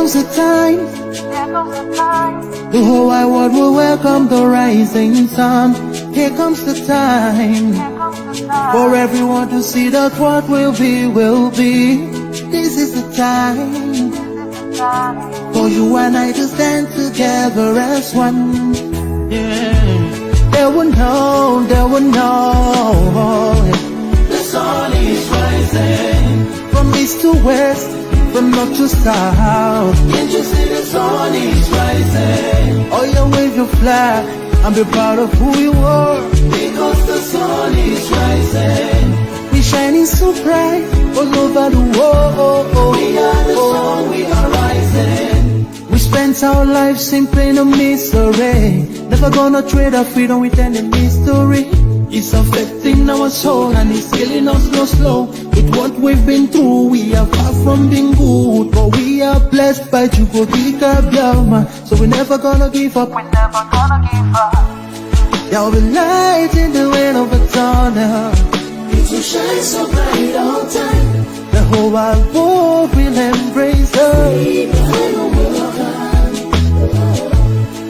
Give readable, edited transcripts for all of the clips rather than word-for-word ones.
comes the time. The whole wide world will welcome the rising sun. Here comes the time for everyone to see that what will be, will be. This is the time for you and I to stand together as one. Yeah. They will know, they will know. The sun is rising from east to west, from north to south. Can't you see the sun is rising? Oh, you wave your flag and be proud of who you are. Because the sun is rising. We shining so bright all over the world. We are the sun, we are rising. We spent our lives in pain and misery. Never gonna trade our freedom with any mystery. It's affecting our soul and it's killing us slow. With what we've been through, we are far from being good, but we are blessed by Chukwuka Biama. So we're never gonna give up. We're never gonna give up. There will be light in the wind of a tunnel. It will shine so bright all time. The whole wide world will embrace us.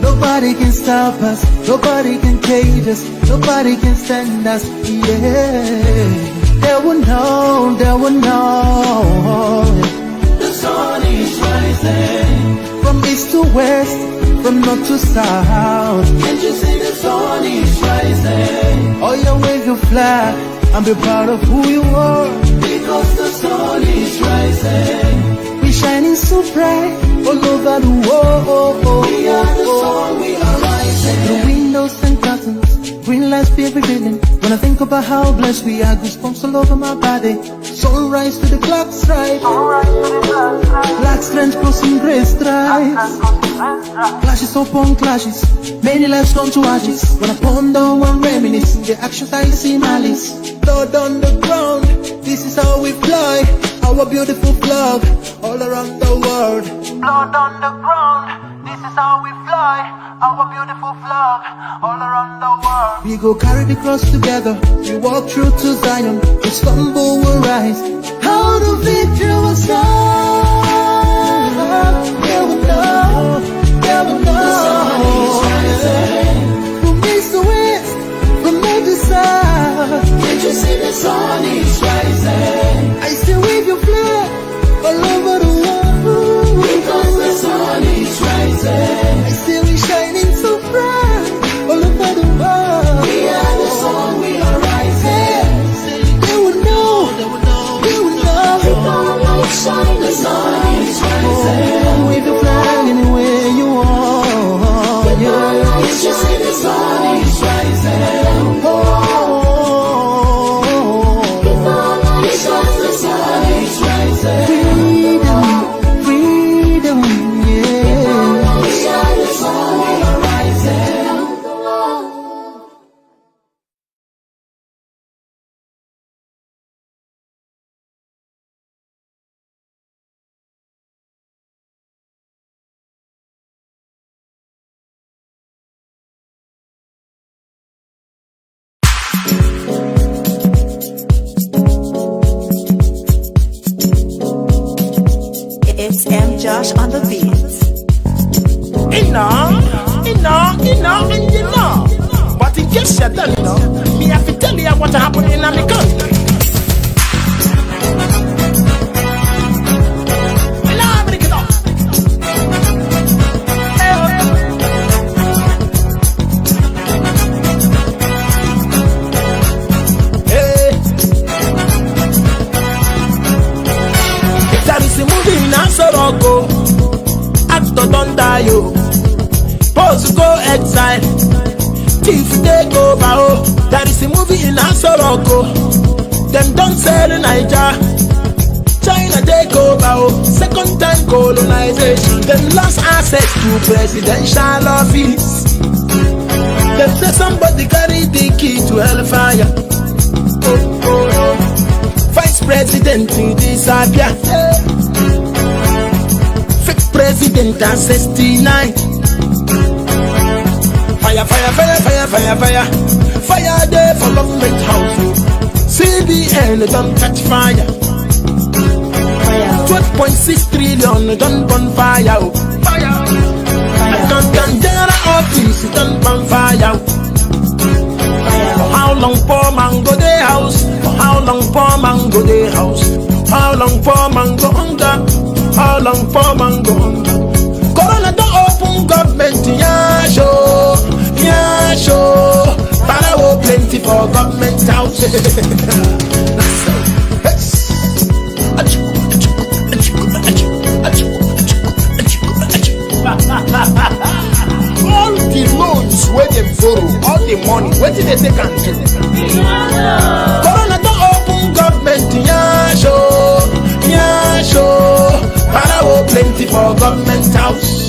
Nobody can stop us, nobody can cage us, nobody can stand us, yeah. They will know, they will know. The sun is rising from east to west, from north to south. Can't you see the sun is rising? Oh, you wave your flag and be proud of who you are. Because the sun is rising. We shining so bright all over the world. We are the sun, we are rising. The windows and curtains, green lights be revealing. When I think about how blessed we are, goosebumps all over my body. Sunrise to the clock strike, black strands crossing grey stripes. Clashes upon clashes, many lives come to ashes. When I ponder and reminisce, the actions I see malice. Blood on the ground, this is how we fly. Our beautiful flag all around the world. Blood on the ground, this is how we fly. Our beautiful flag all around the world. We go carry the cross together. We walk through to Zion. We stumble, we'll rise. How the victory was done. They will know, they will know. The sun is rising. From east to west, from north to south. Can't you see the sun is rising? I still wave your flag all over the world. Because the sun is rising. I still be shining so bright all over the world. We are the sun, we are rising. They will know, they will know, they will know. Keep on light shine, the sun is rising. Wave your flag anywhere you want. Keep on light shine, the sun is rising. Keep on light shine, the sun is rising. Freedom, freedom, yeah. Shine the sun, we are rising. It's M. Josh on the beats. And you know. But in case you don't know, me have to tell you what happened in my country. Now bring it up. Hey. There is a movie in Asorogo. Actor don't die, yo. Pose go exile. Thief take over, oh. There is a movie in Asorogo. Them don't sell Niger. China take over, oh. Second time colonization. Them lost access to presidential office. Them say somebody carry the key to hellfire. Vice president to disappear. Fake president and 69. Fire, fire, fire, fire, fire, fire. Fire there for government house. CBN don't catch fire. Fire. 12.6 trillion done bonfire. Accountant General Office done bonfire. How long poor man go dey house? How long poor man go dey house? How long poor man go hunger? How long poor man go hunger? Corona don't open government, yeah show. Parawo plenty for government house. All the loans where they borrow, all the money, where did they take and do? Corona don't open government, yeah show. Parawo plenty for government house.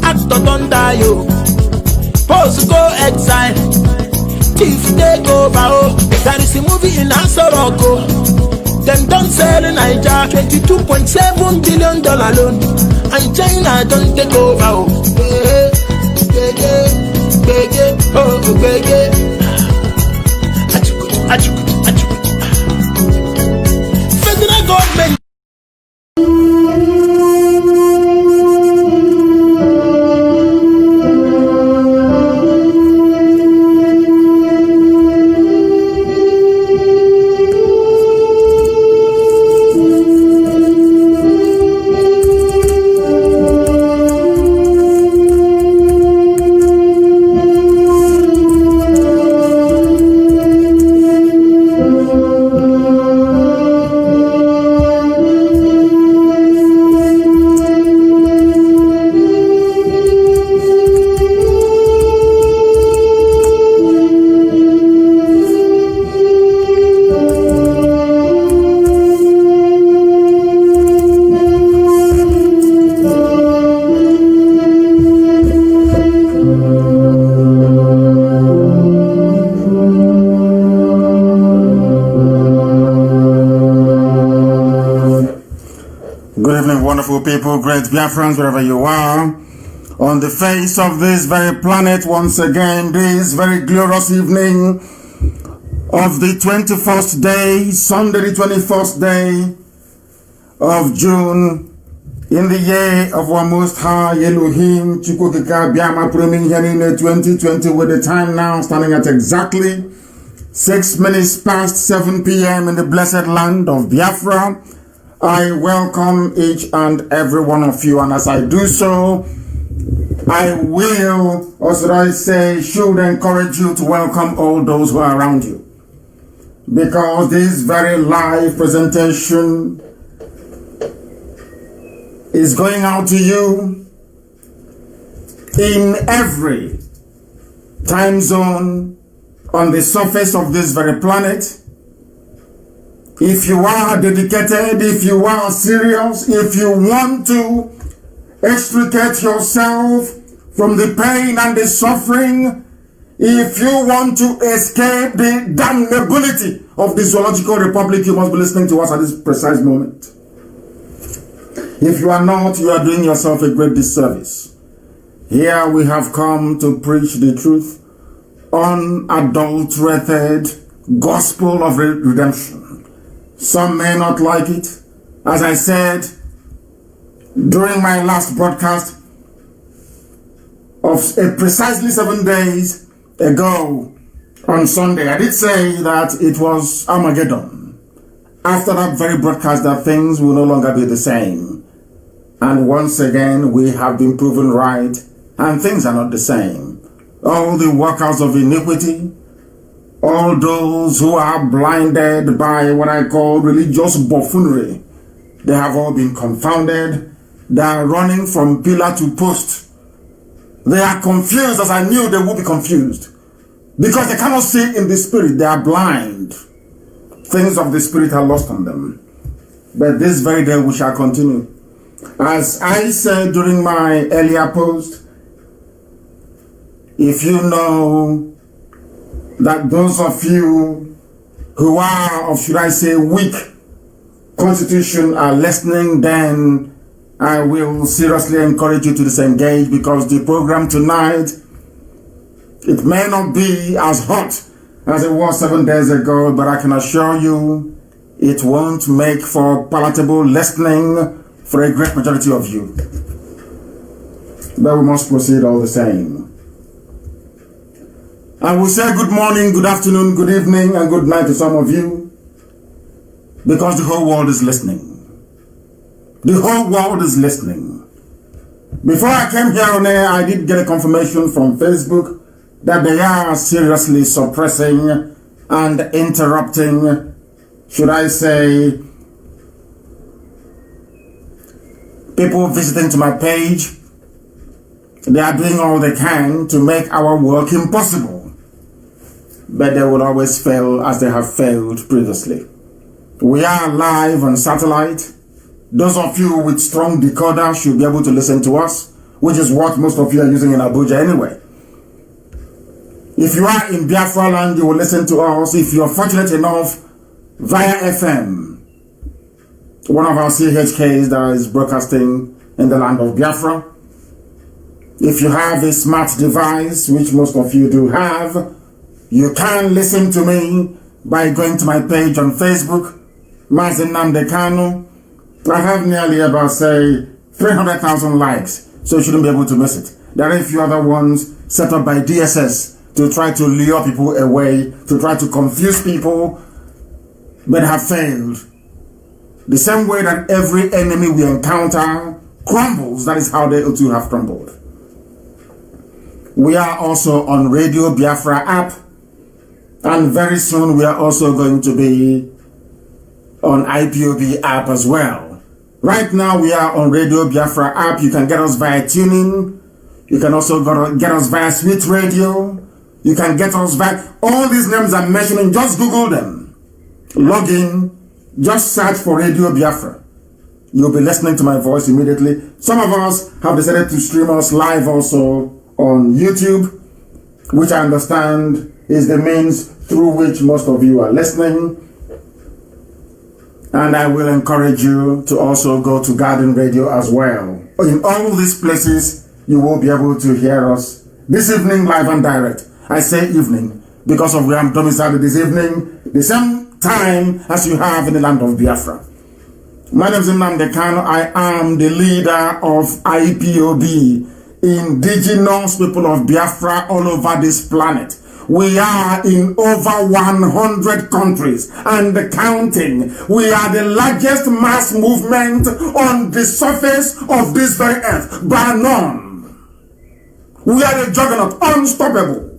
Actor don't die, post go exile, thief take over. There is a movie in Asoroko. Them don't sell Nigeria $22.7 billion loan, and China don't take over. Federal government. People, great Biafrans, wherever you are, on the face of this very planet, once again, this very glorious evening of the 21st day, Sunday the 21st day of June, in the year of our Most High Elohim, Chukukika Biama Prumin Yanine 2020, with the time now standing at exactly 6 minutes past 7 p.m. in the blessed land of Biafra. I welcome each and every one of you, and as I do so, I will, or should I say, should encourage you to welcome all those who are around you. Because this very live presentation is going out to you in every time zone on the surface of this very planet. If you are dedicated, if you are serious, if you want to extricate yourself from the pain and the suffering, if you want to escape the damnability of the Zoological Republic, you must be listening to us at this precise moment. If you are not, you are doing yourself a great disservice. Here we have come to preach the truth, unadulterated gospel of redemption. Some may not like it. As I said during my last broadcast of precisely 7 days ago on Sunday, I did say that it was Armageddon. After that very broadcast, that things will no longer be the same. And once again, we have been proven right, and things are not the same. All the workers of iniquity, all those who are blinded by what I call religious buffoonery, they have all been confounded. They are running from pillar to post. They are confused, as I knew they would be confused, because they cannot see in the spirit. They are blind. Things of the spirit are lost on them. But this very day we shall continue. As I said during my earlier post, if you know that those of you who are of, should I say, weak constitution are listening, then I will seriously encourage you to disengage, because the program tonight, it may not be as hot as it was 7 days ago, but I can assure you it won't make for palatable listening for a great majority of you. But we must proceed all the same. I will say good morning, good afternoon, good evening, and good night to some of you, because the whole world is listening. The whole world is listening. Before I came here on air, I did get a confirmation from Facebook that they are seriously suppressing and interrupting, should I say, people visiting to my page. They are doing all they can to make our work impossible, but they will always fail as they have failed previously. We are live on satellite. Those of you with strong decoder should be able to listen to us, which is what most of you are using in Abuja anyway. If you are in Biafra land, you will listen to us. If you're fortunate enough, via FM, one of our CHKs that is broadcasting in the land of Biafra. If you have a smart device, which most of you do have, you can listen to me by going to my page on Facebook, Mazi Nnamdi Kanu. I have nearly about, say, 300,000 likes, so you shouldn't be able to miss it. There are a few other ones set up by DSS to try to lure people away, to try to confuse people, but have failed. The same way that every enemy we encounter crumbles, that is how they too have crumbled. We are also on Radio Biafra app, and very soon we are also going to be on IPOB app as well. Right now we are on Radio Biafra app. You can get us via tuning. You can also get us via Sweet Radio. You can get us via all these names I'm mentioning. Just Google them. Log in. Just search for Radio Biafra. You'll be listening to my voice immediately. Some of us have decided to stream us live also on YouTube, which I understand is the means through which most of you are listening. And I will encourage you to also go to Garden Radio as well. In all these places, you will be able to hear us this evening live and direct. I say evening because of where I'm domiciled this evening, the same time as you have in the land of Biafra. My name is Nnamdi Kanu. I am the leader of IPOB, indigenous people of Biafra all over this planet. We are in over 100 countries and counting. We are the largest mass movement on the surface of this very earth, bar none. We are a juggernaut, unstoppable.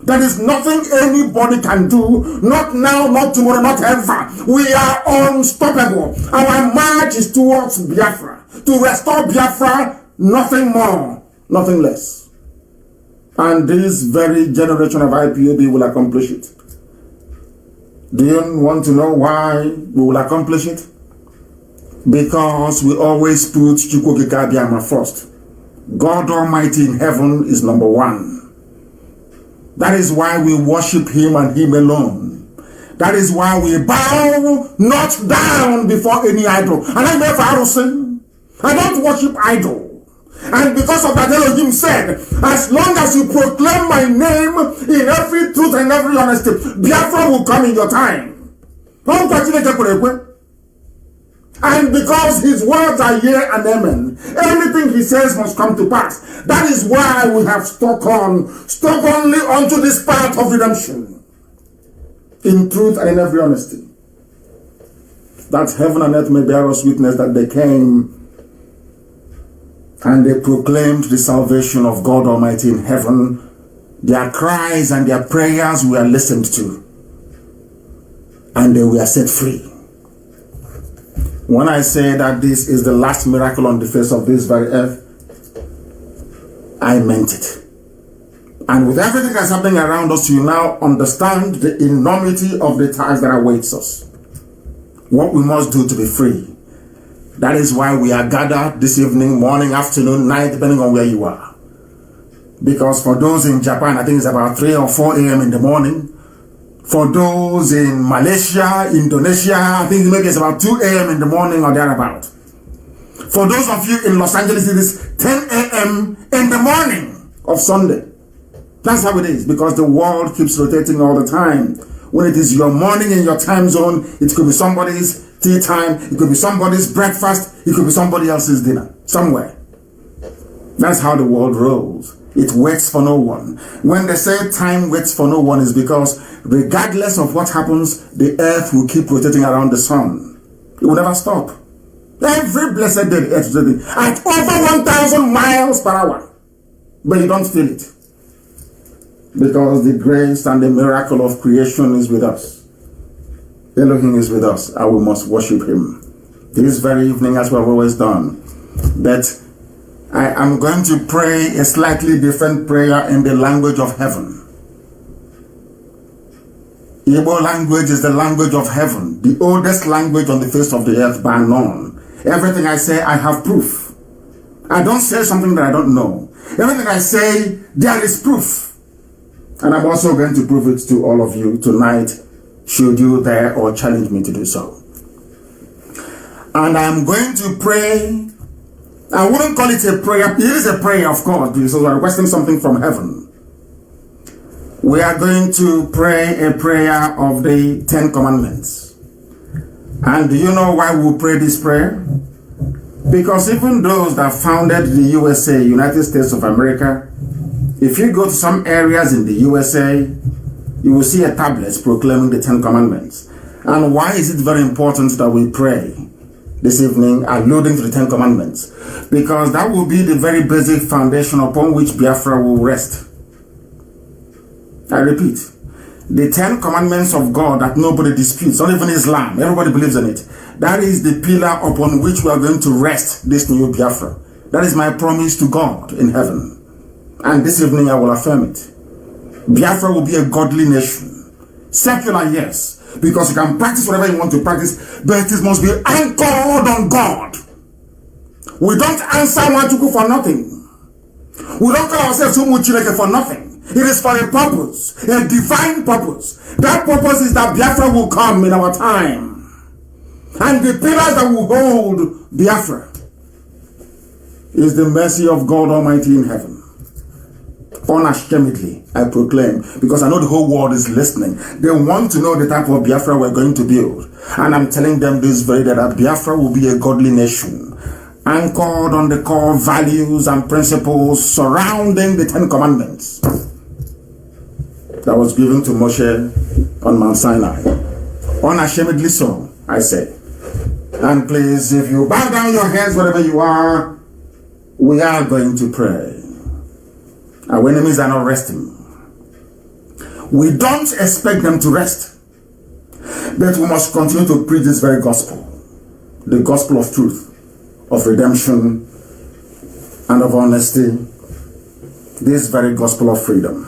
There is nothing anybody can do, not now, not tomorrow, not ever. We are unstoppable. Our march is towards Biafra, to restore Biafra, nothing more, nothing less. And this very generation of IPOB will accomplish it. Do you want to know why we will accomplish it? Because we always put Chukwukika first. God Almighty in heaven is number one. That is why we worship Him and Him alone. That is why we bow not down before any idol. And I'm a Pharisee. I don't worship idol. And because of that, Elohim said, as long as you proclaim my name in every truth and every honesty, Biafra will come in your time. And because his words are yea and amen, everything he says must come to pass. That is why we have stuck only onto this path of redemption, in truth and in every honesty. That heaven and earth may bear us witness that they came and they proclaimed the salvation of God Almighty in heaven. Their cries and their prayers were listened to, and they were set free. When I say that this is the last miracle on the face of this very earth, I meant it. And with everything that's happening around us, you now understand the enormity of the task that awaits us. What we must do to be free. That is why we are gathered this evening, morning, afternoon, night, depending on where you are. Because for those in Japan, I think it's about 3 or 4 a.m. in the morning. For those in Malaysia, Indonesia, I think maybe it's about 2 a.m. in the morning or thereabout. For those of you in Los Angeles, it is 10 a.m. in the morning of Sunday. That's how it is, because the world keeps rotating all the time. When it is your morning in your time zone, it could be somebody's tea time, it could be somebody's breakfast, it could be somebody else's dinner, somewhere. That's how the world rolls. It waits for no one. When they say time waits for no one, is because regardless of what happens, the earth will keep rotating around the sun. It will never stop. Every blessed day, the earth is rotating at over 1,000 miles per hour. But you don't feel it. Because the grace and the miracle of creation is with us. Elohim is with us, and we must worship him. This very evening, as we have always done. But I am going to pray a slightly different prayer in the language of heaven. Igbo language is the language of heaven, the oldest language on the face of the earth by none. Everything I say, I have proof. I don't say something that I don't know. Everything I say, there is proof. And I'm also going to prove it to all of you tonight, should you dare or challenge me to do so. And I'm going to pray. I wouldn't call it a prayer. It is a prayer, of course, because we're requesting something from heaven. We are going to pray a prayer of the 10 Commandments. And do you know why we pray this prayer? Because even those that founded the USA, United States of America, if you go to some areas in the USA, you will see a tablet proclaiming the 10 Commandments. And why is it very important that we pray this evening, alluding to the 10 Commandments? Because that will be the very basic foundation upon which Biafra will rest. I repeat, the 10 Commandments of God that nobody disputes, not even Islam, everybody believes in it. That is the pillar upon which we are going to rest this new Biafra. That is my promise to God in heaven. And this evening I will affirm it. Biafra will be a godly nation. Secular, yes, because you can practice whatever you want to practice, but it must be anchored on God. We don't answer Wachuku for nothing. We don't call ourselves Umuchileke for nothing. It is for a purpose, a divine purpose. That purpose is that Biafra will come in our time. And the pillars that will hold Biafra is the mercy of God Almighty in heaven. Unashamedly, I proclaim, because I know the whole world is listening. They want to know the type of Biafra we're going to build. And I'm telling them this very day that Biafra will be a godly nation, anchored on the core values and principles surrounding the 10 Commandments that was given to Moshe on Mount Sinai. Unashamedly so, I say. And please, if you bow down your heads wherever you are, we are going to pray. Our enemies are not resting. We don't expect them to rest. But we must continue to preach this very gospel. The gospel of truth, of redemption, and of honesty. This very gospel of freedom.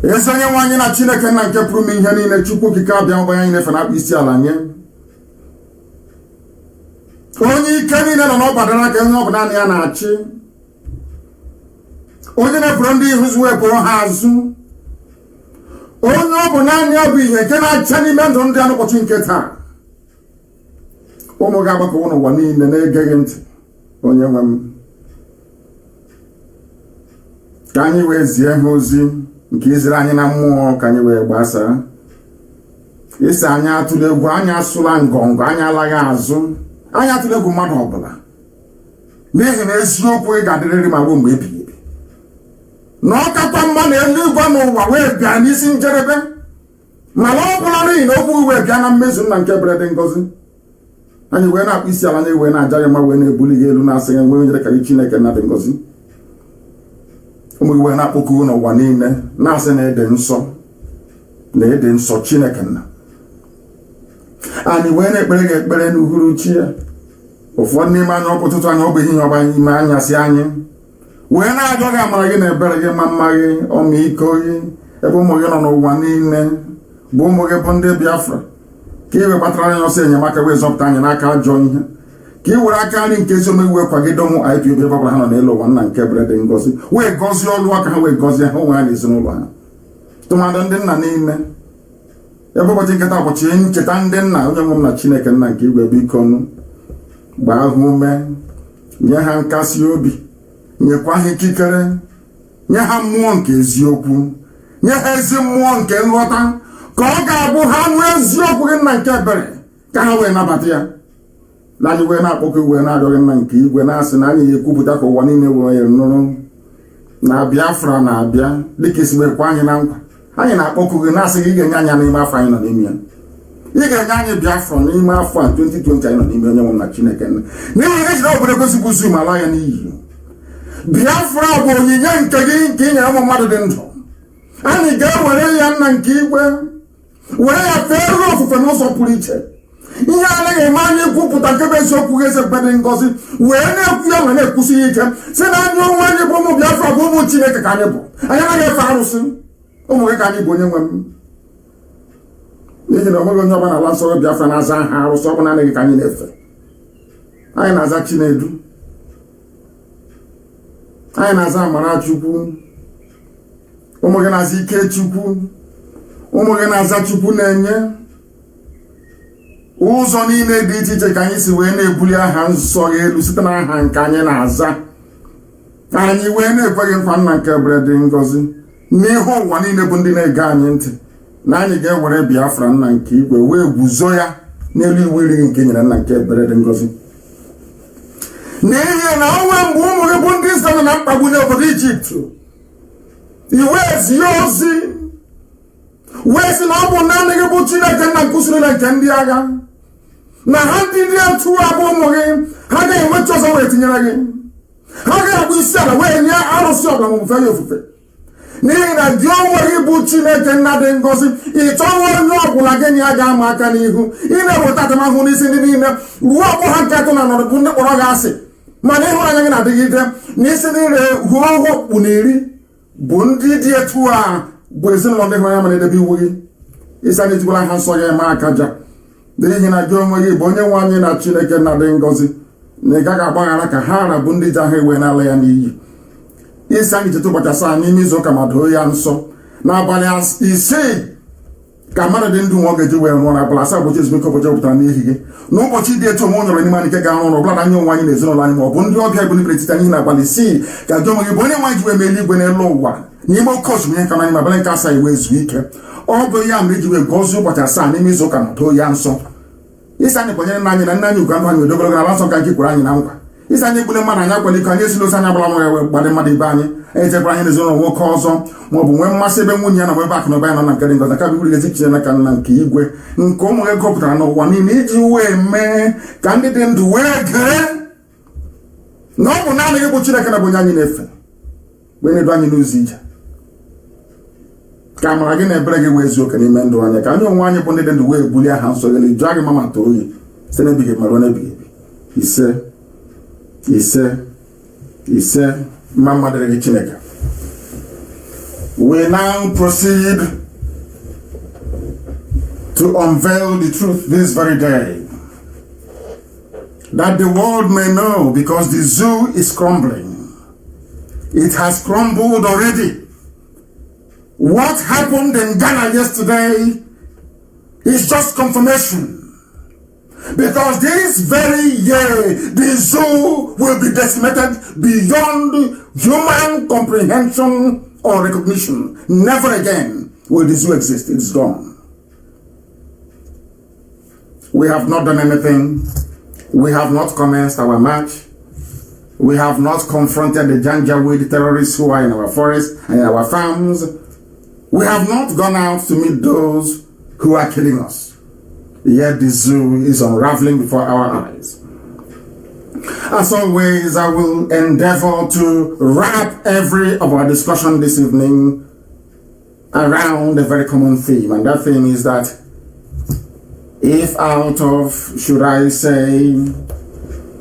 Yes, I want you to China can get prove me here in a Chukuki Kabian by any fan up East Alanya. Only can in an open can open an archie. Only a brandy whose weapon has. Only open an be a cannot channel on the opportunity. Omogabako one in the negligent on your woman. Can you wear Ziahosi? Kizrani na mo kanyewe gbasa isa anya tulegwu anya sula ngongo anya laga azu anya tulegwu mmadụ ọbụla n'ihi na eziokwu ga-adịrịrị ma bụ mgbe ebighị na ọkakwa mma na eluigwe n'ụwa wee bịa n'isi njedebe mana ọ bụla n'ihi na okwu wee bịa na mmezu nna nke berede ngozi anyị wee na-akpụ isi ala na-ewe na-aja ya ma wee na-ebuli gị elu na-asị ya nwee nyere ka gị Chineke na dị ngozi ụmụ iwe na-akpọku n'ụwa niile na-asị na ede nsọ Chineke nna anyị wee na-ekpere gị ekpere n'uhuruchi ya ụfọdụ n'ime anya ọpụtụtụ anya ọbụ ihe ọba ime anyasị anyị wee na-ajọ gị amara gị na ebere gị ma mma gị ọmịiko gị ebe ụmụ gị nọ n'ụwa niile bụ ụmụ gị bụ ndị Biafra ka iwe gbatara anyị ọsọ enyemaka wee zọpụta anyị n'aka ajọ ihe ka ị were aka nri nke eziome wee kwagide ụmụ IPOB ebe ọbụla ha nọ n'elu ụwa nna nke bere dị ngozi wee gọzie ọlụ aka ha wee gọzie ha onwe ha na ezinụlọ ha tụmadụ ndị nna niile ebe ụbọchị nketa ụbọchị ncheta ndị nna onye nwe m na Chineke nna nke igwe biko gbaa ha ume nye ha nkasi obi nyekwa ha ikikere nye ha mmụọ nke eziokwu nye ha ezi mmụọ nke nghọta ka ọ ga-abụ ha nụ eziokwu gị nna nke ebere ka ha wee nabata ya na anyị wee na-akpọkọ wee na-arịọghị nna nke igwe na-asị na anyị ekwupụta ka ụwa niile wee nụrụ na Biafra na-abịa dịka esi wee kwa anyị na nkwa anyị na-akpọkọ gị na-asị gị ị ga-enye anya n'ime afọ anyị nọ n'ime ya ị ga-enye anyị Biafra n'ime afọ a 2020 anyị nọ n'ime onye nwe m na Chineke nna n'ihi ihe jiri obodo gosipụ zu ma laa ya n'iyi Biafra bụ onyinye nke gị nke ị nyere ụmụ mmadụ dị ndụ anyị ga-ewere ya nna nke igwe were ya fee ruo ofufe n'ụzọ pụrụ iche ihe anaghị eme anyị kwupụta nke bụ eziokwu gị ezekpe dị ngọzi wee na-ekwu ya ma na-ekwusi ya ike si na anyị onwe anyị bụ ụmụ Biafra bụ ụmụ Chineke ka anyị bụ anyị anaghị efe arụsị ụmụ gị ka anyị bụ onye nwe m n'ihi na onweghị onye ọbụla ala nsọ Biafra na-aza aha arụsị ọ bụla anaghị ka anyị na-efe anyị na-aza Chinedu anyị na-aza Amarachukwu ụmụ gị na-aza Ikechukwu ụmụ gị na-aza Chukwu na-enye ụzọ niile dị iche iche ka anyị si wee na-ebuli aha nsọ gị elu site na aha nke anyị na-aza anyị wee na-ekweghị nkwa nna nke ebere dị ngọzi n'ihu ụwa niile bụ ndị na-ege anyị ntị na anyị ga-ewere Biafra nna nke igwe wee guzo ya n'elu iwu iri nke nyere nna nke ebere dị ngọzi n'ihi na onwe mgbe ụmụ gị bụ ndị Izrel na mkpagbu n'obodo Ijipt iwe zie ozi wee sị na ọ bụ naanị gị bụ Chineke nna nkụsirila nke ndị agha na ha ndị dị etu abụ ụmụ gị ha ga-enwechi ọzọ wee tinyere gị ha ga-abụ isi ala wee nye arụsị ọbụla ma ofufe ya ofufe n'ihi na gị onwe gị bụ Chineke nna dị ngọzi ị chọghị onye ọbụla gị na ya ga-ama aka n'ihu ị na-eweta atamahụ n'isi ndị niile ruo ọkpụ ha nke atọ na nọrọ bụ ndị kpọrọ gị asị mana ịhụnanya gị na-adịgide n'isi niile ruo okpu na iri bụ ndị dị etu a bụ ezinụlọ ndị hụrụ anya mana edebe iwu gị isi anyị jikwala ha nsọ ya eme akaja n'ihi na gị onwe gị bụ onye nwe anyị na Chineke na dị ngọzi na ị gaghị agbaghara ka ha ara bụ ndị ji ahụ ewe n'ala ya n'iyi isi anyị cheta ụbọchị asaa n'ime izu ụka ma doo ya nsọ n'abalị isii ka mmadụ dị ndụ nwa ọ ga-eji wee rụọ n'abalị asaa ụbọchị ezumike ụbọchị pụtara n'ihi gị n'ụbọchị dị etu omume nyọrọ n'ime anyị nke ga-arụ ọrụ ọbụla anyị onwe anyị na ezinụlọ anyị ma ọ bụ ndị ọbịa bụ ndị etiti anyị n'abalị isii ka gị onwe gị bụ onye nwe anyị ji wee mee eluigwe n'elu ụwa n'ime oke osimiri nke anyị ma abalị nke asaa iwe zuo ike ọ bụ ya mere iji wee gọzie ụbọchị asaa n'ime izu ụka ma doo ya nsọ isi anyị kwanyere nna anyị na nna anyị ugwu ndụ anyị odogologo ala nsọ ka anyị kwere anyị na nkwa isi anyị egbule mmadụ anyị akwala iko anyị esila osi anyị agbala nwa ya gbadị mmadụ ibe anyị anyị jekwara anyị n'ezinụlọ nwoke ọzọ ma ọ bụ nwee mmasị ebe nwunye ya na ebe akụ na ụba ya nọ na nke dị ngọzi ka bụ uru gezi chineke ka nna nke igwe nke ụmụ gị gụpụtara n'ụwa niile iji wee mee ka ndị dị ndụ wee gee na ọ bụ naanị gị bụ Chineke na bụ onye anyị na-efe wee na-edu anyị n'ụzọ ije ka amara gị na ebere gị wee zuo oke n'ime ndụ anyị ka anyị onwe anyị bụ ndị dị ndụ wee bulie aha nsọ gị jụọ gị ma ma too oyi site n'ebighị ma ruo n'ebighị ebi ise ise ise mma mma dịrị gị Chineke. We now proceed to unveil the truth this very day, that the world may know, because the zoo is crumbling. It has crumbled already. What happened in Ghana yesterday is just confirmation. Because this very year, the zoo will be decimated beyond human comprehension or recognition. Never again will the zoo exist. It's gone. We have not done anything. We have not commenced our march. We have not confronted the Janjaweed terrorists who are in our forests and in our farms. We have not gone out to meet those who are killing us. Yet the zoo is unraveling before our eyes. As always, I will endeavor to wrap every of our discussion this evening around a very common theme. And that theme is that if out of, should I say,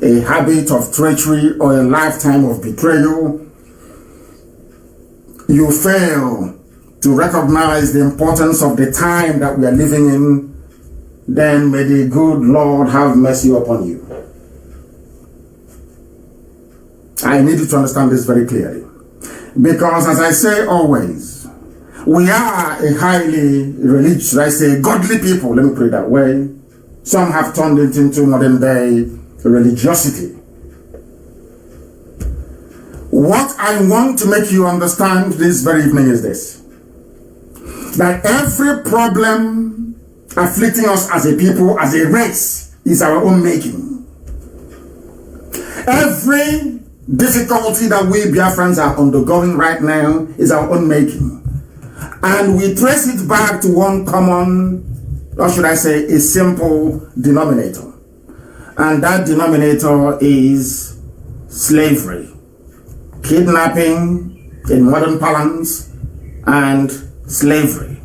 a habit of treachery or a lifetime of betrayal, you fail to recognize the importance of the time that we are living in, then may the good Lord have mercy upon you. I need you to understand this very clearly. Because as I say always, we are a highly religious, I say godly people, let me put it that way. Some have turned it into modern day religiosity. What I want to make you understand this very evening is this: that every problem afflicting us as a people, as a race, is our own making. Every difficulty that we Biafrans are undergoing right now is our own making. And we trace it back to one common, or should I say, a simple denominator. And that denominator is slavery, kidnapping in modern parlance, and slavery,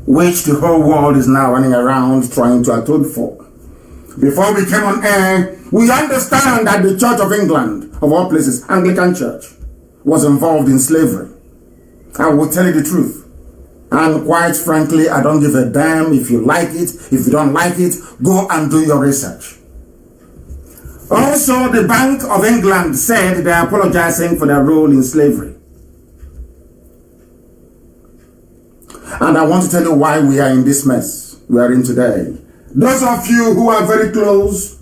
which the whole world is now running around trying to atone for. Before we came on air, we understand that the Church of England, of all places, Anglican Church, was involved in slavery. I will tell you the truth. And quite frankly, I don't give a damn if you like it. If you don't like it, go and do your research. Also, the Bank of England said they are apologizing for their role in slavery. And I want to tell you why we are in this mess we are in today. Those of you who are very close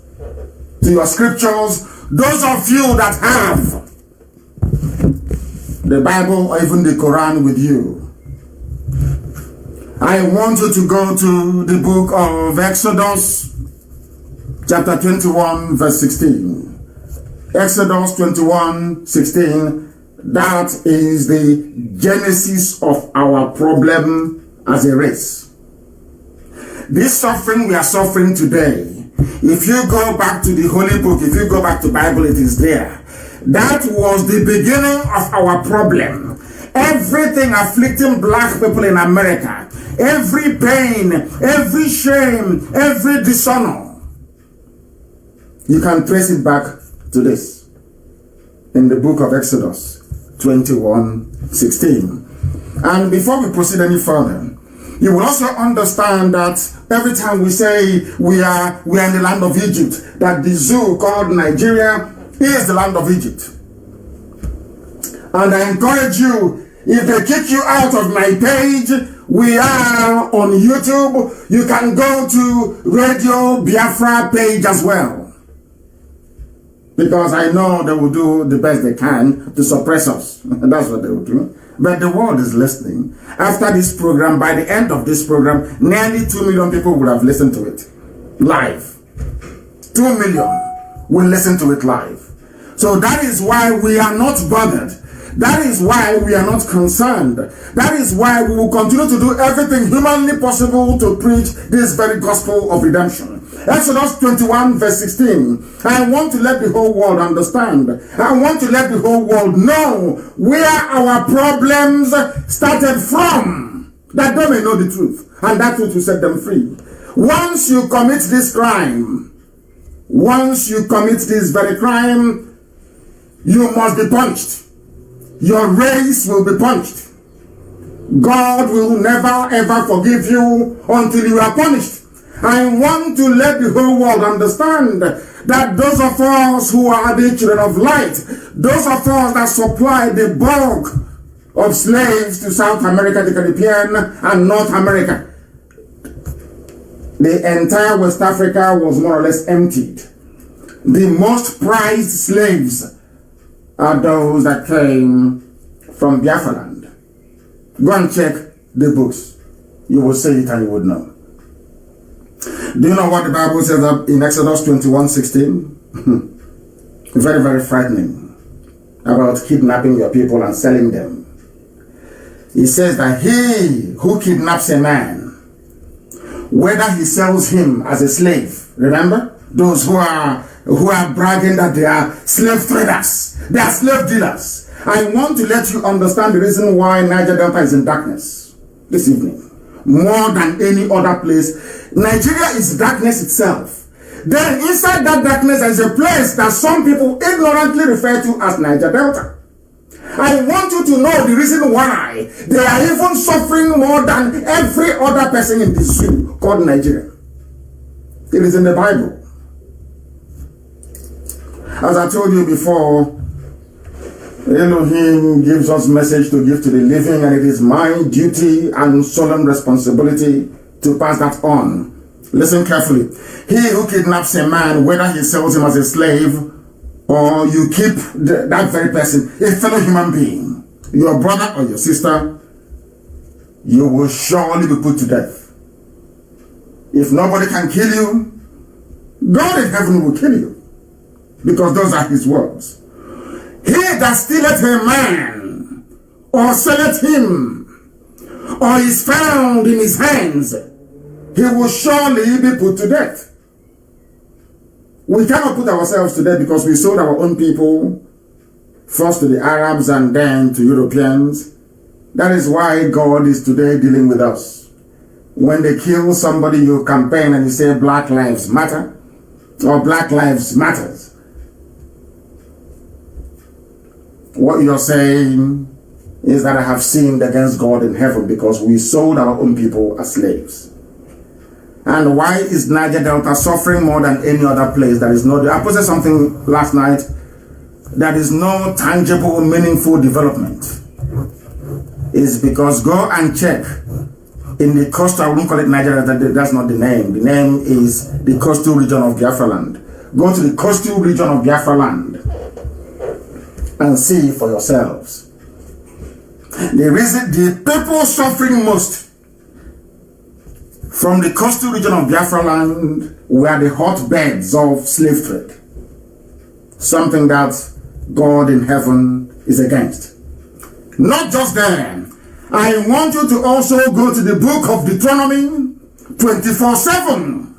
to your scriptures, those of you that have the Bible or even the Quran with you, I want you to go to the book of Exodus, chapter 21, verse 16. Exodus 21, 16. That is the genesis of our problem as a race. This suffering we are suffering today, if you go back to the Holy Book, if you go back to Bible, it is there. That was the beginning of our problem. Everything afflicting black people in America, every pain, every shame, every dishonor, you can trace it back to this in the book of Exodus 21:16. And before we proceed any further, you will also understand that every time we say we are in the land of Egypt, that the zoo called Nigeria is the land of Egypt. And I encourage you, if they kick you out of my page, we are on YouTube. You can go to Radio Biafra page as well. Because I know they will do the best they can to suppress us. That's what they will do. But the world is listening. After this program, by the end of this program, nearly 2 million people would have listened to it live. 2 million will listen to it live. So that is why we are not bothered. That is why we are not concerned. That is why we will continue to do everything humanly possible to preach this very gospel of redemption. Exodus 21 verse 16. I want to let the whole world understand. I want to let the whole world know where our problems started from, that they may know the truth, and that truth will set them free. Once you commit this crime, once you commit this very crime, you must be punished. Your race will be punished. God will never ever forgive you until you are punished. I want to let the whole world understand that those of us who are the children of light, those of us that supply the bulk of slaves to South America, the Caribbean, and North America, the entire West Africa was more or less emptied. The most prized slaves are those that came from Biafra land. Go and check the books. You will see it and you would know. Do you know what the Bible says in Exodus 21:16? Very, very frightening about kidnapping your people and selling them. It says that he who kidnaps a man, whether he sells him as a slave, remember? Those who are bragging that they are slave traders, they are slave dealers. I want to let you understand the reason why Niger Delta is in darkness this evening. More than any other place, Nigeria is darkness itself. Then inside that darkness there is a place that some people ignorantly refer to as Niger Delta. I want you to know the reason why they are even suffering more than every other person in this zoo called Nigeria. It is in the Bible. As I told you before, Elohim gives us message to give to the living, and it is my duty and solemn responsibility to pass that on. Listen carefully. He who kidnaps a man, whether he sells him as a slave or you keep that very person, a fellow human being, your brother or your sister, you will surely be put to death. If nobody can kill you, God in heaven will kill you, because those are his words. He that stealeth a man, or selleth him, or is found in his hands, he will surely be put to death. We cannot put ourselves to death because we sold our own people, first to the Arabs and then to Europeans. That is why God is today dealing with us. When they kill somebody, you campaign and you say Black Lives Matter, or Black Lives Matters. What you're saying is that I have sinned against God in heaven because we sold our own people as slaves. And why is Niger Delta suffering more than any other place? There is no, I posted something last night. There is no tangible, meaningful development. It's because go and check in the coastal, I wouldn't call it Niger, that's not the name. The name is the coastal region of Biafra land. Go to the coastal region of Biafra land and see for yourselves. The reason the people suffering most from the coastal region of Biafra land were the hotbeds of slave trade. Something that God in heaven is against. Not just then. I want you to also go to the book of Deuteronomy 24/7.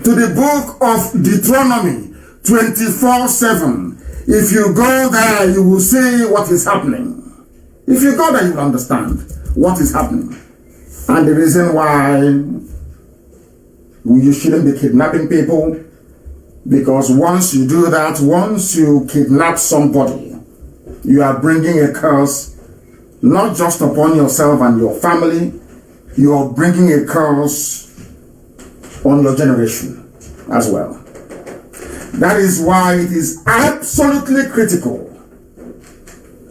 To the book of Deuteronomy 24/7. If you go there, you will see what is happening. If you go there, you will understand what is happening. And the reason why you shouldn't be kidnapping people, because once you do that, once you kidnap somebody, you are bringing a curse not just upon yourself and your family, you are bringing a curse on your generation as well. That is why it is absolutely critical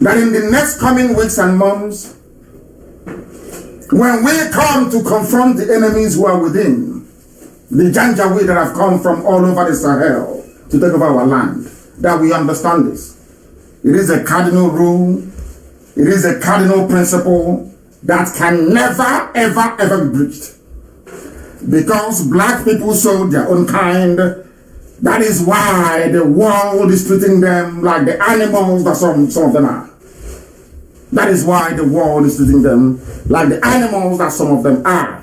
that in the next coming weeks and months, when we come to confront the enemies who are within, the Janjaweed that have come from all over the Sahel to take over our land, that we understand this. It is a cardinal rule. It is a cardinal principle that can never, ever, ever be breached. Because black people sold their own kind, that is why the world is treating them like the animals that some of them are. That is why the world is treating them like the animals that some of them are.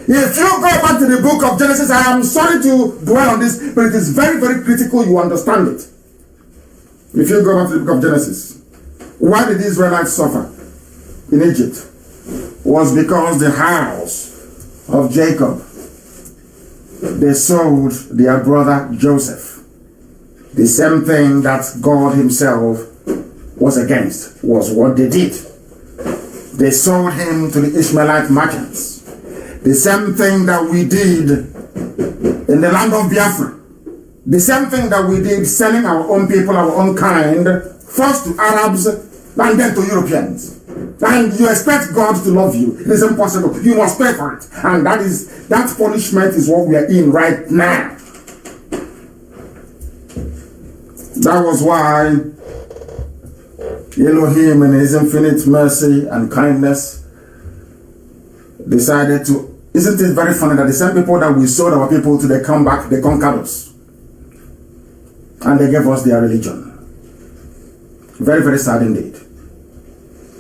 If you go back to the book of Genesis, I am sorry to dwell on this, but it is very, very critical you understand it. If you go back to the book of Genesis, why did the Israelites suffer in Egypt? Was because the house of Jacob, they sold their brother Joseph. The same thing that God himself was against was what they did. They sold him to the Ishmaelite merchants. The same thing that we did in the land of Biafra. The same thing that we did selling our own people, our own kind, first to Arabs and then to Europeans. And you expect God to love you. It is impossible. You must pay for it. And that punishment is what we are in right now. That was why Elohim in his infinite mercy and kindness decided to, isn't it very funny that the same people that we sold our people to, they come back, they conquered us. And they gave us their religion. Very, very sad indeed.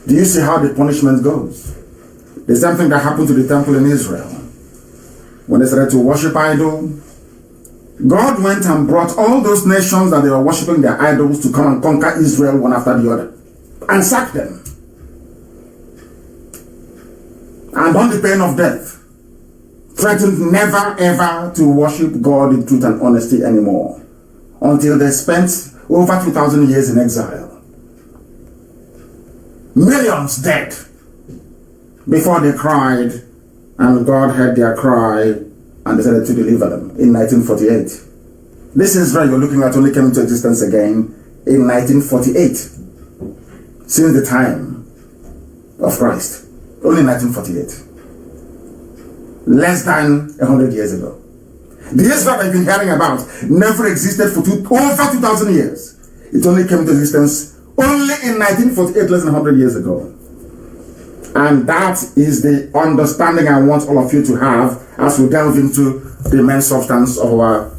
Do you see how the punishment goes? The same thing that happened to the temple in Israel. When they started to worship idol, God went and brought all those nations that they were worshiping their idols to come and conquer Israel one after the other. And sack them. And on the pain of death, threatened never ever to worship God in truth and honesty anymore, until they spent over 2,000 years in exile. Millions dead before they cried, and God heard their cry and decided to deliver them in 1948. This Israel you're looking at only came into existence again in 1948. since the time of Christ. Only 1948. Less than 100 years ago. The Israel I've been hearing about never existed for over 2,000 years. It only came into existence only in 1948, less than 100 years ago. And that is the understanding I want all of you to have as we delve into the main substance of our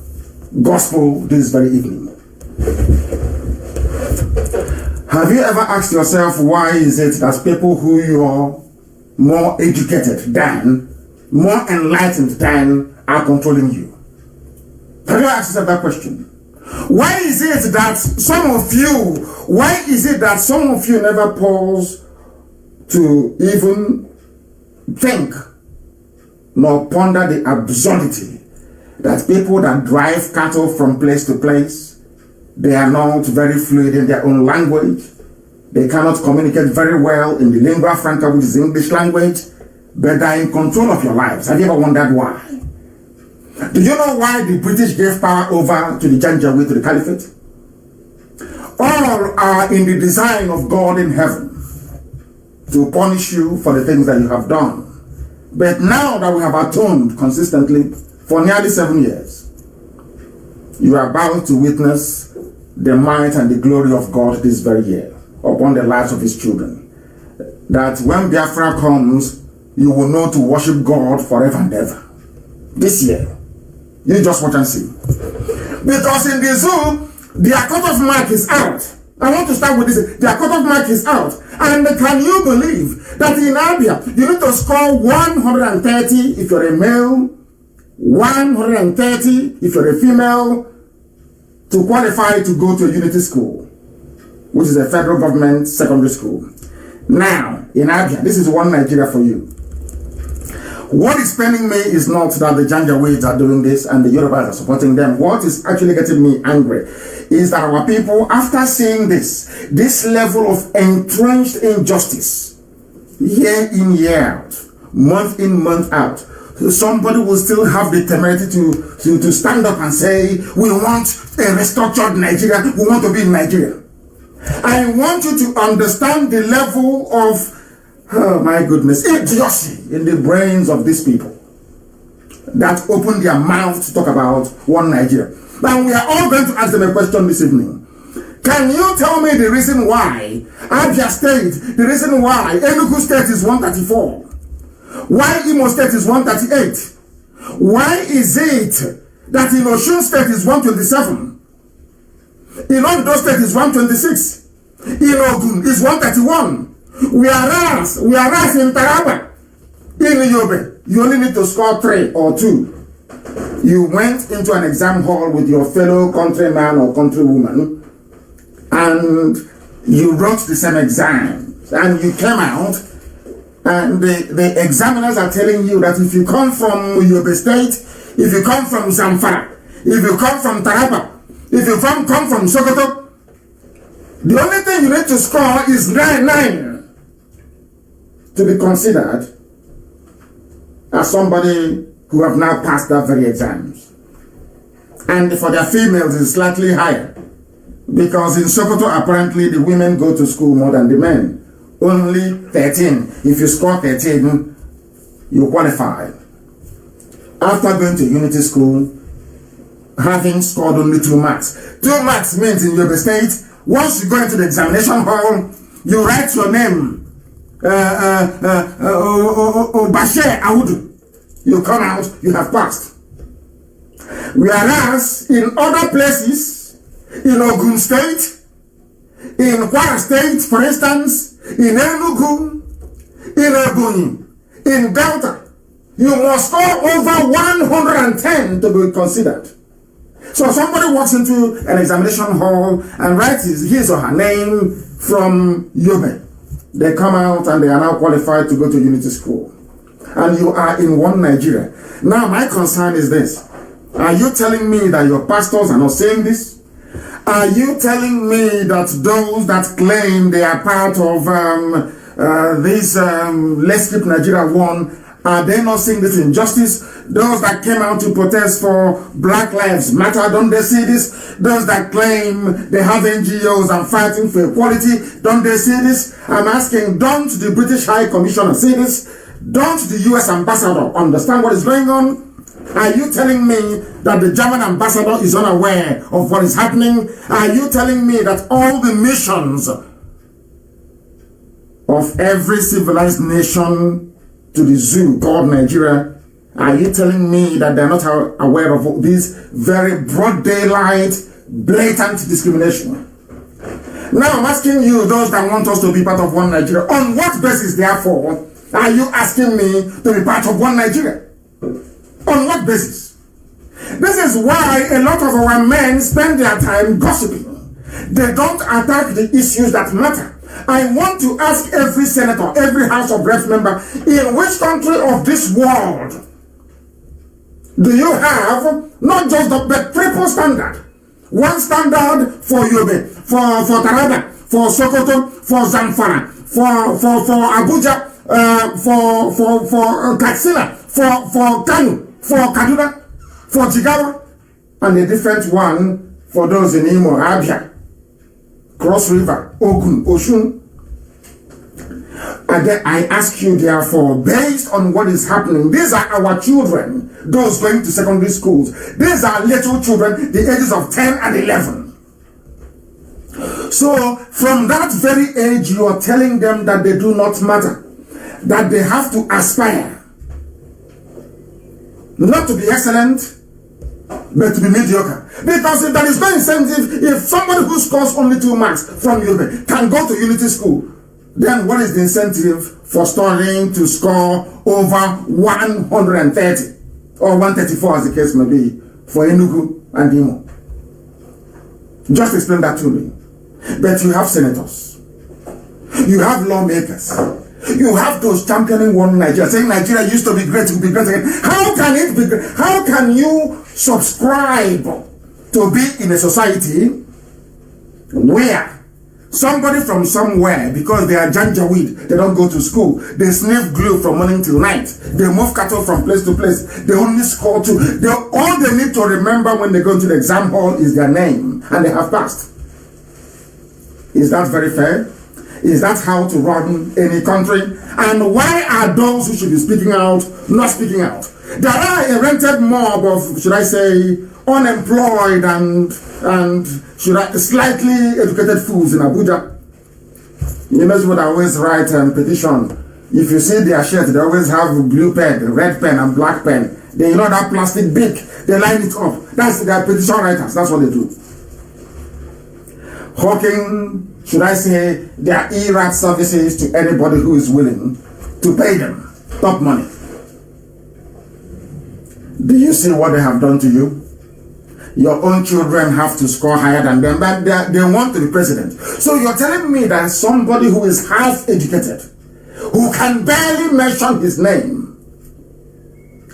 gospel this very evening. Have you ever asked yourself, why is it that people who you are more educated than, more enlightened than, are controlling you? Have you asked yourself that question? Why is it that some of you never pause to even think nor ponder the absurdity that people that drive cattle from place to place, they are not very fluid in their own language. They cannot communicate very well in the lingua franca, which is English language, but they are in control of your lives. Have you ever wondered why? Do you know why the British gave power over to the Janjaweed, to the Caliphate? All are in the design of God in heaven to punish you for the things that you have done. But now that we have atoned consistently for nearly 7 years, you are about to witness the might and the glory of God this very year upon the lives of his children. That when Biafra comes, you will know to worship God forever and ever. This year. You just watch and see. Because in the zoo, their cutoff mark is out. I want to start with this. Their cutoff mark is out. And can you believe that in Abia, you need to score 130 if you're a male, 130 if you're a female, to qualify to go to a unity school, which is a federal government secondary school. Now, in Abia, this is one Nigeria for you. What is paining me is not that the Janjaweeds are doing this and the Yorubas are supporting them. What is actually getting me angry is that our people, after seeing this level of entrenched injustice, year in, year out, month in, month out, somebody will still have the temerity to stand up and say, we want a restructured Nigeria, we want to be in Nigeria. I want you to understand the level of, oh my goodness, idiocy in the brains of these people that open their mouth to talk about one Nigeria. And we are all going to ask them a question this evening. Can you tell me the reason why Abia State, the reason why Enugu State is 134? Why Imo State is 138? Why is it that in Osun State is 127? In Ondo State is 126? In Ogun is 131? Whereas in Taraba, in Yobe, you only need to score 3 or 2. You went into an exam hall with your fellow countryman or countrywoman, and you wrote the same exam, and you came out, and the examiners are telling you that if you come from Yobe State, if you come from Zamfara, if you come from Taraba, if you come from Sokoto, the only thing you need to score is 9 to be considered as somebody who have now passed that very exams. And for their females, it's slightly higher. Because in Sokoto, apparently, the women go to school more than the men. Only 13. If you score 13, you qualify. After going to unity school, having scored only 2 marks. 2 marks means in Yobe State, once you go into the examination hall, you write your name. Bashir Audu. You come out, you have passed. Whereas in other places, in Ogun State, in Kwara State, for instance, in Enugu, in Ebonyi, in Delta, you must score over 110 to be considered. So somebody walks into an examination hall and writes his or her name from Yobe. They come out and they are now qualified to go to unity school. And you are in one Nigeria. Now my concern is this. Are you telling me that your pastors are not saying this? Are you telling me that those that claim they are part of this Let's Keep Nigeria One Are they not seeing this injustice? Those that came out to protest for Black Lives Matter, don't they see this? Those that claim they have NGOs and fighting for equality, don't they see this? I'm asking, don't the British High Commissioner see this? Don't the US Ambassador understand what is going on? Are you telling me that the German ambassador is unaware of what is happening? Are you telling me that all the missions of every civilized nation to the zoo called Nigeria, are you telling me that they're not aware of this very broad daylight, blatant discrimination? Now I'm asking you, those that want us to be part of one Nigeria, on what basis, therefore, are you asking me to be part of one Nigeria? On what basis? This is why a lot of our men spend their time gossiping. They don't attack the issues that matter. I want to ask every senator, every House of Reps member, in which country of this world do you have not just the triple standard? One standard for Yobe, for Taraba, for Sokoto, for Zamfara, for Abuja, for Katsina, for Kanu, for Kaduna, for Jigawa, and a different one for those in Imo, Abia, Cross River, Ogun, Oshun. And then I ask you, therefore, based on what is happening, these are our children, those going to secondary schools. These are little children, the ages of 10 and 11. So, from that very age, you are telling them that they do not matter, that they have to aspire not to be excellent, but to be mediocre. Because if there is no incentive, if somebody who scores only 2 marks from Yobe can go to Unity School, then what is the incentive for studying to score over 130 or 134 as the case may be for Enugu and Imo? Just explain that to me. But you have senators, you have lawmakers, you have those championing one Nigeria, saying Nigeria used to be great, to be great again. How can it be great? How can you subscribe to be in a society where somebody from somewhere, because they are janjaweed, they don't go to school, they sniff glue from morning till night, they move cattle from place to place, they only score 2. All they need to remember when they go to the exam hall is their name, and they have passed. Is that very fair? Is that how to run any country? And why are those who should be speaking out not speaking out? There are a rented mob of, should I say, unemployed and slightly educated fools in Abuja. You know what I always write petition. If you see their shirt, they always have blue pen, red pen, and black pen. They, you know, that plastic big, they line it up. That's their petition writers. That's what they do. Hawking, should I say, their ERAT services to anybody who is willing to pay them top money. Do you see what they have done to you? Your own children have to score higher than them, but they want to be president. So you're telling me that somebody who is half educated, who can barely mention his name,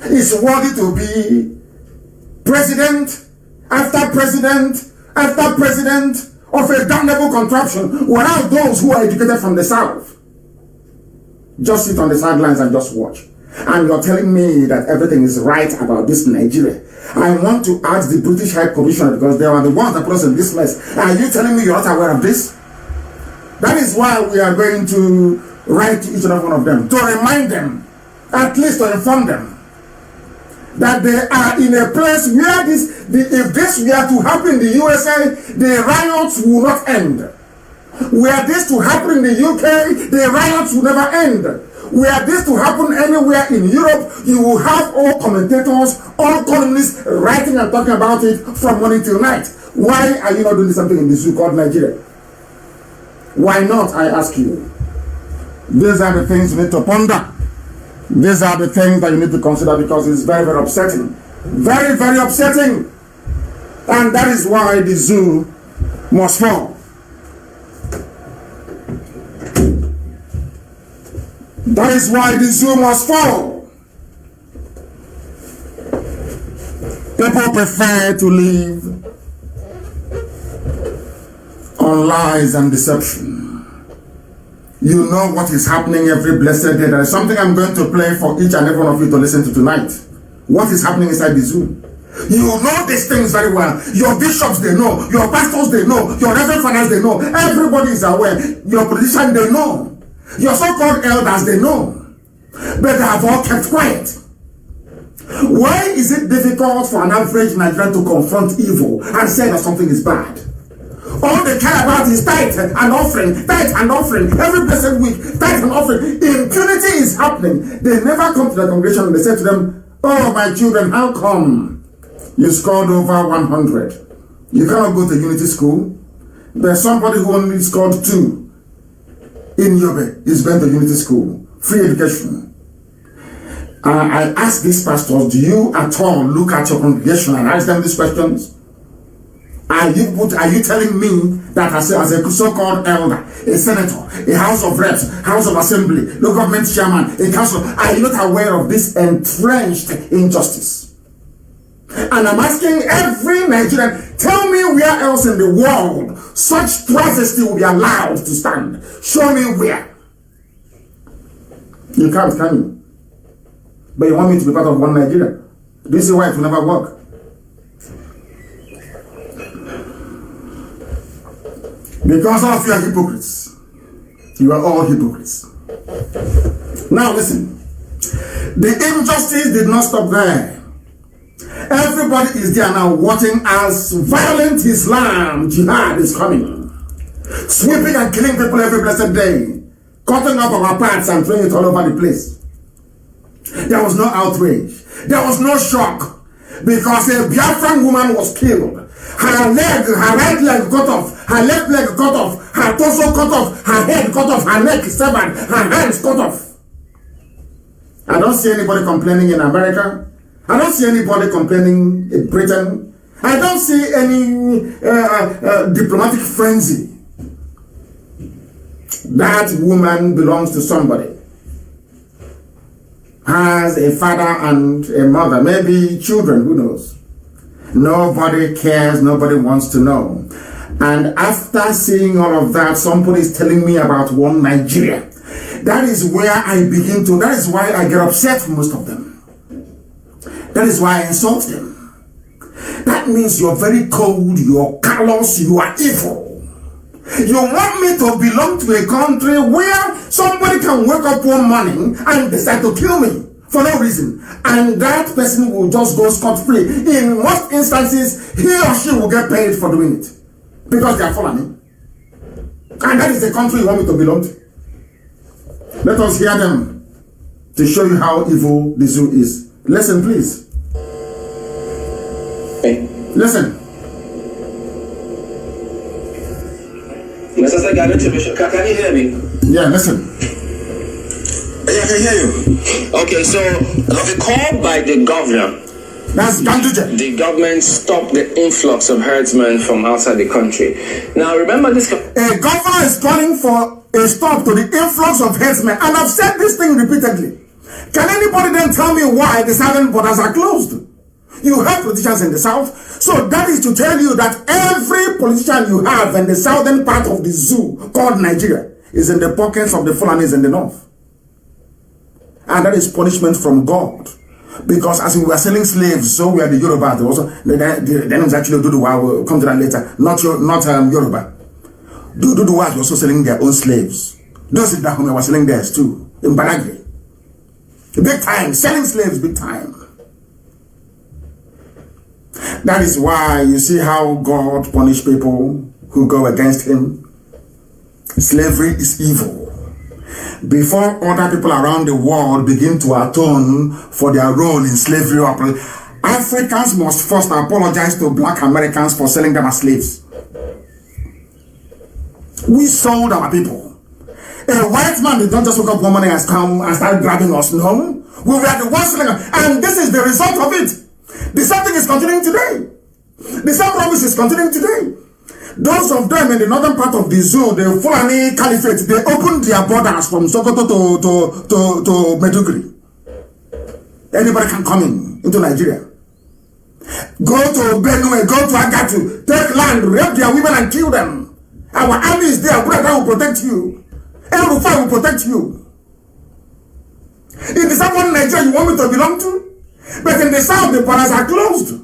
is worthy to be president after president after president of a damnable contraption, whereas those who are educated from the south just sit on the sidelines and just watch. And you're telling me that everything is right about this Nigeria. I want to ask the British High Commissioner, because they are the ones that put us in this mess. Are you telling me you're not aware of this? That is why we are going to write to each and every one of them, to remind them, at least to inform them, that they are in a place where if this were to happen in the USA, the riots will not end. Were this to happen in the UK, the riots will never end. Were this to happen anywhere in Europe, you will have all commentators, all columnists writing and talking about it from morning till night. Why are you not doing something in this zoo called Nigeria? Why not, I ask you? These are the things you need to ponder. These are the things that you need to consider, because it's very, very upsetting. Very, very upsetting. And that is why the zoo must fall. That is why the zoo must fall. People prefer to live on lies and deception. You know what is happening every blessed day. There is something I'm going to play for each and every one of you to listen to tonight. What is happening inside the zoo? You know these things very well. Your bishops, they know. Your pastors, they know. Your reverend fathers, they know. Everybody is aware. Your politicians, they know. Your so-called elders, they know. But they have all kept quiet. Why is it difficult for an average Nigerian to confront evil and say that something is bad? All they care about is tithe and offering, tithe and offering. Every blessed week, tithe and offering. Impunity is happening. They never come to the congregation and they say to them, oh, my children, how come you scored over 100? You cannot go to unity school. There's somebody who only scored 2 in Yobe is going to unity school. Free education. I ask these pastors, do you at all look at your congregation and ask them these questions? Are you telling me that as a so-called elder, a senator, a house of reps, house of assembly, local government chairman, a council, are you not aware of this entrenched injustice? And I'm asking every Nigerian, tell me where else in the world such travesty will be allowed to stand. Show me where. You can't, can you? But you want me to be part of one Nigeria. Do you see why it will never work? Because all of you are hypocrites. You are all hypocrites. Now listen. The injustice did not stop there. Everybody is there now watching as violent Islam jihad is coming. Sweeping and killing people every blessed day. Cutting up our parts and throwing it all over the place. There was no outrage. There was no shock. Because a Biafran woman was killed. Her right leg cut off, her left leg cut off, her torso cut off, her head cut off, her neck severed, her hands cut off. I don't see anybody complaining in America. I don't see anybody complaining in Britain. I don't see any diplomatic frenzy. That woman belongs to somebody. Has a father and a mother, maybe children, who knows? Nobody cares, nobody wants to know. And after seeing all of that, somebody is telling me about one Nigeria. That is where I begin to, that is why I get upset with most of them. That is why I insult them. That means you're very cold, you're callous, you are evil. You want me to belong to a country where somebody can wake up one morning and decide to kill me for no reason, and that person will just go scot-free. In most instances, he or she will get paid for doing it because they are following. And that is the country you want me to belong to. Let us hear them to show you how evil the zoo is. Listen, please. Hey. Listen. Can you hear me? Yeah, listen. Yeah, I can hear you. Okay, so the call by the governor. That's Ganduje. The government stopped the influx of herdsmen from outside the country. Now remember this. A governor is calling for a stop to the influx of herdsmen, and I've said this thing repeatedly. Can anybody then tell me why the southern borders are closed? You have politicians in the south, so that is to tell you that every politician you have in the southern part of the zoo called Nigeria is in the pockets of the Fulanis in the north. And that is punishment from God. Because as we were selling slaves, so we are the Yoruba. Also, the names actually Duduwa. We'll come to that later. Not Yoruba. Duduwa was also selling their own slaves. Those in Dahomey were selling theirs too. In Badagry. Big time. Selling slaves big time. That is why you see how God punishes people who go against him. Slavery is evil. Before other people around the world begin to atone for their role in slavery, Africans must first apologize to black Americans for selling them as slaves. We sold our people. A white man did not just wake up one morning and come and start grabbing us. No. We were the ones selling them. And this is the result of it. The same thing is continuing today. The same promise is continuing today. Those of them in the northern part of the zoo, the Fulani Caliphate, they opened their borders from Sokoto to Meduguri. Anybody can come into Nigeria. Go to Benue, go to Agatu, take land, rape their women and kill them. Our army is there, that will protect you. El Rufai will protect you. In the southern Nigeria you want me to belong to? But in the south, the borders are closed.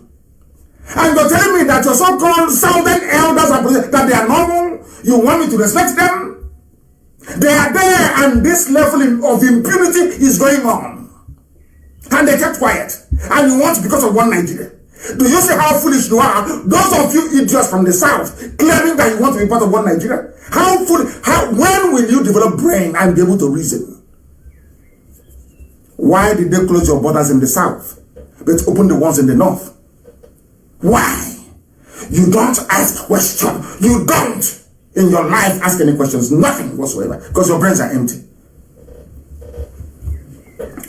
And you're telling me that your so-called southern elders are that they are normal? You want me to respect them? They are there, and this level of impunity is going on. And they kept quiet. And you want because of one Nigeria. Do you see how foolish you are? Those of you idiots from the south claiming that you want to be part of one Nigeria. When will you develop brain and be able to reason? Why did they close your borders in the south but open the ones in the north? Why? You don't ask questions. You don't in your life ask any questions. Nothing whatsoever. Because your brains are empty.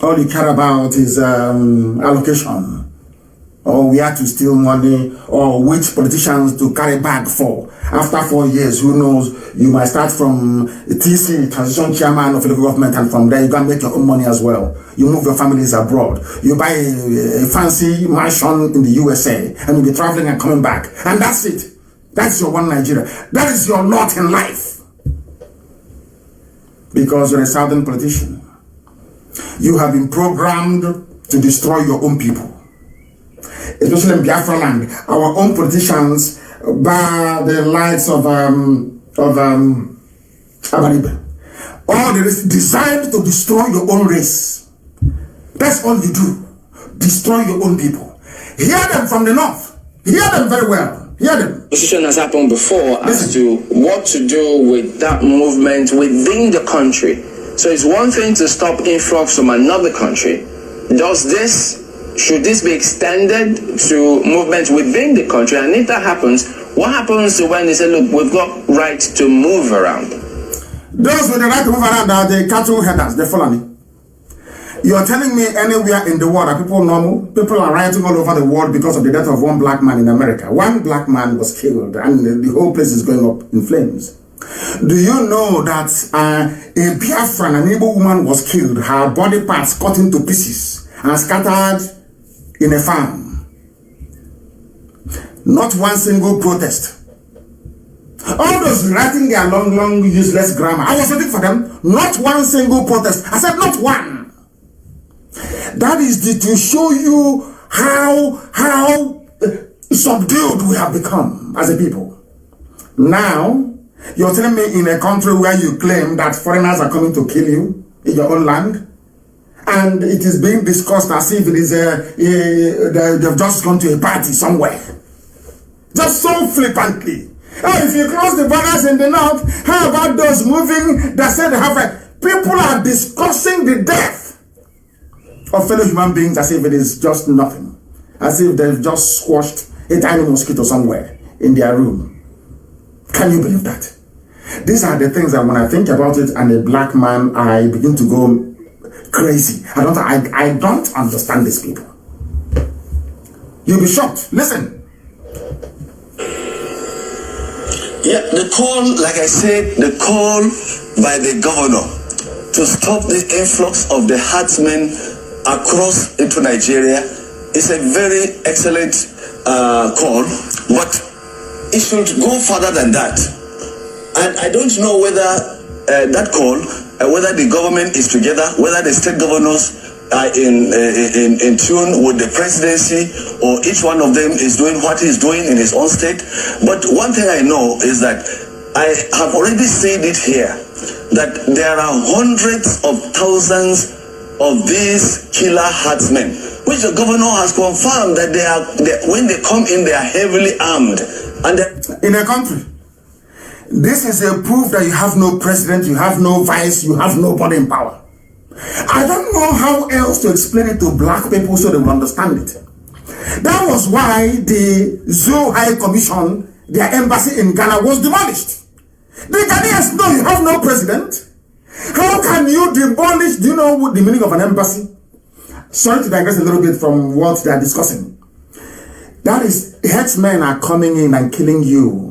All you care about is allocation. Or we have to steal money, or which politicians to carry bag for. After 4 years, who knows, you might start from TC, transition chairman of the local government, and from there you can make your own money as well. You move your families abroad. You buy a fancy mansion in the USA, and you'll be traveling and coming back. And that's it. That's your one Nigeria. That is your lot in life. Because you're a southern politician. You have been programmed to destroy your own people. Especially in Biafra land, our own politicians, by the likes of Abaribe, all the rest designed to destroy your own race. That's all you do. Destroy your own people. Hear them from the north. Hear them very well. Hear them. Decision has happened before as to what to do with that movement within the country. So it's one thing to stop influx from another country. Should this be extended to movements within the country? And if that happens, what happens to when they say, look, we've got right to move around? Those with the right to move around are the cattle headers, the Fulani. You are telling me anywhere in the world are people normal? People are rioting all over the world because of the death of one black man in America. One black man was killed and the whole place is going up in flames. Do you know that a Biafran, an Igbo woman was killed, her body parts cut into pieces and scattered in a farm? Not one single protest. All those writing their long, useless grammar, I was waiting for them. Not one single protest. I said not one. That is to show you how subdued we have become as a people. Now, you're telling me in a country where you claim that foreigners are coming to kill you in your own land, and it is being discussed as if it is they've just gone to a party somewhere. Just so flippantly. Oh, if you cross the borders in the north, how about those moving that said they have people are discussing the death of fellow human beings as if it is just nothing. As if they've just squashed a tiny mosquito somewhere in their room. Can you believe that? These are the things that when I think about it and a black man, I begin to go crazy. I don't understand these people. You'll be shocked. Listen. Yeah, the call, like I said, the call by the governor to stop the influx of the herdsmen across into Nigeria is a very excellent call, but it should go further than that. And I don't know whether that call, whether the government is together, whether the state governors are in tune with the presidency, or each one of them is doing what he's doing in his own state. But one thing I know is that I have already said it here, that there are hundreds of thousands of these killer herdsmen, which the governor has confirmed that when they come in, they are heavily armed. And in a country, this is a proof that you have no president, you have no vice, you have nobody in power. I don't know how else to explain it to black people so they will understand it. That was why the Zoo High Commission, their embassy in Ghana, was demolished. The Ghanaians know you have no president. How can you demolish? Do you know what the meaning of an embassy? Sorry to digress a little bit from what they are discussing. That is, herdsmen are coming in and killing you.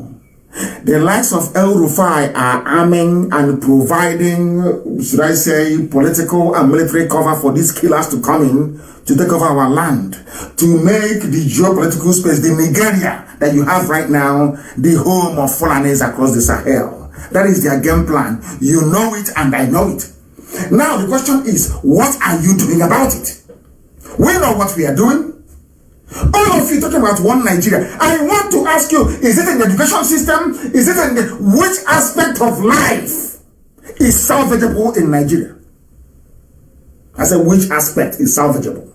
The likes of El Rufai are arming and providing, should I say, political and military cover for these killers to come in to take over our land, to make the geopolitical space, the Nigeria that you have right now, the home of Fulanis across the Sahel. That is their game plan. You know it and I know it. Now the question is, what are you doing about it? We know what we are doing. All of you talking about one Nigeria. I want to ask you, is it in the education system? Is it in which aspect of life is salvageable in Nigeria? I said, which aspect is salvageable?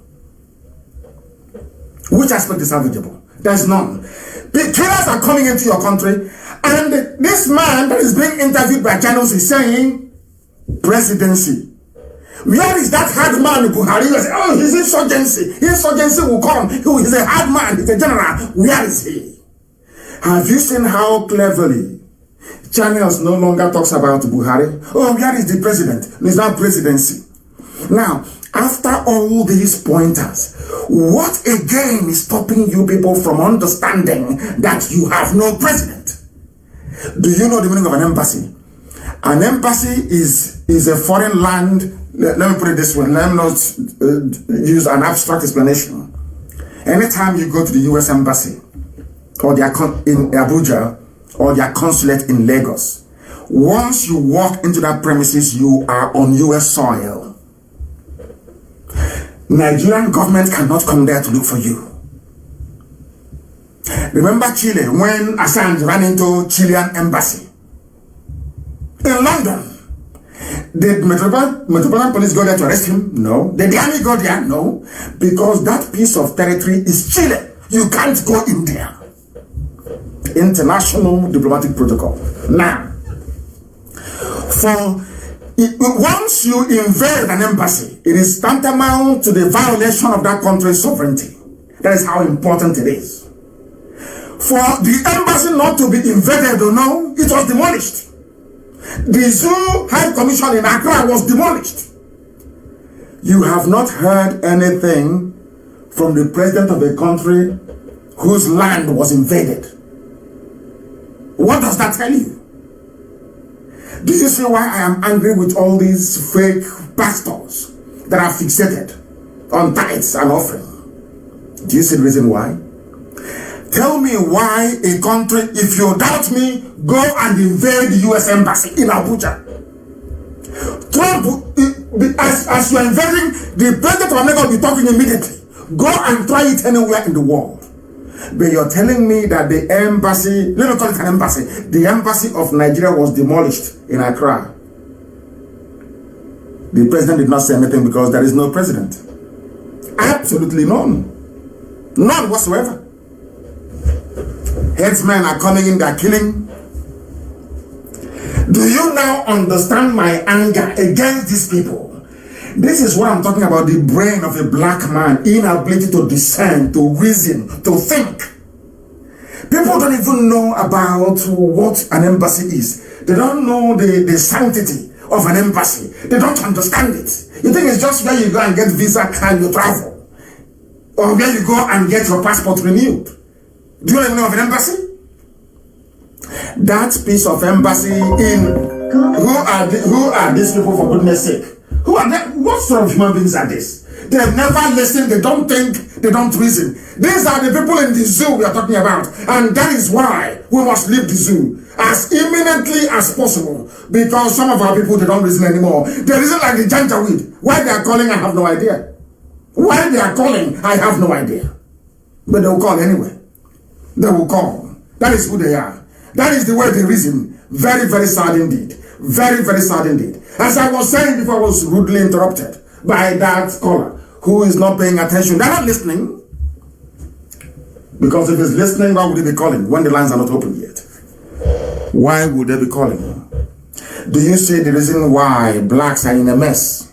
Which aspect is salvageable? There's none. The killers are coming into your country, and this man that is being interviewed by channels is saying, presidency. Where is that hard man, Buhari? You say, oh, his insurgency. Insurgency will come. He's a hard man. He's a general. Where is he? Have you seen how cleverly channels no longer talks about Buhari? Oh, where is the president? It's not presidency. Now, after all these pointers, what again is stopping you people from understanding that you have no president? Do you know the meaning of an embassy? An embassy is a foreign land. Let me put it this way. Let me not use an abstract explanation. Anytime you go to the U.S. embassy or their in Abuja or their consulate in Lagos, once you walk into that premises, you are on U.S. soil. Nigerian government cannot come there to look for you. Remember Chile when Assange ran into Chilean embassy in London? Did Metropolitan Police go there to arrest him? No. Did the army go there? No. Because that piece of territory is Chile. You can't go in there. International diplomatic protocol. Now, once you invade an embassy, it is tantamount to the violation of that country's sovereignty. That is how important it is. For the embassy not to be invaded or no, it was demolished. The Zoo High Commission in Accra was demolished. You have not heard anything from the president of a country whose land was invaded. What does that tell you? Do you see why I am angry with all these fake pastors that are fixated on tithes and offering? Do you see the reason why? Tell me why a country, if you doubt me, go and invade the U.S. Embassy in Abuja. Trump, as you are invading, the president of America will be talking immediately. Go and try it anywhere in the world. But you're telling me that the embassy, let me call it an embassy, the embassy of Nigeria was demolished in Accra. The president did not say anything because there is no president. Absolutely none. None whatsoever. Headsmen are coming in, they're killing. Do you now understand my anger against these people? This is what I'm talking about, the brain of a black man, inability to discern, to reason, to think. People don't even know about what an embassy is. They don't know the sanctity of an embassy. They don't understand it. You think it's just where you go and get visa and you travel, or where you go and get your passport renewed. Do you know the name of an embassy? That piece of embassy who are these people, for goodness sake? Who are they? What sort of human beings are this? They have never listened, they don't think, they don't reason. These are the people in the zoo we are talking about. And that is why we must leave the zoo as imminently as possible. Because some of our people, they don't reason anymore. They reason like the janjaweed. Why they are calling, I have no idea. Why they are calling, I have no idea. But they will call anyway. They will call. That is who they are. That is the way they reason. Very, very sad indeed. Very, very sad indeed. As I was saying before, I was rudely interrupted by that caller who is not paying attention. They're not listening. Because if he's listening, why would he be calling when the lines are not open yet? Why would they be calling? Do you see the reason why blacks are in a mess?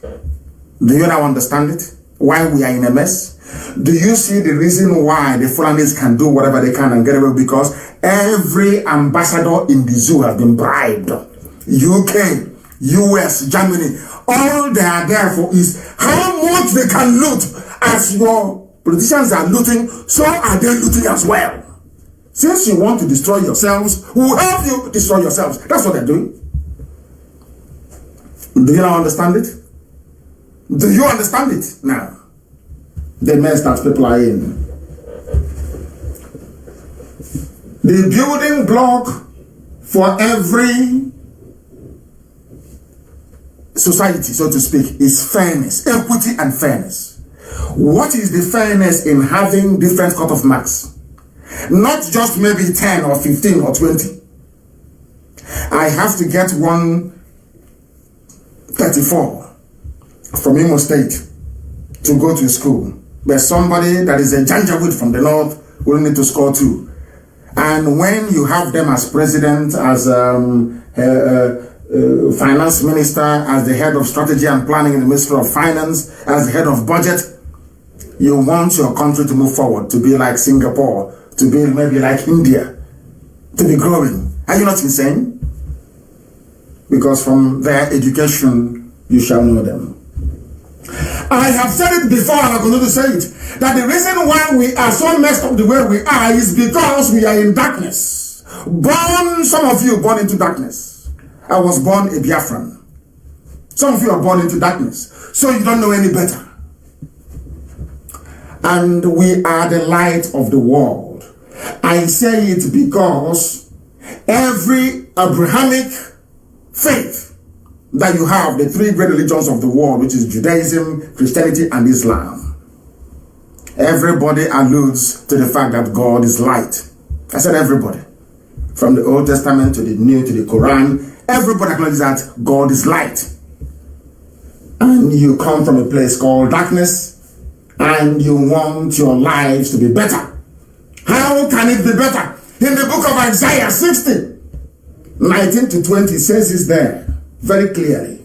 Do you now understand it? Why we are in a mess? Do you see the reason why the Fulanis can do whatever they can and get away? Because every ambassador in the zoo has been bribed. UK, US, Germany, all they are there for is how much they can loot. As your politicians are looting, so are they looting as well. Since you want to destroy yourselves, we will help you destroy yourselves. That's what they're doing. Do you now understand it? Do you understand it now? The mess that people are in. The building block for every society, so to speak, is fairness, equity and fairness. What is the fairness in having different cut of marks? Not just maybe 10 or 15 or 20. I have to get 134 from Imo State to go to school. But somebody that is a Janjaweed from the north will need to score 2. And when you have them as president, as finance minister, as the head of strategy and planning in the Ministry of Finance, as the head of budget, you want your country to move forward, to be like Singapore, to be maybe like India, to be growing. Are you not insane? Because from their education, you shall know them. I have said it before and I'm going to say it, that the reason why we are so messed up the way we are is because we are in darkness. Some of you born into darkness. I was born a Biafran. Some of you are born into darkness, so you don't know any better. And we are the light of the world. I say it because every Abrahamic faith that you have, the 3 great religions of the world, which is Judaism, Christianity, and Islam, everybody alludes to the fact that God is light. I said everybody. From the Old Testament to the New to the Quran, everybody acknowledges that God is light. And you come from a place called darkness, and you want your lives to be better. How can it be better? In the book of Isaiah 60, 19 to 20 says this there very clearly,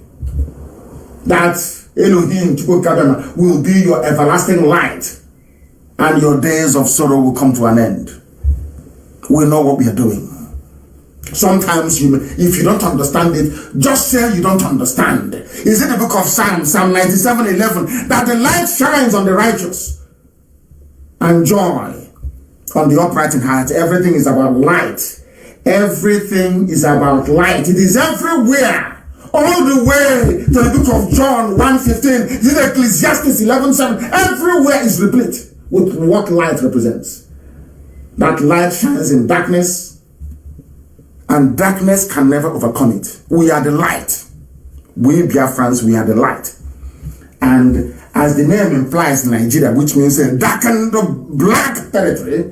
that Elohim will be your everlasting light, and your days of sorrow will come to an end. We know what we are doing. Sometimes if you don't understand it, just say you don't understand. Is it the book of Psalm 97:11, that the light shines on the righteous and joy on the upright in heart? Everything is about light. Everything is about light. It is everywhere. All the way to the book of John 1:15, this is Ecclesiastes 11:7. Everywhere is replete with what light represents. That light shines in darkness, and darkness can never overcome it. We are the light. We Biafrans, we are the light. And as the name implies, Nigeria, which means a darkened black territory,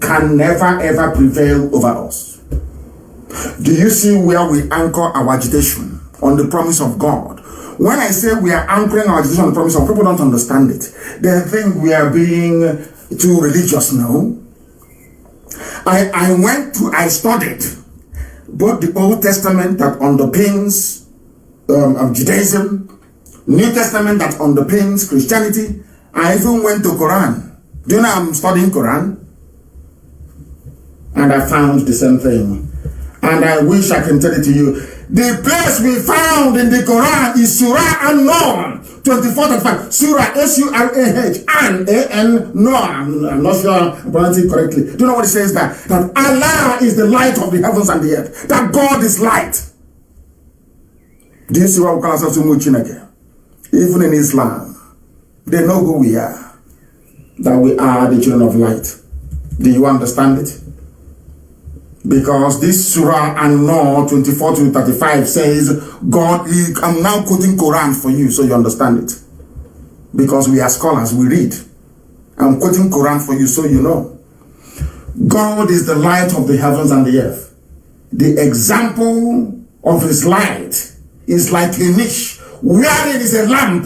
can never ever prevail over us. Do you see where we anchor our agitation? On the promise of God. When I say we are anchoring our agitation on the promise of God, people don't understand it. They think we are being too religious now. I studied both the Old Testament that underpins of Judaism, New Testament that underpins Christianity. I even went to Quran. Do you know I'm studying Quran? And I found the same thing. And I wish I can tell it to you. The place we found in the Quran is Surah An-Nur 24:35. Surah S-U-R-A-H An Nur. I'm not sure I'm pronouncing it correctly. Do you know what it says there? That Allah is the light of the heavens and the earth. That God is light. Do you see what we call ourselves Chineke? Even in Islam, they know who we are. That we are the children of light. Do you understand it? Because this Surah An-Nur 24-35 says, God, I'm now quoting Quran for you so you understand it. Because we are scholars, we read. I'm quoting Quran for you so you know. God is the light of the heavens and the earth. The example of his light is like a niche wherein is a lamp.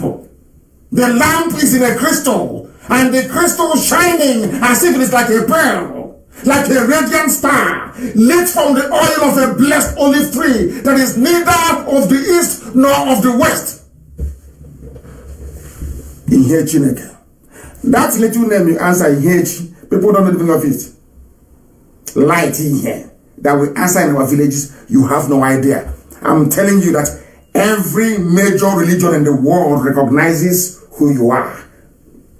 The lamp is in a crystal, and the crystal shining as if it is like a pearl. Like a radiant star, lit from the oil of a blessed olive tree that is neither of the east nor of the west. In here, Chineke. That little name you answer in here, people don't even know of it. Light in here. That we answer in our villages, you have no idea. I'm telling you that every major religion in the world recognizes who you are.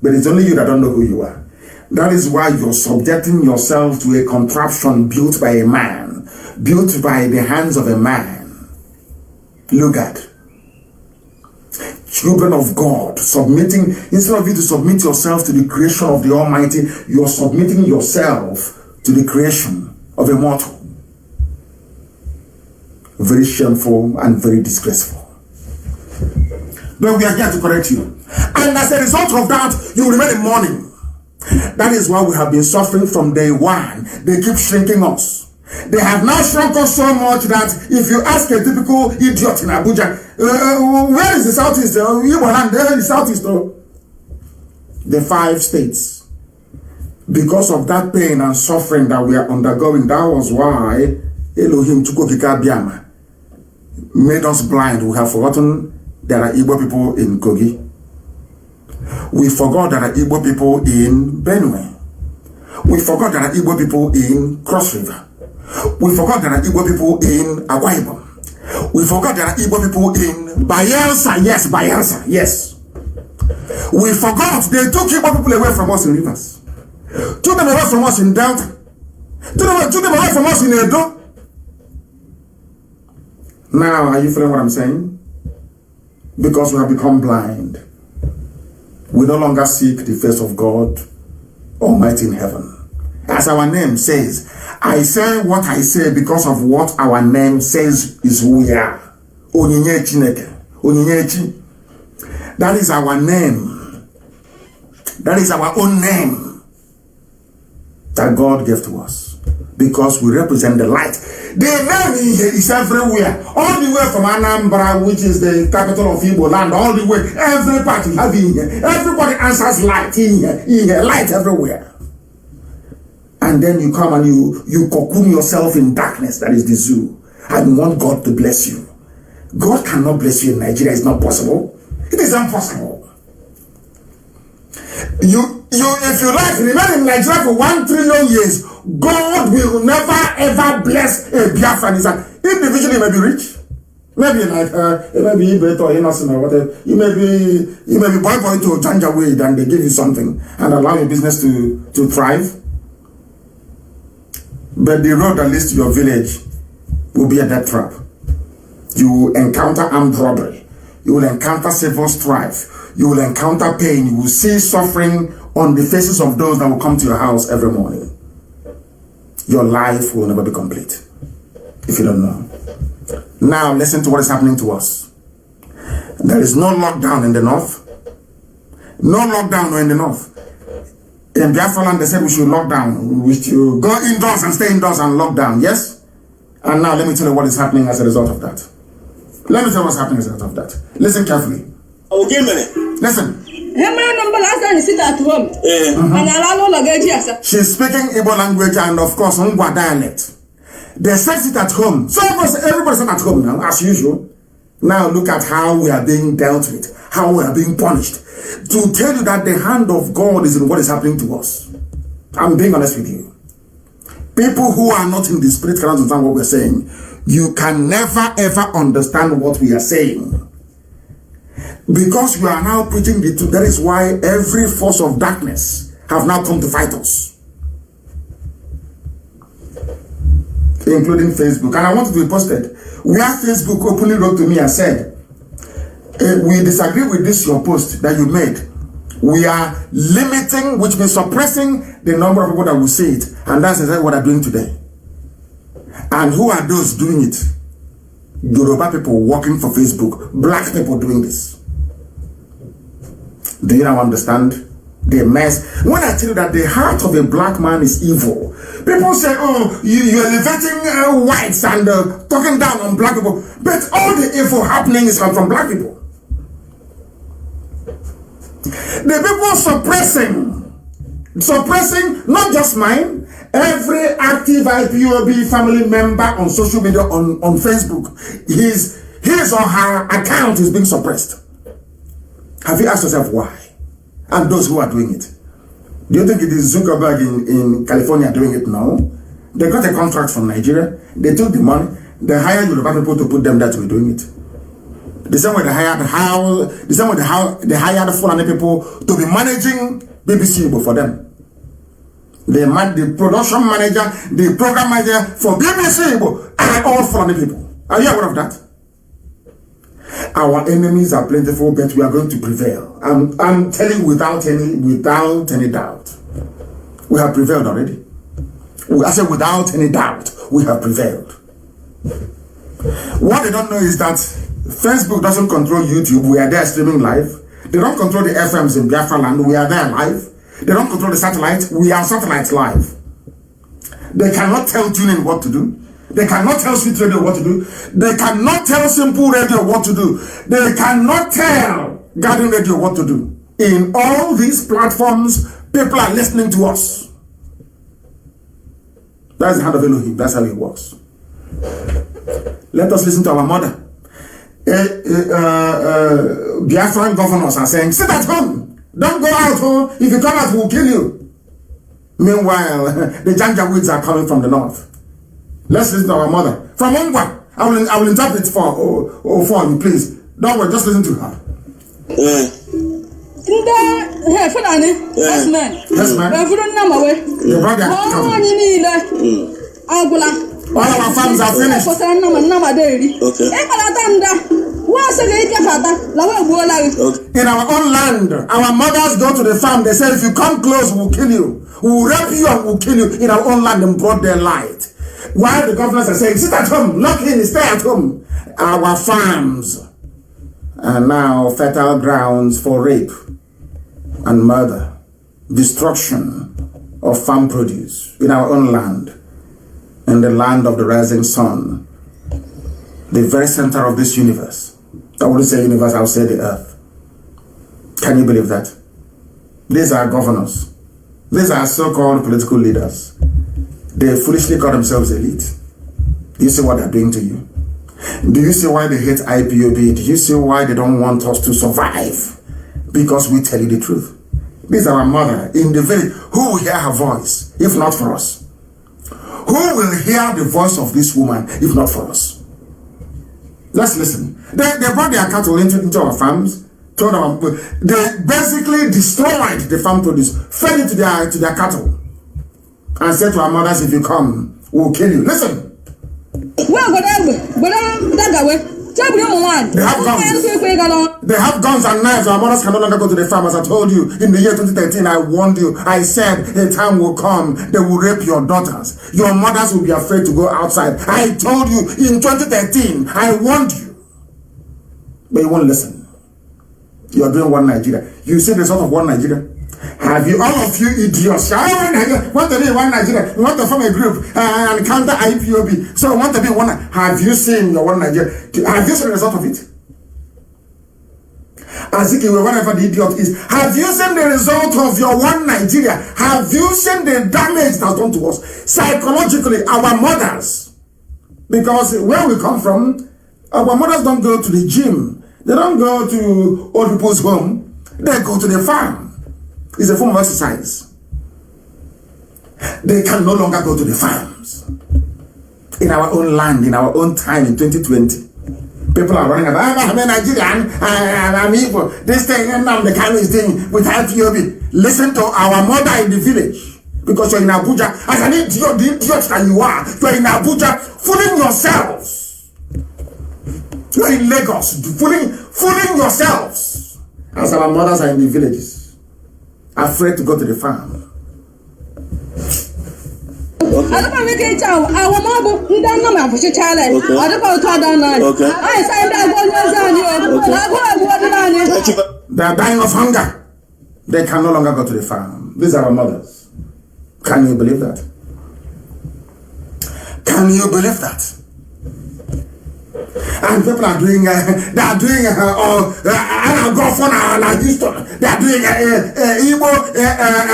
But it's only you that don't know who you are. That is why you're subjecting yourself to a contraption built by a man, built by the hands of a man. Look at children of God submitting, instead of you to submit yourself to the creation of the Almighty, you're submitting yourself to the creation of a mortal. Very shameful and very disgraceful. But we are here to correct you. And as a result of that, you will remain in mourning. That is why we have been suffering from day one. They keep shrinking us. They have now shrunk us so much that if you ask a typical idiot in Abuja, where is the Southeast? There is Southeast. The 5 states. Because of that pain and suffering that we are undergoing, that was why Elohim Chukwokika made us blind. We have forgotten there are Igbo people in Kogi. We forgot there are Igbo people in Benue. We forgot there are Igbo people in Cross River. We forgot there are Igbo people in Akwa Ibom. We forgot there are Igbo people in Bayelsa. Yes, Bayelsa. Yes. We forgot they took Igbo people away from us in rivers. Took them away from us in Delta. Took them away from us in Edo. Now, are you feeling what I'm saying? Because we have become blind. We no longer seek the face of God Almighty in heaven. As our name says, I say what I say because of what our name says is who we are. Onyinye Chineke. Onyinye. That is our name. That is our own name that God gave to us. Because we represent the light. The name is everywhere. All the way from Anambra, which is the capital of Igbo land, all the way, every party have in here. Everybody answers light in here, light everywhere. And then you come and you cocoon yourself in darkness, that is the zoo, and want God to bless you. God cannot bless you in Nigeria, it's not possible. It is impossible. If you like, remain in Nigeria for 1 trillion years, God will never ever bless a Biafran. Individually, you may be rich, maybe like maybe better or innocent or whatever. You may be boy to Janjaweed and they give you something and allow your business to thrive. But the road that leads to your village will be a death trap. You will encounter armed robbery. You will encounter civil strife. You will encounter pain. You will see suffering on the faces of those that will come to your house every morning. Your life will never be complete if you don't know. Now listen to what is happening to us. There is no lockdown in the north. No lockdown in the north. In Biafra land, they said we should lock down. We should go indoors and stay indoors and lock down. Yes? And now let me tell you what is happening as a result of that. Let me tell you what's happening as a result of that. Listen carefully. Okay, man. Listen. Mm-hmm. She's speaking Igbo language and of course Ngwa dialect. They said it at home. So everybody's at home now, as usual. Now look at how we are being dealt with, how we are being punished. To tell you that the hand of God is in what is happening to us. I'm being honest with you. People who are not in the spirit cannot understand what we're saying. You can never ever understand what we are saying. Because we are now preaching the truth. That is why every force of darkness have now come to fight us. Including Facebook. And I want it to be posted. Where Facebook openly wrote to me and said, we disagree with this your post that you made. We are limiting, which means suppressing the number of people that will see it. And that's exactly what they're doing today. And who are those doing it? Yoruba people working for Facebook. Black people doing this. Do you now understand the mess? When I tell you that the heart of a black man is evil, people say, oh, you're elevating whites and talking down on black people. But all the evil happening is from black people. The people suppressing not just mine, every active IPOB family member on social media, on Facebook, his or her account is being suppressed. Have you asked yourself why? And those who are doing it. Do you think it is Zuckerberg in California doing it now? They got a contract from Nigeria. They took the money. They hired Yoruba people to put them there to be doing it. The same way they hired Fulani people to be managing BBC Igbo for them. The production manager, the program manager for BBC Igbo are all Fulani people. Are you aware of that? Our enemies are plentiful, but we are going to prevail. I'm telling you without any doubt. We have prevailed already. I said without any doubt, we have prevailed. What they don't know is that Facebook doesn't control YouTube. We are there streaming live. They don't control the FMs in Biafra land. We are there live. They don't control the satellite. We are satellite live. They cannot tell TuneIn what to do. They cannot tell Sweet Radio what to do. They cannot tell Simple Radio what to do. They cannot tell Garden Radio what to do. In all these platforms, people are listening to us. That's the hand of Elohim. That's how it works. Let us listen to our mother. Biafran governors are saying, sit at home. Don't go out home. If you come out, we'll kill you. Meanwhile, the Janjaweeds are coming from the north. Let's listen to our mother. From Ongwa. I will interpret for you, please. Don't worry, just listen to her. Yes, ma'am. Yes, ma'am. The brother. All our farms are finished. Okay. In our own land, our mothers go to the farm. They say, if you come close, we'll kill you. We'll rape you and we'll kill you. In our own land, and brought their light. While the governors are saying, sit at home, lock in, stay at home. Our farms are now fertile grounds for rape and murder, destruction of farm produce in our own land, in the land of the rising sun, the very center of this universe. I wouldn't say universe, I'll say the earth. Can you believe that? These are governors. These are so-called political leaders. They foolishly call themselves elite. Do you see what they're doing to you? Do you see why they hate IPOB? Do you see why they don't want us to survive? Because we tell you the truth. This is our mother in the village. Who will hear her voice, if not for us? Who will hear the voice of this woman, if not for us? Let's listen. They brought their cattle into our farms. They basically destroyed the farm produce, fed it to their cattle, and said to our mothers, if you come, we'll kill you. Listen. They have guns. They have guns and knives. Our mothers can no longer go to the farm. As I told you, in the year 2013, I warned you. I said, a time will come, they will rape your daughters. Your mothers will be afraid to go outside. I told you, in 2013, I warned you. But you won't listen. You are doing one Nigeria. You see the result of one Nigeria? Have you, all of you idiots, want to be one Nigeria, you want to form a group and counter IPOB, so want to be one. Have you seen your one Nigeria? Have you seen the result of it? As if whatever the idiot is, have you seen the result of your one Nigeria? Have you seen the damage that's done to us? Psychologically, our mothers, because where we come from, our mothers don't go to the gym, they don't go to old people's home, they go to the farm. It's a form of exercise. They can no longer go to the farms. In our own land, in our own time, in 2020, people are running about, I'm a Nigerian, I'm evil. This thing Nnamdi Kanu is doing with IPOB. Listen to our mother in the village. Because you're in Abuja, as an idiot, the idiot that you are, you're in Abuja, fooling yourselves. You're in Lagos, fooling yourselves. As our mothers are in the villages, afraid to go to the farm. They are dying of hunger. They can no longer go to the farm. These are our mothers. Can you believe that? Can you believe that? And people are doing, they are doing, Houston. They are doing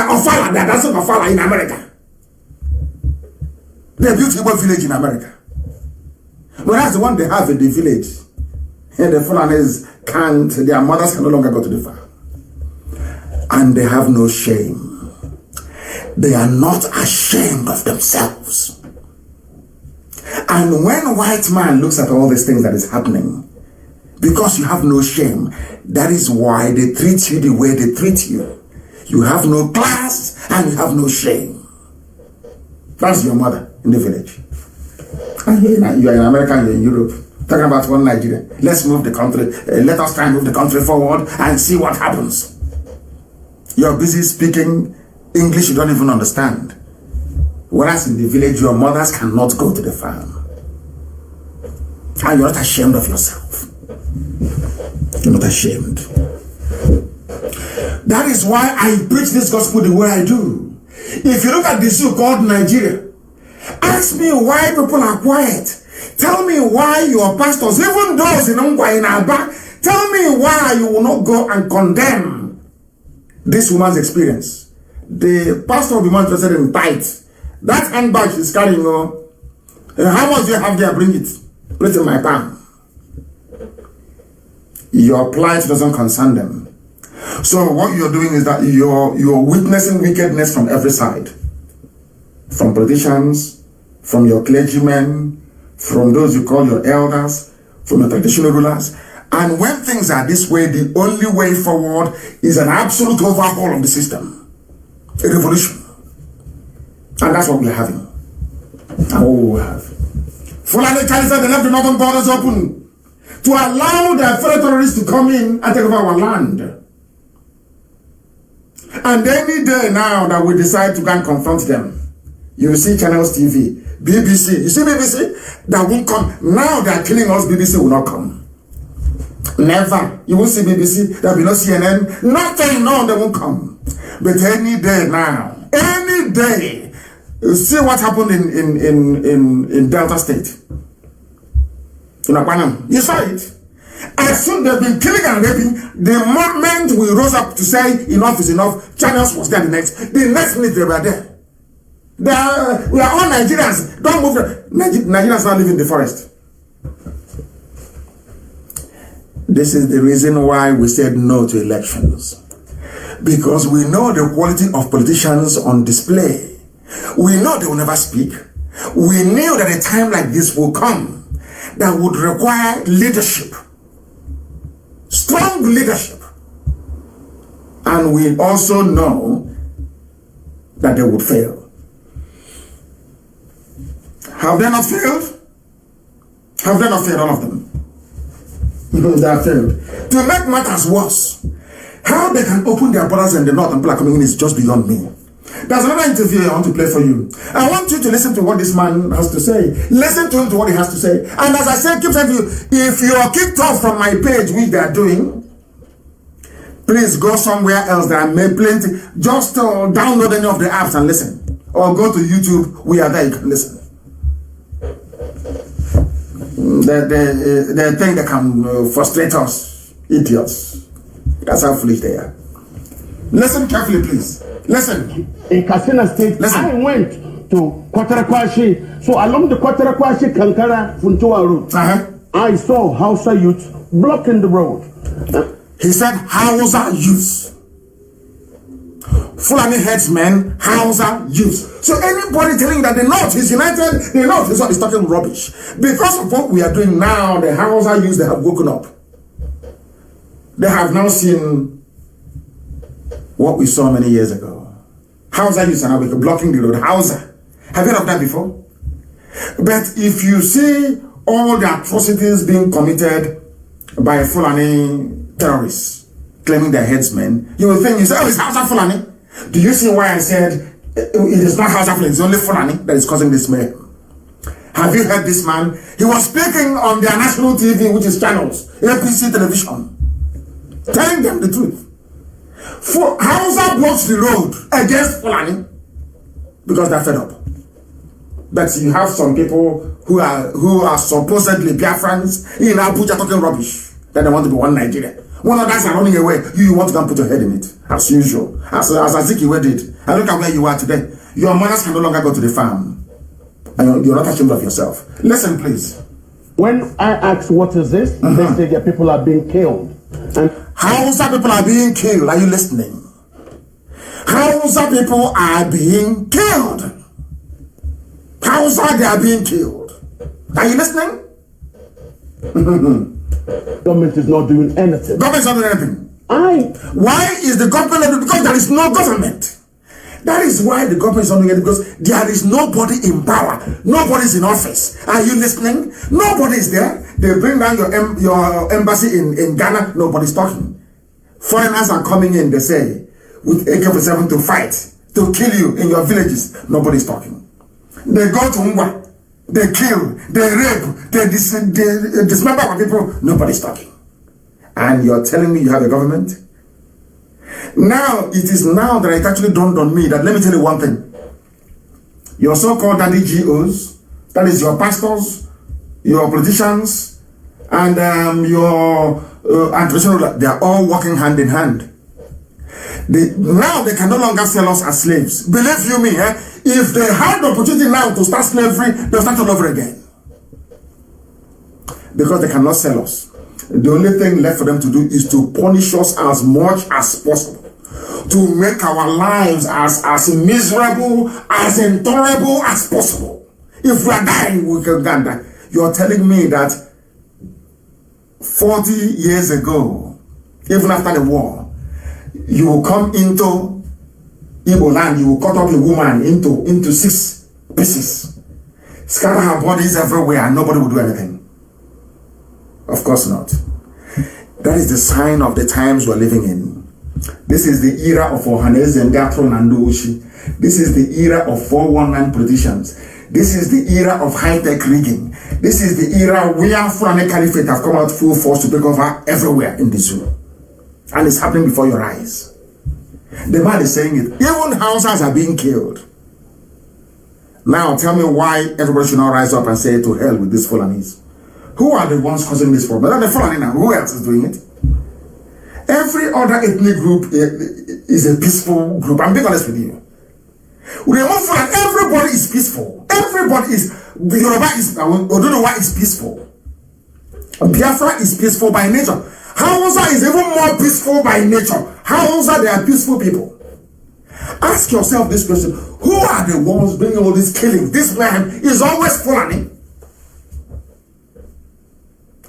Ofala. They are dancing Ofala in America. They built Igbo village in America. Whereas the one they have in the village, and the Fulanis can't, their mothers can no longer go to the farm. And they have no shame. They are not ashamed of themselves. And when a white man looks at all these things that is happening, because you have no shame, that is why they treat you the way they treat you. You have no class and you have no shame. That's your mother in the village. And you are in America and in Europe, talking about one Nigeria. Let's move the country. Let us try and move the country forward and see what happens. You're busy speaking English you don't even understand. Whereas in the village, your mothers cannot go to the farm. And you're not ashamed of yourself. You're not ashamed. That is why I preach this gospel the way I do. If you look at the zoo called Nigeria, ask me why people are quiet. Tell me why your pastors, even those in Aba, tell me why you will not go and condemn this woman's experience. The pastor will be more interested in tithes. That handbag she's carrying, how much do you have there? Bring it. Put it in my palm. Your plight doesn't concern them. So what you're doing is that you're witnessing wickedness from every side. From politicians, from your clergymen, from those you call your elders, from your traditional rulers. And when things are this way, the only way forward is an absolute overhaul of the system. A revolution. And that's what we're having. And what we will have. Fulani Kali said they left the northern borders open to allow the fellow terrorists to come in and take over our land. And any day now that we decide to go and confront them, you will see Channels TV, BBC. You see BBC? That won't come. Now they are killing us, BBC will not come. Never. You won't see BBC, there will be no CNN. Nothing, no, they won't come. But any day now, any day, you see what happened in Delta State. You saw it. As soon they've been killing and raping, the moment we rose up to say enough is enough, Channels was there the next minute they were there. We are all Nigerians. Don't move. Nigerians now live in the forest. This is the reason why we said no to elections. Because we know the quality of politicians on display. We know they will never speak. We knew that a time like this will come that would require leadership. Strong leadership. And we also know that they would fail. Have they not failed? Have they not failed, all of them? They have failed. To make matters worse, how they can open their borders in the north and people are coming in is just beyond me. There's another interview I want to play for you. I want you to listen to what this man has to say. Listen to him to what he has to say. And as I said, keep saying to you, if you are kicked off from my page, which they are doing, please go somewhere else. There are plenty. Just download any of the apps and listen. Or go to YouTube. We are there. You can listen. They think they can frustrate us. Idiots. That's how foolish they are. Listen carefully, please. Listen. In Katsina State, listen. I went to Kwatarakwashi. So along the Kwatarakwashi Kankara Funtua route, I saw Hausa youth blocking the road. He said Hausa youth. Fulani headsmen, Hausa youth. So anybody telling that the North is united, the North is talking rubbish. Because of what we are doing now, the Hausa youth, they have woken up. They have now seen what we saw many years ago. Hausa youth are now blocking the road. Hausa. Have you heard of that before? But if you see all the atrocities being committed by Fulani terrorists, claiming they're headsmen, you will think, you say, oh, it's Hausa Fulani. Do you see why I said it is not Hausa Fulani, it's only Fulani that is causing this mayhem? Have you heard this man? He was speaking on their national TV, which is Channels, APC television, telling them the truth. For Hausa blocks the road against Fulani because they're fed up. But you have some people who are supposedly Biafrans in Abuja talking rubbish that they want to be one Nigeria. One of us are running away. You want to come put your head in it, as usual. As Azikiwe did. And look at where you are today. Your mothers can no longer go to the farm. And you're not ashamed of yourself. Listen, please. When I ask what is this, they say that people are being killed. And Hausa people are being killed. Are you listening? Hausa people are being killed. Hausa, they are being killed. Are you listening? Government is not doing anything. Government is not doing anything. Why is the government? Because there is no government. That is why the government is not doing it, because there is nobody in power. Nobody is in office. Are you listening? Nobody is there. They bring down your embassy in Ghana. Nobody's talking. Foreigners are coming in, they say, with AK-47 to fight, to kill you in your villages. Nobody's talking. They go to Ngwa. They kill, they rape, they dismember our people. Nobody's talking. And you're telling me you have a government? Now, it is now that it actually dawned on me that, let me tell you one thing. Your so-called daddy GOs, that is your pastors, your politicians, and your traditional, they are all working hand in hand. Now they can no longer sell us as slaves. Believe you me, if they had the opportunity now to start slavery, they'll start all over again. Because they cannot sell us. The only thing left for them to do is to punish us as much as possible. To make our lives as miserable, as intolerable as possible. If we are dying, we can die. You're telling me that 40 years ago, even after the war, you will come into Igbo land, you will cut off a woman into 6 pieces, scatter her bodies everywhere, and nobody will do anything. Of course not. That is the sign of the times we're living in. This is the era of Ohaneze and Gatron and Ndoshi. This is the era of 419 politicians. This is the era of high-tech rigging. This is the era where Fulani Caliphate have come out full force to take over everywhere in the zoo. And it's happening before your eyes. The man is saying it. Even houses are being killed. Now tell me why everybody should not rise up and say to hell with these Fulanis. Who are the ones causing this problem? Not the Fulani now. Who else is doing it? Every other ethnic group is a peaceful group. I'm being honest with you. Everybody is peaceful. Everybody is. Yoruba is. Oduduwa is peaceful. Biafra is peaceful by nature. Hausa is even more peaceful by nature. Hausa, they are peaceful people. Ask yourself this question. Who are the ones bringing all these killings? This man is always Fulani.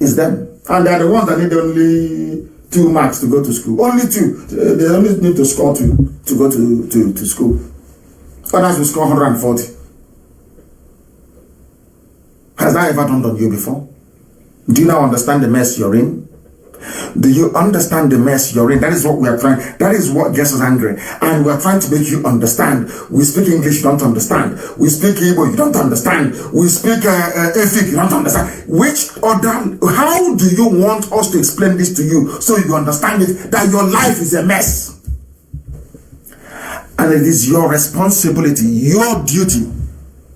It's them. And they are the ones that need only 2 marks to go to school. Only 2. They only need to score 2 to go to school. Others will score 140. Has that ever dawned on you before? Do you now understand the mess you're in? Do you understand the mess you're in? That is what we are trying. That is what gets us angry. And we are trying to make you understand. We speak English, you don't understand. We speak Igbo, you don't understand. We speak Efik, you don't understand. How do you want us to explain this to you so you understand it, that your life is a mess? And it is your responsibility, your duty,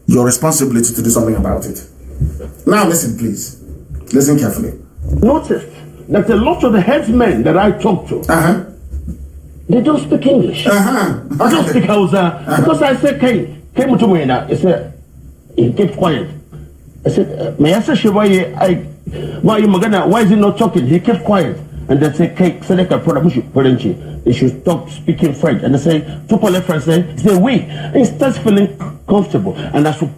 your responsibility to do something about it. Now listen, please. Listen carefully. Notice that a lot of the headsmen that I talk to, they don't speak English. I don't speak Hausa. Because I said, came to me now. He said, he kept quiet. I said, may I say, why is he not talking? He kept quiet. And they say, they should stop speaking French. And they say, French, they say, we. And he starts feeling comfortable. And as we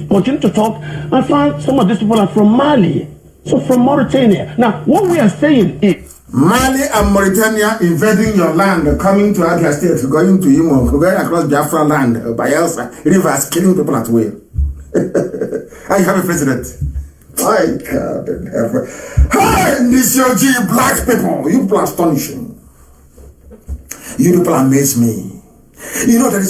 continue to talk, I find some of these people are from Mali. So from Mauritania. Now, what we are saying is Mali and Mauritania invading your land, coming to Abia State, going to Imo, going across Biafra land, Bayelsa, rivers, killing people at will. I have a president. My God in heaven. Hi, this your G black people. You people are astonishing. You people amaze me. You know, there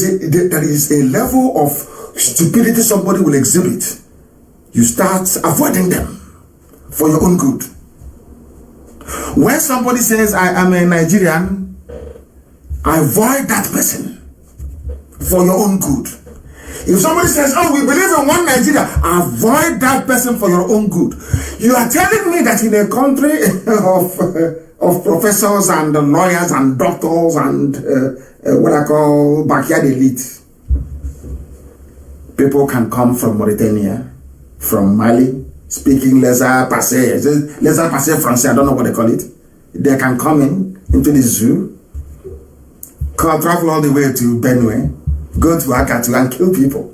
is a level of stupidity somebody will exhibit. You start avoiding them for your own good. When somebody says, I am a Nigerian, avoid that person for your own good. If somebody says, oh, we believe in one Nigeria, avoid that person for your own good. You are telling me that in a country of professors and lawyers and doctors and what I call backyard elite, people can come from Mauritania, from Mali, speaking laissez-passer Français, I don't know what they call it. They can come into the zoo, travel all the way to Benue, go to Akatu and kill people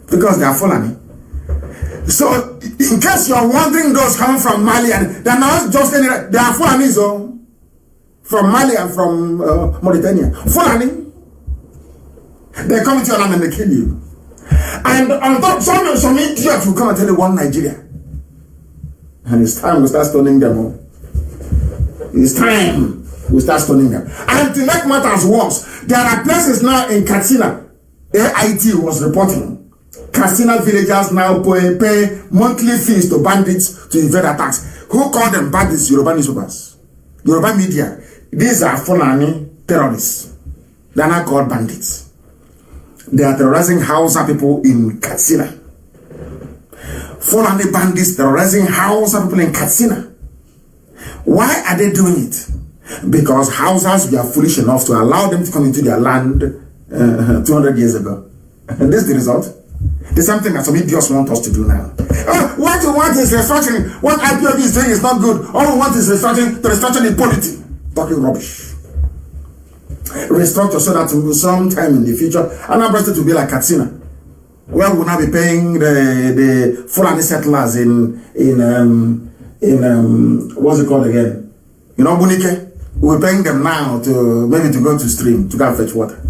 because they are Fulani. So, in case you're wondering, those coming from Mali, and they're not just any, they are Fulanis, from Mali and from Mauritania. Fulani. They come into your land and they kill you. And on top, some idiots will come and tell you one Nigeria. And it's time we start stoning them. It's time we start stoning them. And to make matters worse, there are places now in Katsina. AIT was reporting. Katsina villagers now pay monthly fees to bandits to evade attacks. Who call them bandits? Yoruba newspapers. Yoruba media, these are Fulani terrorists. They are not called bandits. They are terrorizing Hausa people in Katsina. Fulani bandits terrorizing Hausa people in Katsina. Why are they doing it? Because Hausas were foolish enough to allow them to come into their land 200 years ago. And this is the result. The same thing that some idiots want us to do now. What you want is restructuring. What IPOB is doing is not good. All we want is restructuring the polity. Talking rubbish. Restructure so that sometime in the future, Anambra State will be like Katsina, where we'll now be paying the Fulani settlers in what's it called again? You know, Bunike. We're paying them now to maybe to go to stream to go and fetch water.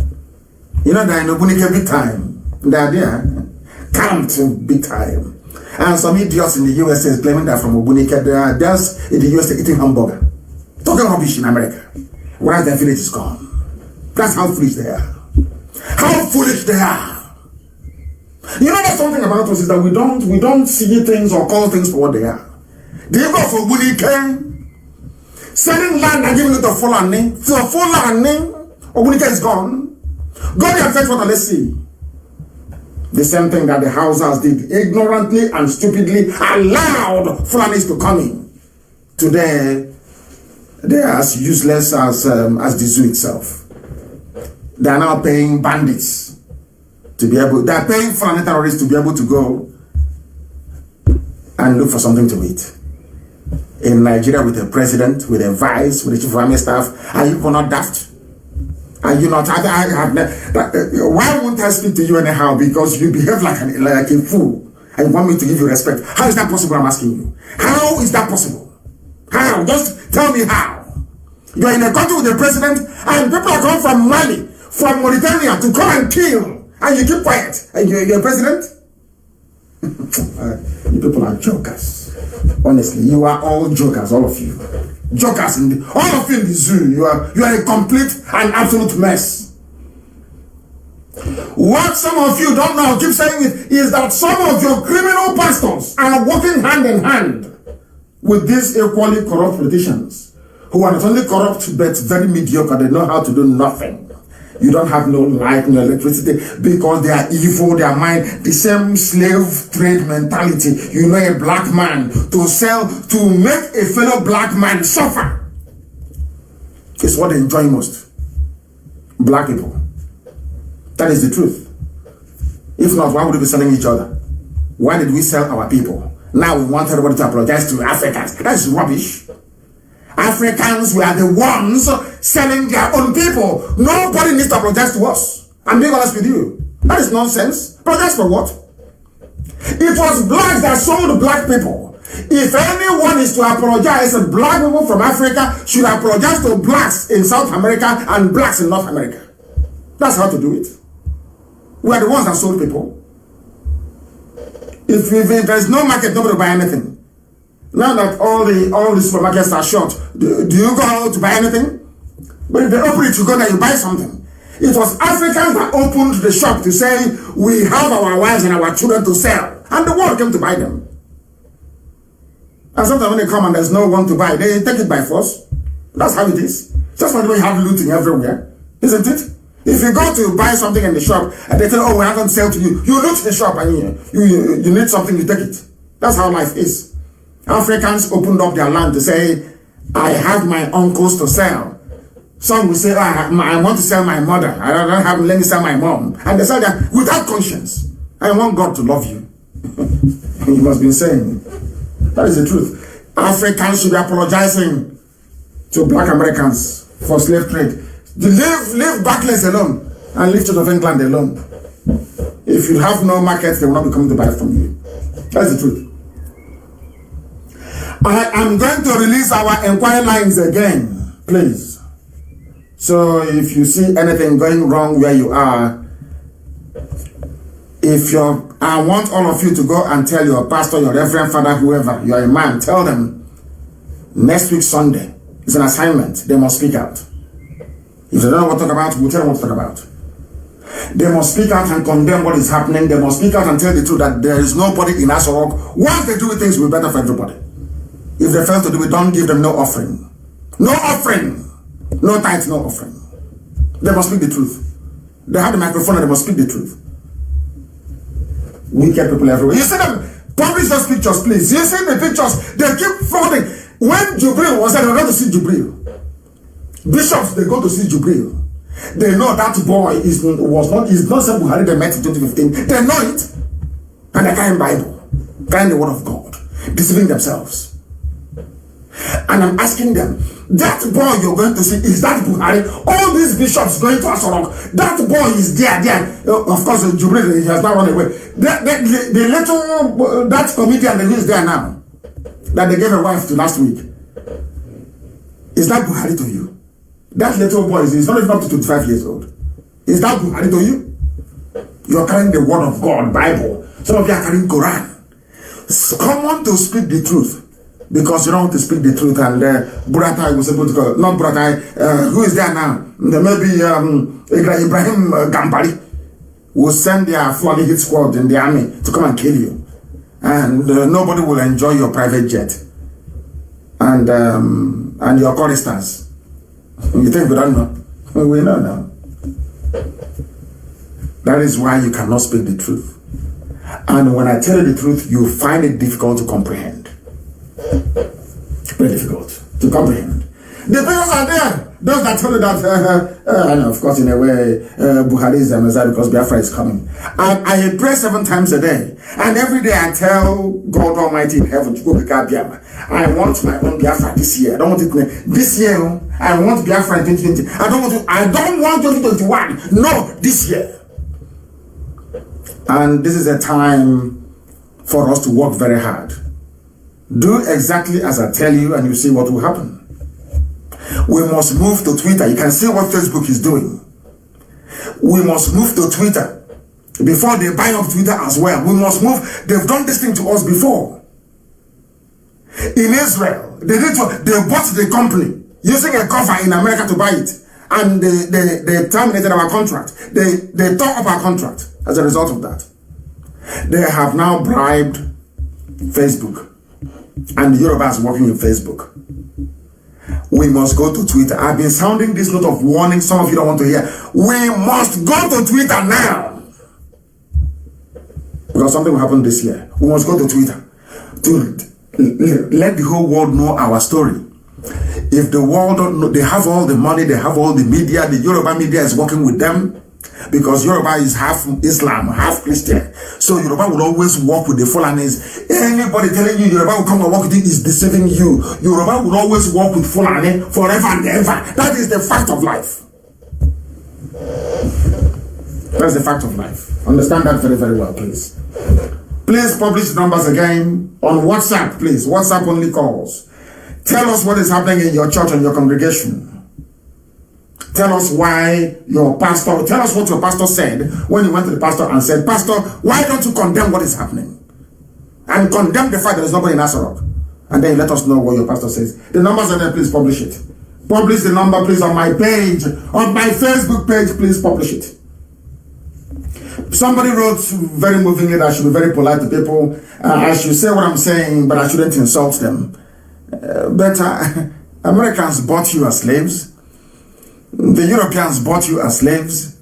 You know, they're in Bunike big time. They're there, camped big time. And some idiots in the USA is claiming that from Obunike, they are just in the USA eating hamburger. Talking rubbish in America. Whereas their village is gone. That's how foolish they are. How foolish they are. You know that's something about us is that we don't see things or call things for what they are. They go for Obunike, selling land and giving it to Fulani. For Fulani, Obunike is gone. Go there and fetch water, let's see. The same thing that the Hausas did, ignorantly and stupidly allowed Fulanis to come in. Today, they are as useless as the zoo itself. They are now paying bandits to be able, they are paying Fulani terrorists to be able to go and look for something to eat. In Nigeria with a president, with a vice, with a chief of army staff, are you not daft? And you not, why won't I speak to you anyhow? Because you behave like a fool and you want me to give you respect. How is that possible? I'm asking you. How is that possible? How? Just tell me how. You're in a country with a president and people are coming from Mali, from Mauritania to come and kill, and you keep quiet. And you're a president? You people are jokers. Honestly, you are all jokers, all of you. Jokers all of you in the zoo. You are a complete and absolute mess. What some of you don't know, keep saying it, is that some of your criminal pastors are working hand in hand with these equally corrupt politicians who are not only corrupt but very mediocre. They know how to do nothing. You don't have no light, no electricity, because they are evil, they are mind, the same slave trade mentality. You know, a black man to sell, to make a fellow black man suffer. It's what they enjoy most. Black people. That is the truth. If not, why would we be selling each other? Why did we sell our people? Now we want everybody to apologize to Africans. That's rubbish. Africans were the ones selling their own people. Nobody needs to apologize to us. I'm being honest with you. That is nonsense. Apologize for what? It was blacks that sold black people. If anyone is to apologize, black people from Africa should apologize to blacks in South America and blacks in North America. That's how to do it. We are the ones that sold people. If there's no market, nobody will buy anything. Now that all the supermarkets are shut, do you go out to buy anything? But if they open it, you go there, you buy something. It was Africans that opened the shop to say, we have our wives and our children to sell. And the world came to buy them. And sometimes when they come and there's no one to buy, they take it by force. That's how it is. Just when we have looting everywhere, isn't it? If you go to buy something in the shop and they tell, oh, we're not going to sell to you, you loot the shop and you need something, you take it. That's how life is. Africans opened up their land to say, I have my uncles to sell. Some will say, oh, I want to sell my mother. I don't have, let me sell my mom. And they say that without conscience. I want God to love you. You must be saying. That is the truth. Africans should be apologizing to black Americans for slave trade. Leave Barclays alone and leave Church of England alone. If you have no market, they will not be coming to buy from you. That's the truth. I am going to release our inquiry lines again, please. So if you see anything going wrong where you are, I want all of you to go and tell your pastor, your reverend father, whoever, you are a man, tell them next week Sunday is an assignment. They must speak out. If they don't know what to talk about, we'll tell them what to talk about. They must speak out and condemn what is happening. They must speak out and tell the truth that there is nobody in Asorok. Once they do things, will be better for everybody. If they fail to do it, don't give them no offering. No offering. No tithe, no offering. They must speak the truth. They have the microphone and they must speak the truth. Wicked people everywhere. You see them, publish those pictures, please. You see the pictures, they keep flooding. When Jubril was there, they were going to see Jubril. Bishops, they go to see Jubril. They know that boy is not Buhari they met in 2015. They know it. And they're carrying Bible, carrying the word of God, deceiving themselves. And I'm asking them, that boy you're going to see, is that Buhari? All these bishops going to Asorok, that boy is there. Of course, Jubril, he has not run away. The little, that comedian that is there now, that they gave a wife to last week, is that Buhari to you? That little boy is not even up to 25 years old. Is that Buhari to you? You're carrying the word of God, Bible. Some of you are carrying Quran. Come on to speak the truth. Because you don't want to speak the truth, and Buratai was able to go. Not Buratai, who is there now? Maybe Ibrahim Gambari will send their flooding hit squad in the army to come and kill you. And nobody will enjoy your private jet. And your choristers. You think we don't know? We know now. That is why you cannot speak the truth. And when I tell you the truth, you find it difficult to comprehend. Very difficult to comprehend. The figures are there. Those that tell you that, and of course, in a way, Buhari is a Messiah because Biafra is coming. And I pray 7 times a day. And every day I tell God Almighty in heaven to go to Biafra. I want my own Biafra this year. I don't want it this year. I want Biafra in 2020. I don't want 2021. No, this year. And this is a time for us to work very hard. Do exactly as I tell you and you see what will happen. We must move to Twitter. You can see what Facebook is doing. We must move to Twitter. Before they buy up Twitter as well, we must move. They've done this thing to us before. In Israel, they bought the company using a cover in America to buy it. And they terminated our contract. They tore up our contract as a result of that. They have now bribed Facebook. And the Yoruba is working in Facebook. We must go to Twitter. I've been sounding this note of warning. Some of you don't want to hear. We must go to Twitter now. Because something will happen this year. We must go to Twitter to let the whole world know our story. If the world don't know, they have all the money, they have all the media. The Yoruba media is working with them. Because Yoruba is half Islam, half Christian. So Yoruba will always work with the Fulanis. Anybody telling you Yoruba will come and work with you is deceiving you. Yoruba will always work with Fulani forever and ever. That is the fact of life. That's the fact of life. Understand that very, very well, please. Please publish the numbers again on WhatsApp, please. WhatsApp only calls. Tell us what is happening in your church and your congregation. Tell us why your pastor, tell us what your pastor said when you went to the pastor and said, Pastor, why don't you condemn what is happening? And condemn the fact that there's nobody in Asorok. And then let us know what your pastor says. The numbers are there, please publish it. Publish the number, please, on my page. On my Facebook page, please publish it. Somebody wrote very movingly that I should be very polite to people. I should say what I'm saying, but I shouldn't insult them. Americans bought you as slaves. The Europeans bought you as slaves.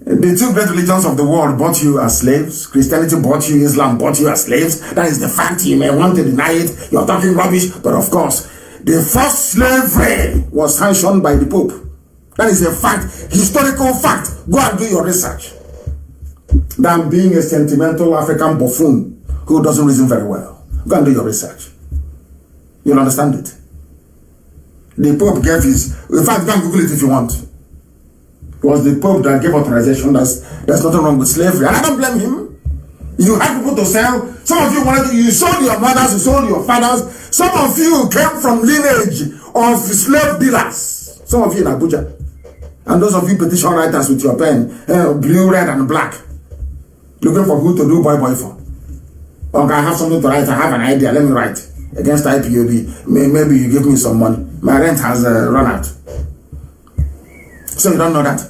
The 2 great religions of the world bought you as slaves. Christianity bought you, Islam bought you as slaves. That is the fact. You may want to deny it. You're talking rubbish. But of course, the first slavery was sanctioned by the Pope. That is a fact, historical fact. Go and do your research. Than being a sentimental African buffoon who doesn't reason very well. Go and do your research. You'll understand it. The Pope gave his, in fact, you can Google it if you want. It was the Pope that gave authorization. There's nothing wrong with slavery. And I don't blame him. You have people to sell. Some of you you sold your mothers, you sold your fathers. Some of you came from lineage of slave dealers. Some of you in Abuja. And those of you petition writers with your pen, blue, red, and black. Looking for who to do boy for. Okay, I have something to write. I have an idea. Let me write. Against IPOB. Maybe you give me some money. My rent has run out. So you don't know that?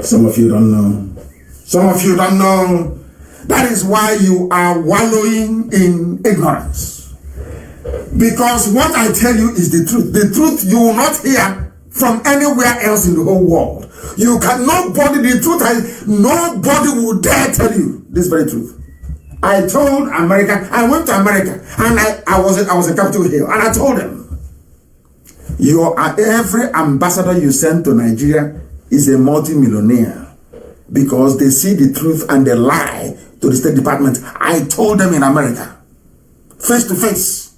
Some of you don't know. Some of you don't know. That is why you are wallowing in ignorance. Because what I tell you is the truth. The truth you will not hear from anywhere else in the whole world. You can, nobody, the truth, nobody will dare tell you this very truth. I told America, I went to America, and I was in Capitol Hill, and I told them, every ambassador you send to Nigeria is a multi-millionaire, because they see the truth and they lie to the State Department. I told them in America, face to face,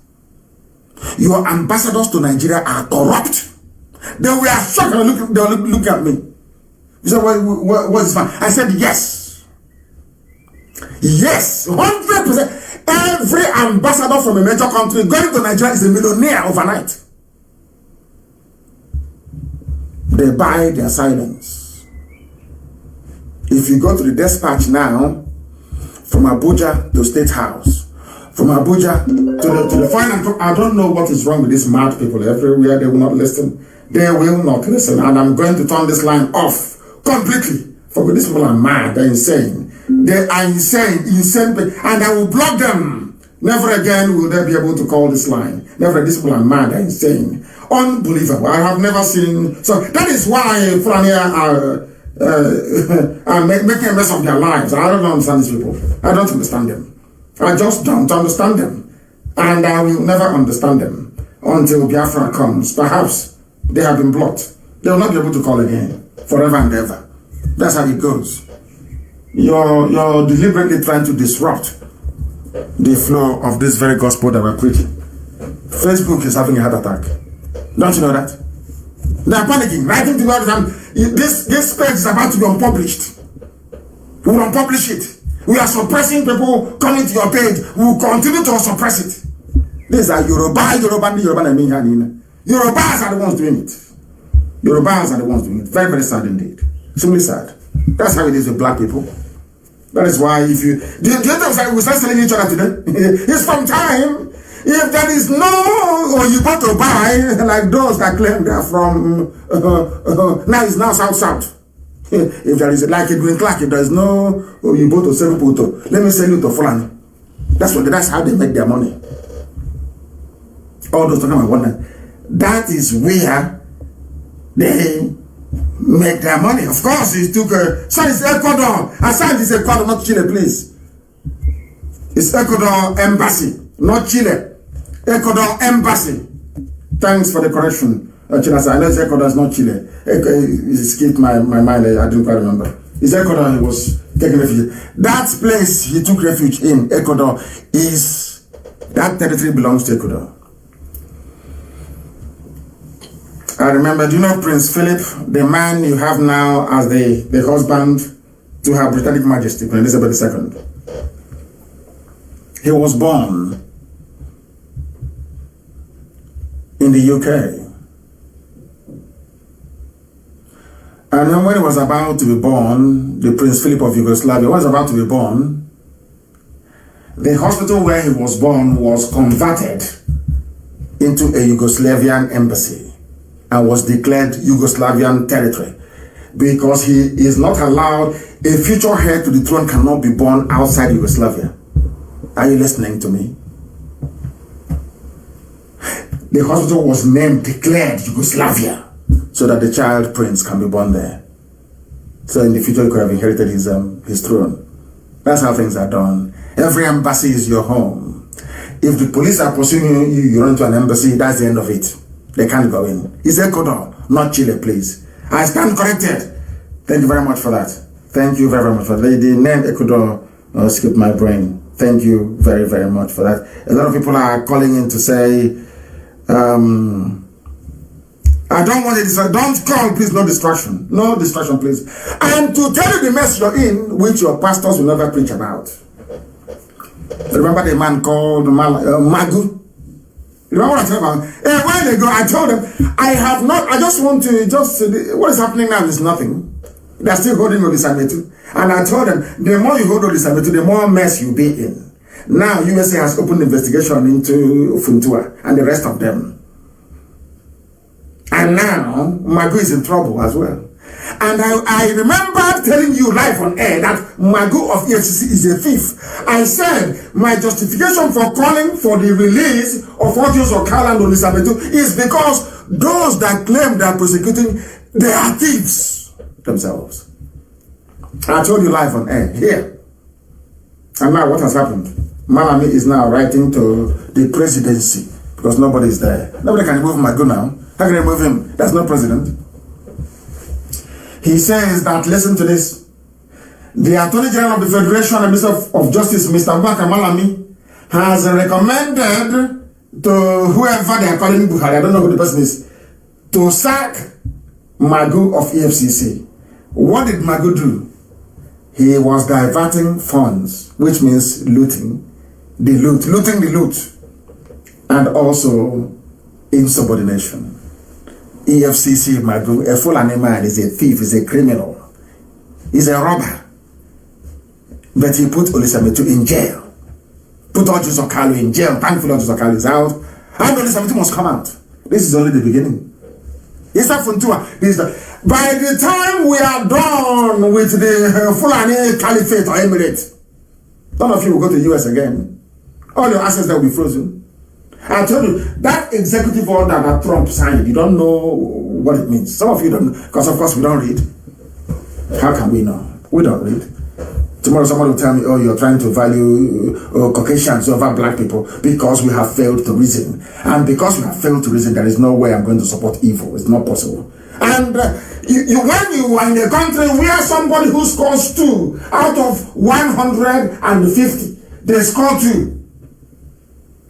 your ambassadors to Nigeria are corrupt. They were shocked and they look at me. You said, what is fine? I said, yes. Yes, 100%. Every ambassador from a major country going to Nigeria is a millionaire overnight. They buy their silence. If you go to the dispatch now, from Abuja to State House, from Abuja to the final, I don't know what is wrong with these mad people everywhere. They will not listen. They will not listen. And I'm going to turn this line off completely. For these people are mad. They're insane. They are insane, and I will block them. Never again will they be able to call this line. Never. These people are mad. They're insane. Unbelievable. I have never seen. So that is why Fulani are making a mess of their lives. I don't understand these people. I don't understand them. I just don't understand them. And I will never understand them until Biafra comes. Perhaps they have been blocked. They will not be able to call again. Forever and ever. That's how it goes. You're deliberately trying to disrupt the flow of this very gospel that we're preaching. Facebook is having a heart attack. Don't you know that? They're panicking, writing to God. This page is about to be unpublished. We will unpublish it. We are suppressing people coming to your page. We will continue to suppress it. These are Yorubas are the ones doing it. Yorubas are the ones doing it. Very, very sad indeed. Extremely sad. That's how it is with black people. That is why if you... Do you think we start selling each other today? It's from time. If there is no... Or you got to buy, like those that claim they are from... now it's now South. If there is like a Green Clark, if there is no... Or you bought to sell people to... Let me sell you to Fulani. That's how they make their money. All those talking about one. That is where they... make their money. Of course, it took so it's Ecuador. Aside is Ecuador, not Chile, please. It's Ecuador Embassy, not Chile. Ecuador Embassy. Thanks for the correction, Chile. I know it's Ecuador, it's not Chile. It escaped my mind. I didn't quite remember. It's Ecuador. He was taking refuge. That place he took refuge in, Ecuador, is that territory belongs to Ecuador. I remember, do you know Prince Philip, the man you have now as the husband to Her Britannic Majesty, Queen Elizabeth II? He was born in the UK. And then when he was about to be born, the Prince Philip of Yugoslavia, when he was about to be born, the hospital where he was born was converted into a Yugoslavian embassy and was declared Yugoslavian territory, because he is not allowed, a future heir to the throne cannot be born outside Yugoslavia. Are you listening to me? The hospital was declared Yugoslavia, so that the child prince can be born there. So in the future he could have inherited his throne. That's how things are done. Every embassy is your home. If the police are pursuing you, you run to an embassy, that's the end of it. They can't go in. It's Ecuador, not Chile, please. I stand corrected. Thank you very much for that. Thank you very much for that. The name Ecuador skipped my brain. Thank you very, very much for that. A lot of people are calling in to say, I don't want it. Don't call, please. No distraction. No distraction, please. And to tell you the mess you're in, which your pastors will never preach about. Remember the man called Magu? Remember what I told about? A while ago, I told them, I just want to, what is happening now is nothing. They're still holding Odisabetu. And I told them, the more you hold Odisabetu, the more mess you'll be in. Now, USA has opened investigation into Funtua and the rest of them. And now, Magu is in trouble as well. And I remember telling you live on air that Magu of EFCC is a thief. I said my justification for calling for the release of Audios Okala and Olisabetu is because those that claim they are prosecuting, they are thieves themselves. I told you live on air here. And now what has happened? Malami is now writing to the presidency because nobody is there. Nobody can remove Magu now. How can they remove him? That's not president. He says that, listen to this, the Attorney General of the Federation and Minister of Justice, Mr. Mbaka Malami, has recommended to whoever they are calling Buhari, I don't know who the person is, to sack Magu of EFCC. What did Magu do? He was diverting funds, which means looting the loot, and also insubordination. EFCC Magu, a Fulani man, is a thief, is a criminal, is a robber. But he put Olisabetu in jail. Put Audios Okala in jail. Thankfully, Audios Okala is out. And Olisabetu must come out. This is only the beginning. By the time we are done with the Fulani Caliphate or Emirate, none of you will go to the US again. All your assets that will be frozen. I told you, that executive order that Trump signed, you don't know what it means. Some of you don't, because of course we don't read. How can we know? We don't read. Tomorrow somebody will tell me, oh, you're trying to value Caucasians over black people because we have failed to reason. And because we have failed to reason, there is no way I'm going to support evil. It's not possible. And when you are in a country where somebody who scores 2 out of 150, they score 2.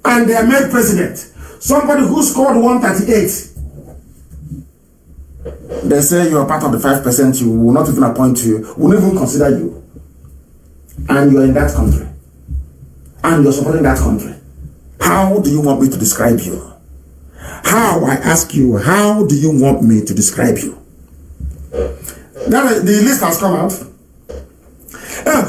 And they are made president. Somebody who scored 138. They say you are part of the 5%, you will not even appoint you, will not even consider you. And you are in that country. And you're supporting that country. How do you want me to describe you? How, I ask you, how do you want me to describe you? Now the list has come out.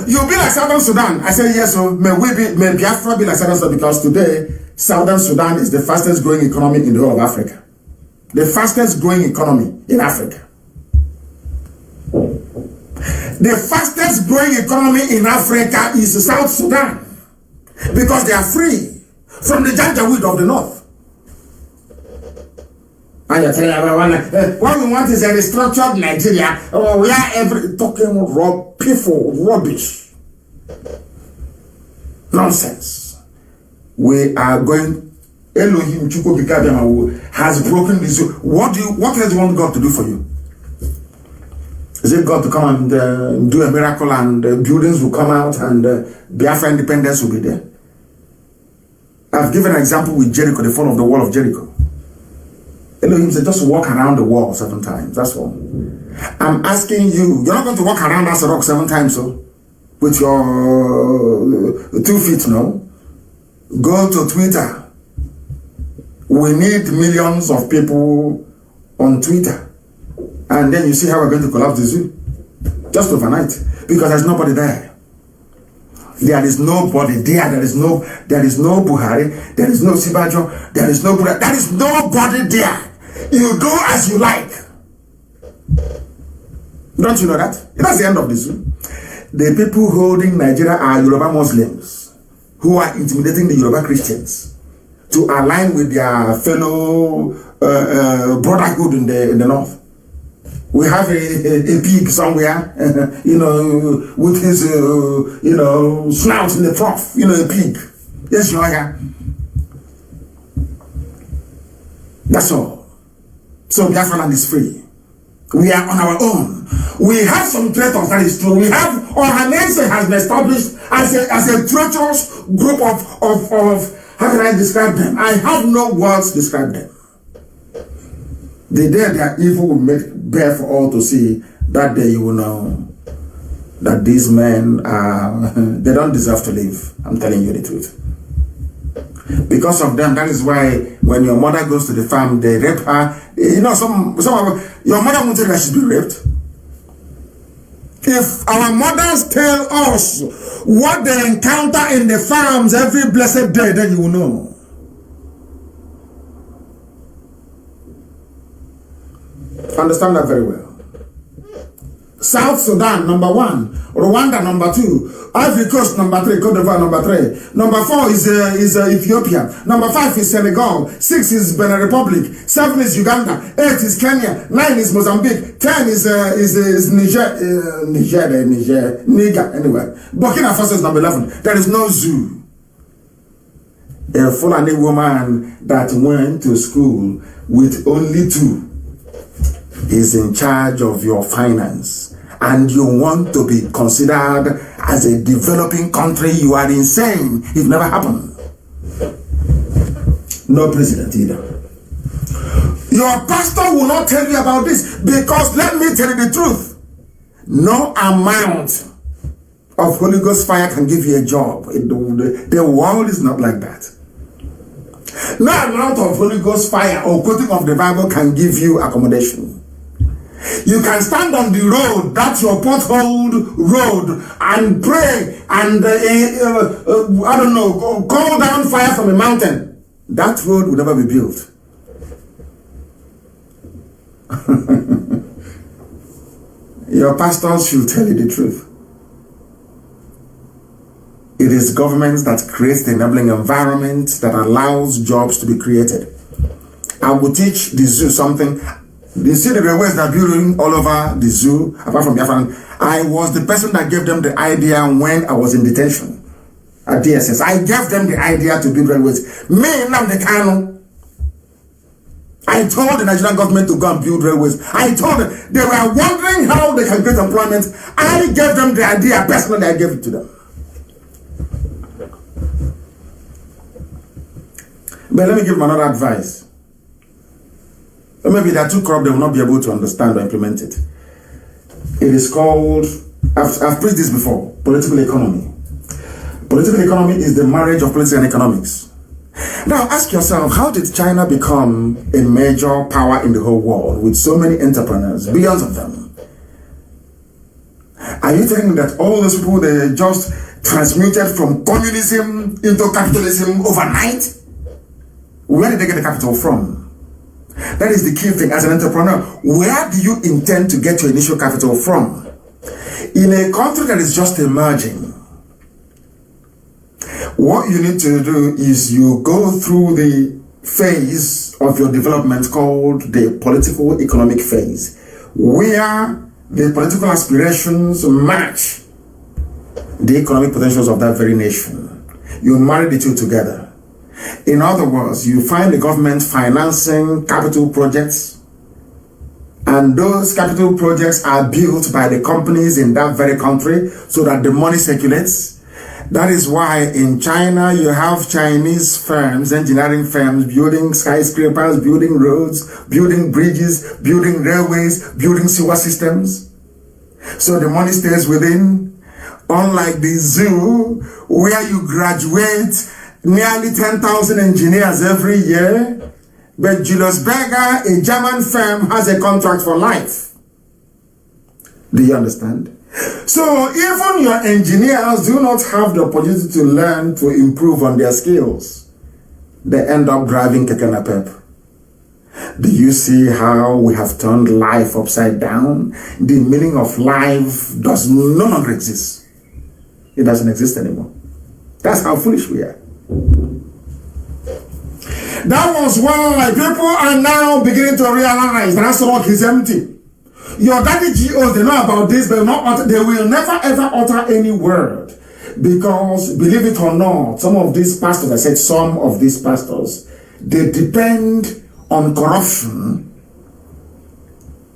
You'll be like Southern Sudan. I said yes, so may Biafra be like Southern Sudan, because today Southern Sudan is the fastest growing economy in the whole of Africa. The fastest growing economy in Africa. The fastest growing economy in Africa is South Sudan, because they are free from the Janjaweed of the north. And you're telling everyone, what we want is a restructured Nigeria, we are talking rubbish. Nonsense. We are going, Elohim has broken this. What else do you want God to do for you? Is it God to come and do a miracle and buildings will come out and Biafra independence will be there? I've given an example with Jericho, the fall of the wall of Jericho. Elohim said, just walk around the wall 7 times. That's all. I'm asking you, you're not going to walk around that rock 7 times, so with your 2 feet, no? Go to Twitter. We need millions of people on Twitter. And then you see how we're going to collapse the zoo. Just overnight. Because there's nobody there. There is nobody there. There is no Buhari. There is no Sibajo. There is no Buhari. There is nobody there. You do as you like. Don't you know that? That's the end of this. The people holding Nigeria are Yoruba Muslims who are intimidating the Yoruba Christians to align with their fellow brotherhood in the north. We have a pig somewhere, with his, snout in the trough, a pig. Yes, you are. That's all. So Biafra land is free. We are on our own. We have some traitors, that is true. We have, Ohanese has been established as a treacherous group of, how can I describe them? I have no words to describe them. The day their evil will make bare for all to see, that day you will know that these men they don't deserve to live. I'm telling you the truth. Because of them, that is why when your mother goes to the farm, they rape her. Some of your mother won't tell her she's been raped. If our mothers tell us what they encounter in the farms every blessed day, then you will know. Understand that very well. South Sudan, number 1. Rwanda, number 2. Ivory Coast, number 3. Cote d'Ivoire, number 3. Number 4 is Ethiopia. Number 5 is Senegal. 6 is Benin Republic. 7 is Uganda. 8 is Kenya. 9 is Mozambique. 10 is Niger. Anyway, Burkina Faso is number 11. There is no zoo. A Fulani woman that went to school with only 2 is in charge of your finance, and you want to be considered as a developing country. You are insane. It never happened. No president either. Your pastor will not tell you about this, because let me tell you the truth. No amount of Holy Ghost fire can give you a job. The world is not like that. No amount of Holy Ghost fire or quoting of the Bible can give you accommodation. You can stand on the road, that's your potholed road, and pray and, I don't know, call down fire from a mountain. That road will never be built. Your pastors should tell you the truth. It is governments that create the enabling environment that allows jobs to be created. I will teach the zoo something. You see the railways that are building all over the zoo, apart from Biafran. I was the person that gave them the idea when I was in detention at DSS. I gave them the idea to build railways. Me, Nnamdi Kanu, I told the Nigerian government to go and build railways. I told them, they were wondering how they can get employment. I gave them the idea, personally I gave it to them. But let me give them another advice. Or maybe they are too corrupt, they will not be able to understand or implement it. It is called, I've preached this before, political economy. Political economy is the marriage of politics and economics. Now ask yourself, how did China become a major power in the whole world with so many entrepreneurs, billions of them? Are you telling me that all those people, they just transmuted from communism into capitalism overnight? Where did they get the capital from? That is the key thing as an entrepreneur. Where do you intend to get your initial capital from? In a country that is just emerging, what you need to do is you go through the phase of your development called the political economic phase, where the political aspirations match the economic potentials of that very nation. You marry the two together. In other words, you find the government financing capital projects, and those capital projects are built by the companies in that very country so that the money circulates. That is why in China you have Chinese firms, engineering firms, building skyscrapers, building roads, building bridges, building railways, building sewer systems. So the money stays within. Unlike the zoo, where you graduate nearly 10,000 engineers every year, but Julius Berger, a German firm, has a contract for life. Do you understand? So even your engineers do not have the opportunity to learn to improve on their skills. They end up driving keke napep. Do you see how we have turned life upside down? The meaning of life does no longer exist. It doesn't exist anymore. That's how foolish we are. That was why people are now beginning to realize that Asorok is empty. Your daddy GOs, they know about this, but they will never ever utter any word. Because, believe it or not, some of these pastors, I said some of these pastors, they depend on corruption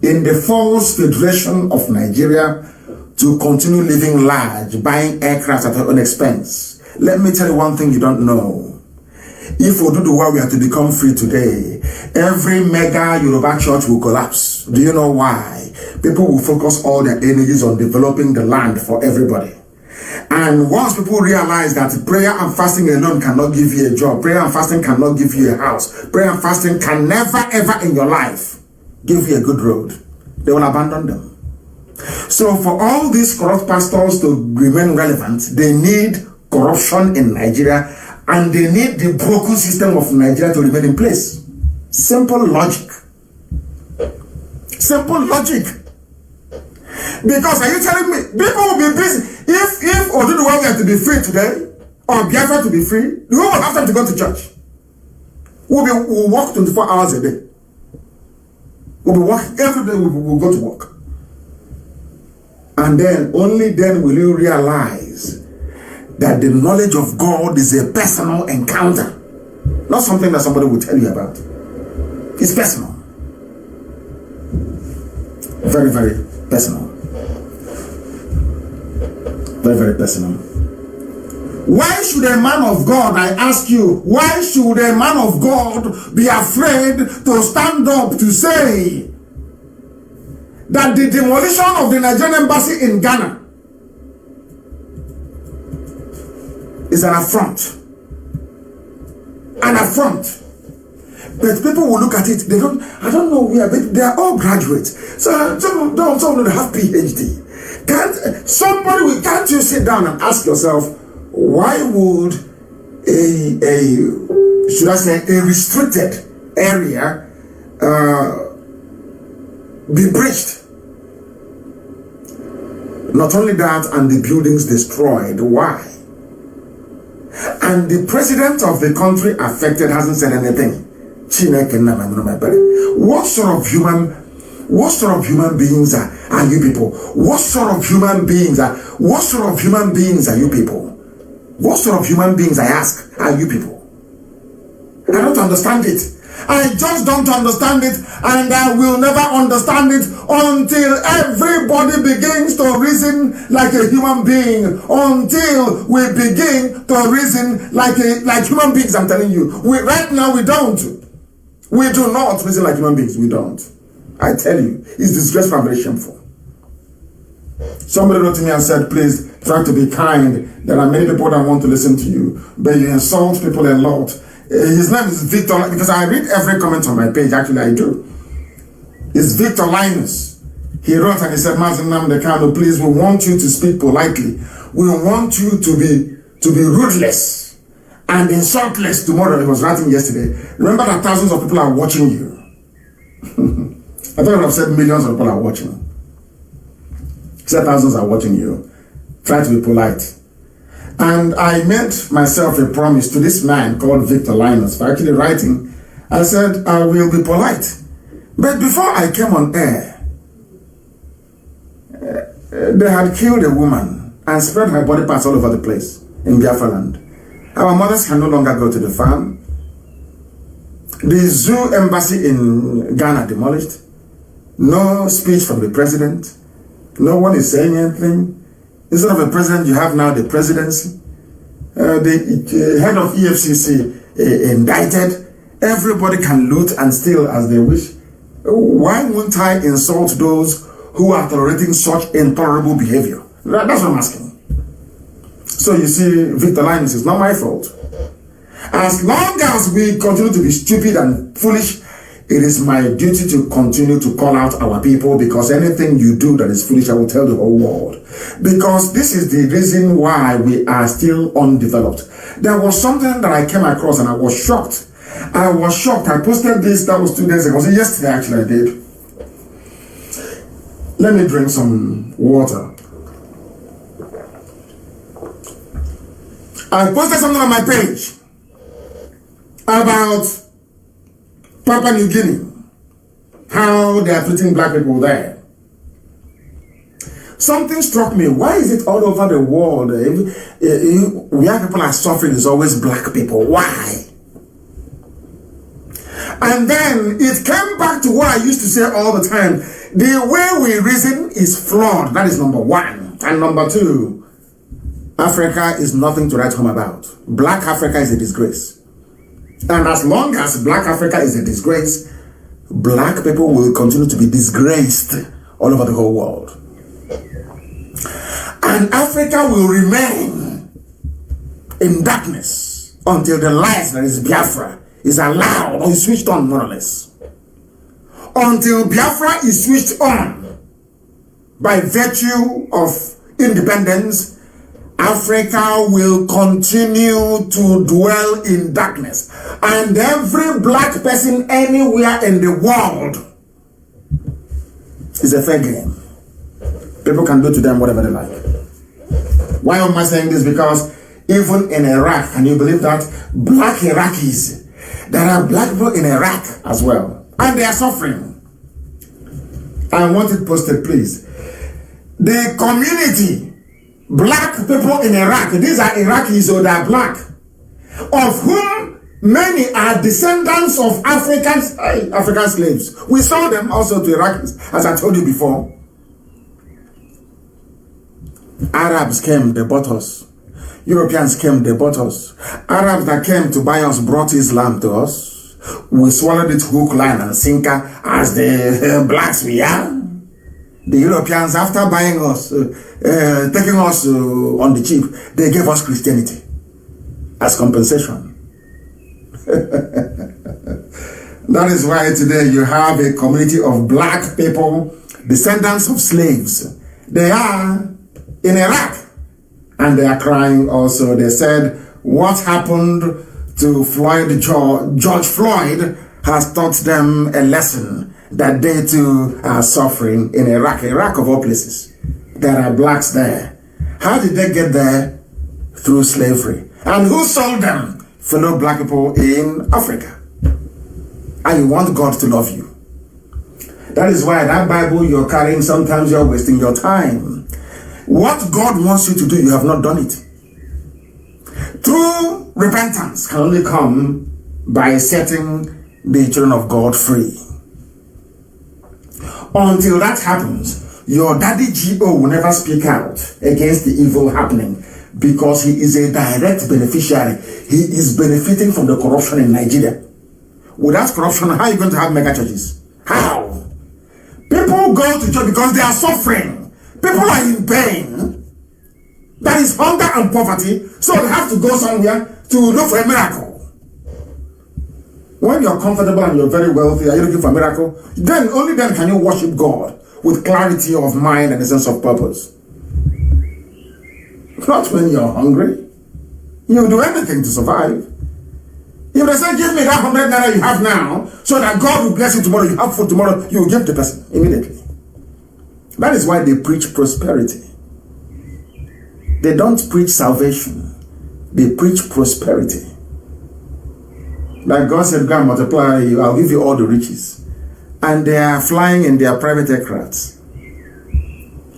in the false federation of Nigeria to continue living large, buying aircraft at their own expense. Let me tell you one thing you don't know. If we do the work we are to become free today, every mega Yoruba church will collapse. Do you know why? People will focus all their energies on developing the land for everybody. And once people realize that prayer and fasting alone cannot give you a job, prayer and fasting cannot give you a house, prayer and fasting can never ever in your life give you a good road, they will abandon them. So for all these corrupt pastors to remain relevant, they need corruption in Nigeria, and they need the broken system of Nigeria to remain in place. Simple logic. Simple logic. Because are you telling me people will be busy? If Oduduwa were to be free today, or Biafra to be free, we will have time to go to church. We'll walk 24 hours a day. We'll be working every day. We'll go to work. And then, only then will you realize that the knowledge of God is a personal encounter. Not something that somebody will tell you about. It's personal. Very, very personal. Very, very personal. Why should a man of God, I ask you, why should a man of God be afraid to stand up to say that the demolition of the Nigerian embassy in Ghana is an affront? An affront. But people will look at it, I don't know where, but they are all graduates. So some of them have PhD. Can't you sit down and ask yourself, why would a restricted area be breached? Not only that, and the buildings destroyed. Why? And the president of the country affected hasn't said anything. What sort of human beings are you people? What sort of human beings are you people? What sort of human beings, I ask, are you people? I don't understand it. I just don't understand it, and I will never understand it until everybody begins to reason like a human being. Until we begin to reason like human beings, I'm telling you. Right now we don't. We do not reason like human beings. We don't. I tell you, it's disgraceful and very shameful. Somebody wrote to me and said, please try to be kind. There are many people that want to listen to you, but you insult people a lot. His name is Victor, because I read every comment on my page. Actually, I do. It's Victor Linus. He wrote and he said, Mazi Nnamdi Kanu, please, we want you to speak politely. We want you to be ruthless and insultless tomorrow. He was writing yesterday. Remember that thousands of people are watching you. I thought I would have said millions of people are watching. He said thousands are watching you. Try to be polite. And I made myself a promise to this man called Victor Linus for actually writing. I said, I will be polite. But before I came on air, they had killed a woman and spread her body parts all over the place in Biafra land. Our mothers can no longer go to the farm. The zoo embassy in Ghana demolished. No speech from the president. No one is saying anything. Instead of a president, you have now the presidency. The head of EFCC indicted. Everybody can loot and steal as they wish. Why won't I insult those who are tolerating such intolerable behavior? That's what I'm asking. So you see, Victor Linus, is not my fault. As long as we continue to be stupid and foolish, it is my duty to continue to call out our people, because anything you do that is foolish, I will tell the whole world. Because this is the reason why we are still undeveloped. There was something that I came across and I was shocked. I was shocked. I posted this, that was 2 days ago. So yesterday actually I did. Let me drink some water. I posted something on my page about Papua New Guinea, how they are treating black people there. Something struck me. Why is it all over the world, where people are suffering, is always black people? Why? And then it came back to what I used to say all the time. The way we reason is flawed. That is number one. And number two, Africa is nothing to write home about. Black Africa is a disgrace. And as long as black Africa is a disgrace, black people will continue to be disgraced all over the whole world. And Africa will remain in darkness until the light that is Biafra is allowed or is switched on, more or less. Until Biafra is switched on by virtue of independence, Africa will continue to dwell in darkness. And every black person anywhere in the world is a fair game. People can do to them whatever they like. Why am I saying this? Because even in Iraq, can you believe that? Black Iraqis, there are black people in Iraq as well. And they are suffering. I want it posted, please. The community, black people in Iraq, these are Iraqis, so they are black, of whom many are descendants of African slaves. We sold them also to Iraqis, as I told you before. Arabs came, they bought us. Europeans came, they bought us. Arabs that came to buy us brought Islam to us. We swallowed it hook, line, and sinker as the blacks we are. The Europeans, after buying us, taking us on the cheap, they gave us Christianity as compensation. That is why today you have a community of black people, descendants of slaves. They are in Iraq, and they are crying also. They said, what happened to George Floyd has taught them a lesson that they too are suffering in Iraq of all places. There are blacks there. How did they get there? Through slavery. And who sold them? Fellow black people in Africa. And you want God to love you. That is why that Bible you're carrying, sometimes you're wasting your time. What God wants you to do, you have not done it. True repentance can only come by setting the children of God free. Until that happens, your daddy G.O. will never speak out against the evil happening, because he is a direct beneficiary. He is benefiting from the corruption in Nigeria. Without corruption, how are you going to have mega churches? How? People go to church because they are suffering. People are in pain. There is hunger and poverty, so they have to go somewhere to look for a miracle. When you're comfortable and you're very wealthy, are you looking for a miracle? Then, only then can you worship God with clarity of mind and a sense of purpose. Not when you're hungry. You'll do anything to survive. If they say, give me that 100 naira you have now, so that God will bless you tomorrow, you have food tomorrow, you will give the person immediately. That is why they preach prosperity. They don't preach salvation. They preach prosperity. Like God said, go and multiply you, I'll give you all the riches. And they are flying in their private aircrafts.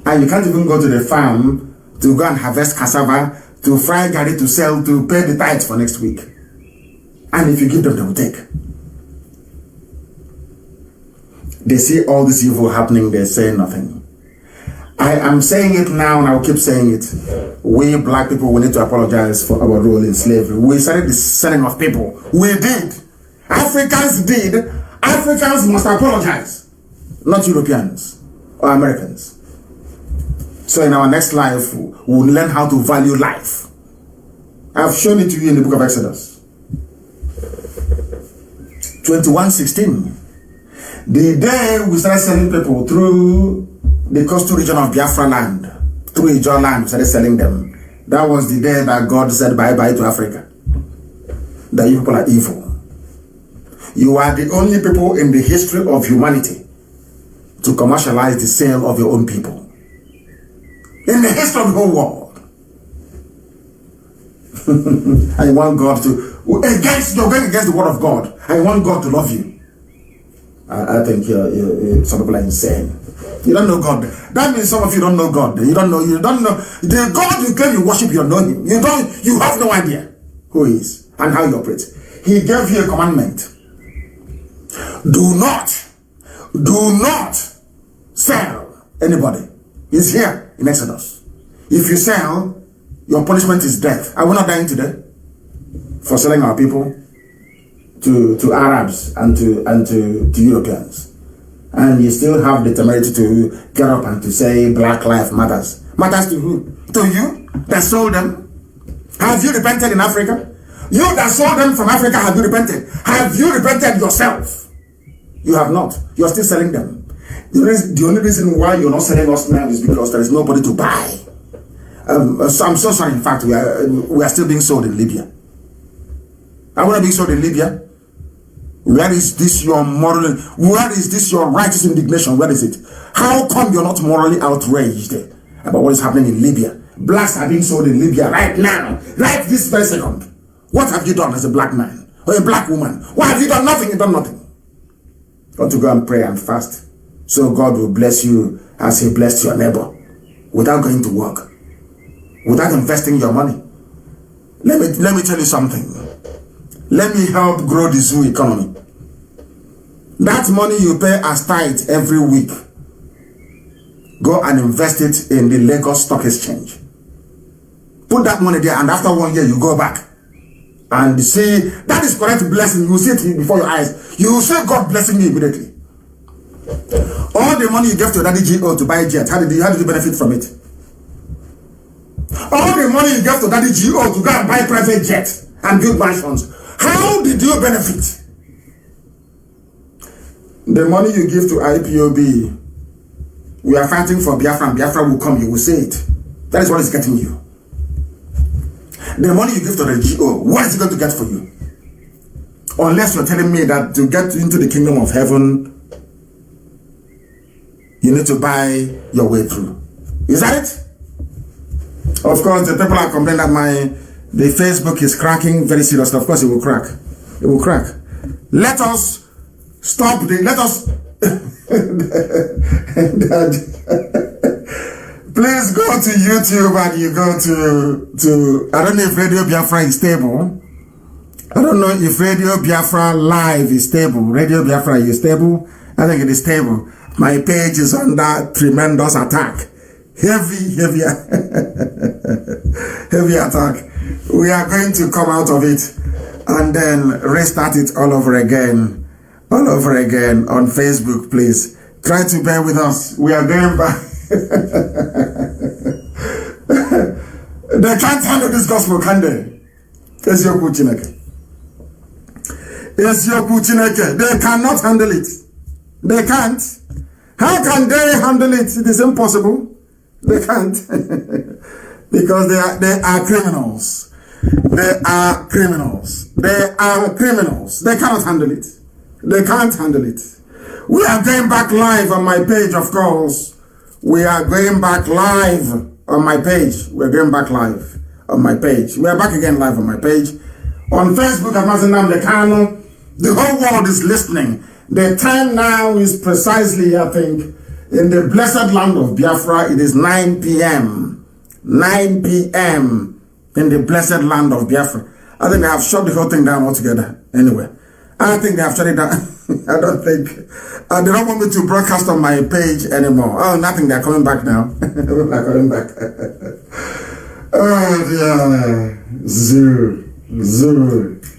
And you can't even go to the farm to go and harvest cassava, to fry garri to sell, to pay the tithes for next week. And if you give them, they will take. They see all this evil happening, they say nothing. I am saying it now and I will keep saying it. We black people, we need to apologize for our role in slavery. We started the selling of people. We did. Africans did. Africans must apologize. Not Europeans or Americans. So in our next life, we'll learn how to value life. I've shown it to you in the book of Exodus. 21:16. The day we started selling people through the coastal region of Biafra land, through Ijaw land, we started selling them. That was the day that God said bye-bye to Africa. That you people are evil. You are the only people in the history of humanity to commercialize the sale of your own people. In the history of the whole world. And you want God to, you're going against the word of God. And you want God to love you. I think some people are insane. You don't know God. That means some of you don't know God. You don't know the God you claim you worship, you don't know him. You have no idea who he is and how he operates. He gave you a commandment. Do not sell anybody. It's here in Exodus. If you sell, your punishment is death. Are we not dying today for selling our people to Arabs and to Europeans? And you still have the temerity to get up and to say Black Lives Matters. Matters to who? To you that sold them? Have you repented in Africa? You that sold them from Africa, have you repented? Have you repented yourself? You have not. You are still selling them. The only reason why you're not selling us now is because there is nobody to buy. So I'm so sorry. In fact, we are still being sold in Libya. Are we not being sold in Libya? Where is this your moral? Where is this your righteous indignation? Where is it? How come you're not morally outraged about what is happening in Libya? Blacks are being sold in Libya right now, right this very second. What have you done as a black man or a black woman? What have you done? Nothing. You've done nothing. Got to go and pray and fast, so God will bless you as He blessed your neighbor, without going to work, without investing your money. Let me tell you something. Let me help grow the zoo economy. That money you pay as tithe every week, go and invest it in the Lagos Stock Exchange. Put that money there, and after 1 year you go back and see that is correct blessing. You see it before your eyes. You will see God blessing you immediately. All the money you gave to Daddy G.O. to buy jet, how did you benefit from it? All the money you gave to Daddy G.O. to go and buy private jet and build mansions, how did you benefit? The money you give to IPOB, we are fighting for Biafra, and Biafra will come, you will see it. That is what is getting you. The money you give to the GO, what is it going to get for you? Unless you're telling me that to get into the kingdom of heaven, you need to buy your way through. Is that it? Of course, the people are complaining that the Facebook is cracking very seriously. Of course, it will crack. It will crack. Let us stop let us please go to YouTube and you go to I don't know if Radio Biafra is stable. I don't know if Radio Biafra Live is stable. Radio Biafra is stable. I think it is stable. My page is under tremendous attack. Heavy attack. We are going to come out of it and then restart it all over again on Facebook. Please try to bear with us. We are going back. They can't handle this gospel, can they? It's your Kuchineke. It's your Kuchineke. They cannot handle it. They can't. How can they handle it? It is impossible. They can't. Because they are criminals. They are criminals. They are criminals. They cannot handle it. They can't handle it. We are going back live on my page, of course. We are going back live on my page. We're going back live on my page. We are back again live on my page. On Facebook, at Mazi Nnamdi Kanu. The whole world is listening. The time now is precisely, I think, in the blessed land of Biafra, it is 9 p.m. 9 p.m. in the blessed land of Biafra. I think they have shut the whole thing down altogether. Anyway, I think they have shut it down. I don't think. They don't want me to broadcast on my page anymore. Oh, nothing. They're coming back now. They're coming back. Oh, dear. Zoo.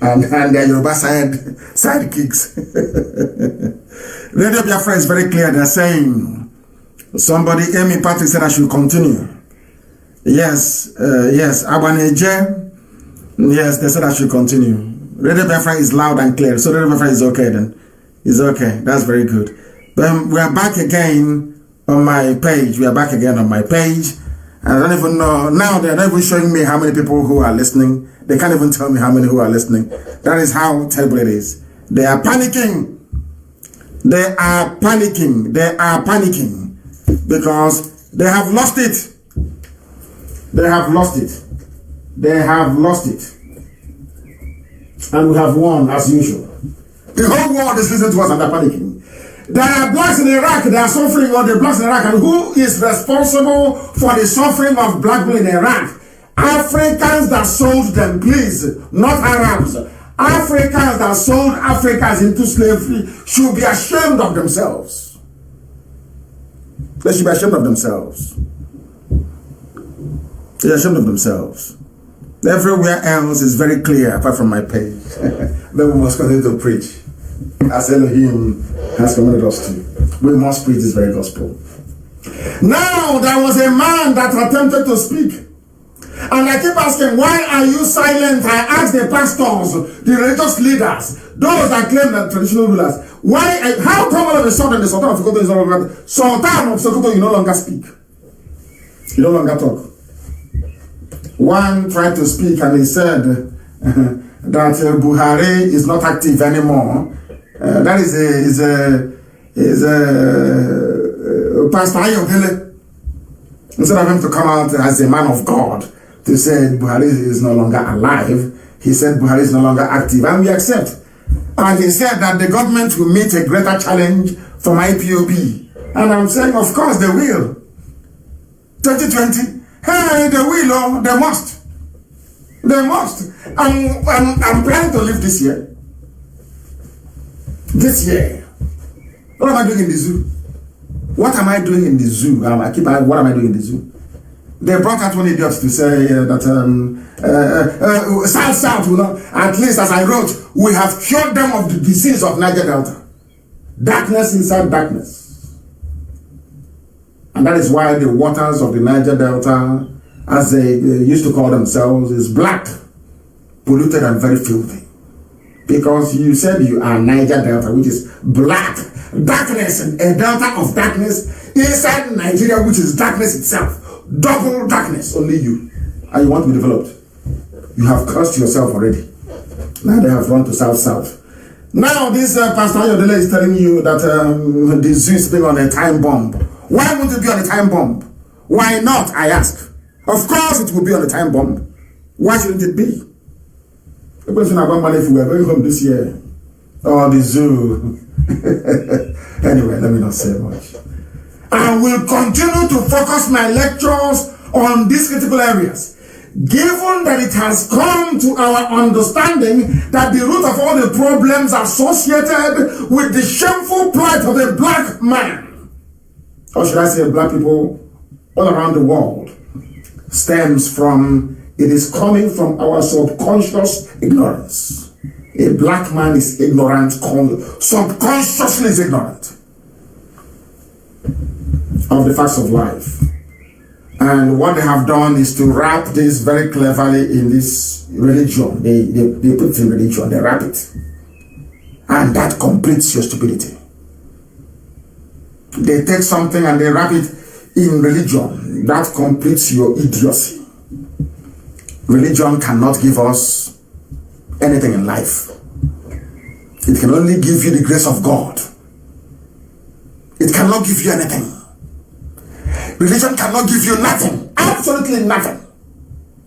And their Yoruba sidekicks. Radio Biafra is very clear. They're saying, somebody, Amy Patrick said I should continue. Yes, Abaneje, yes, they said I should continue. Radio Biafra is loud and clear, so Radio Biafra is okay then. It's okay, that's very good. Then we are back again on my page. We are back again on my page. I don't even know, now they're not even showing me how many people who are listening. They can't even tell me how many who are listening. That is how terrible it is. They are panicking. They are panicking. They are panicking because they have lost it. They have lost it. They have lost it. And we have won as usual. The whole world is listening to us and they're panicking. There are blacks in Iraq, they are suffering, or the blacks in Iraq, and who is responsible for the suffering of black people in Iraq? Africans that sold them, please, not Arabs. Africans that sold Africans into slavery should be ashamed of themselves. They should be ashamed of themselves. They are ashamed of themselves. Everywhere else is very clear, apart from my page. Then we must continue to preach, as Elohim has commanded us to. We must preach this very gospel. Now, there was a man that attempted to speak. And I keep asking, why are you silent? I asked the pastors, the religious leaders, those that claim that traditional rulers, how come all of a sudden the Sultan of Sokoto is no longer, Sultan of Sokoto, you no longer speak? You no longer talk. One tried to speak and he said that Buhari is not active anymore. That is Pastor Ayodele. Instead of him to come out as a man of God to say Buhari is no longer alive, he said Buhari is no longer active, and we accept. And he said that the government will meet a greater challenge from IPOB. And I'm saying, of course they will. 2020, hey, they will, oh, they must. They must. I'm planning to live this year. This year. What am I doing in the zoo? What am I doing in the zoo? What am I doing in the zoo? They brought out one idiot to say that South, you know, at least as I wrote, we have cured them of the disease of Niger Delta. Darkness inside darkness. And that is why the waters of the Niger Delta, as they used to call themselves, is black, polluted and very filthy. Because you said you are Niger Delta, which is black, darkness, and a delta of darkness inside Nigeria, which is darkness itself. Double darkness, only you. And you want to be developed. You have cursed yourself already. Now they have run to South. Now this Pastor Ayodele is telling you that the zoo is being on a time bomb. Why won't it be on a time bomb? Why not, I ask? Of course it will be on a time bomb. Why shouldn't it be? The question about money if we are going home this year. Oh, the zoo. Anyway, let me not say much. I will continue to focus my lectures on these critical areas, given that it has come to our understanding that the root of all the problems associated with the shameful plight of a black man, or should I say black people all around the world, stems from, it is coming from our subconscious ignorance. A black man is ignorant, subconsciously is ignorant of the facts of life. And what they have done is to wrap this very cleverly in this religion. They put it in religion, they wrap it. And that completes your stupidity. They take something and they wrap it in religion. That completes your idiocy. Religion cannot give us anything in life. It can only give you the grace of God. It cannot give you anything. Religion cannot give you nothing. Absolutely nothing.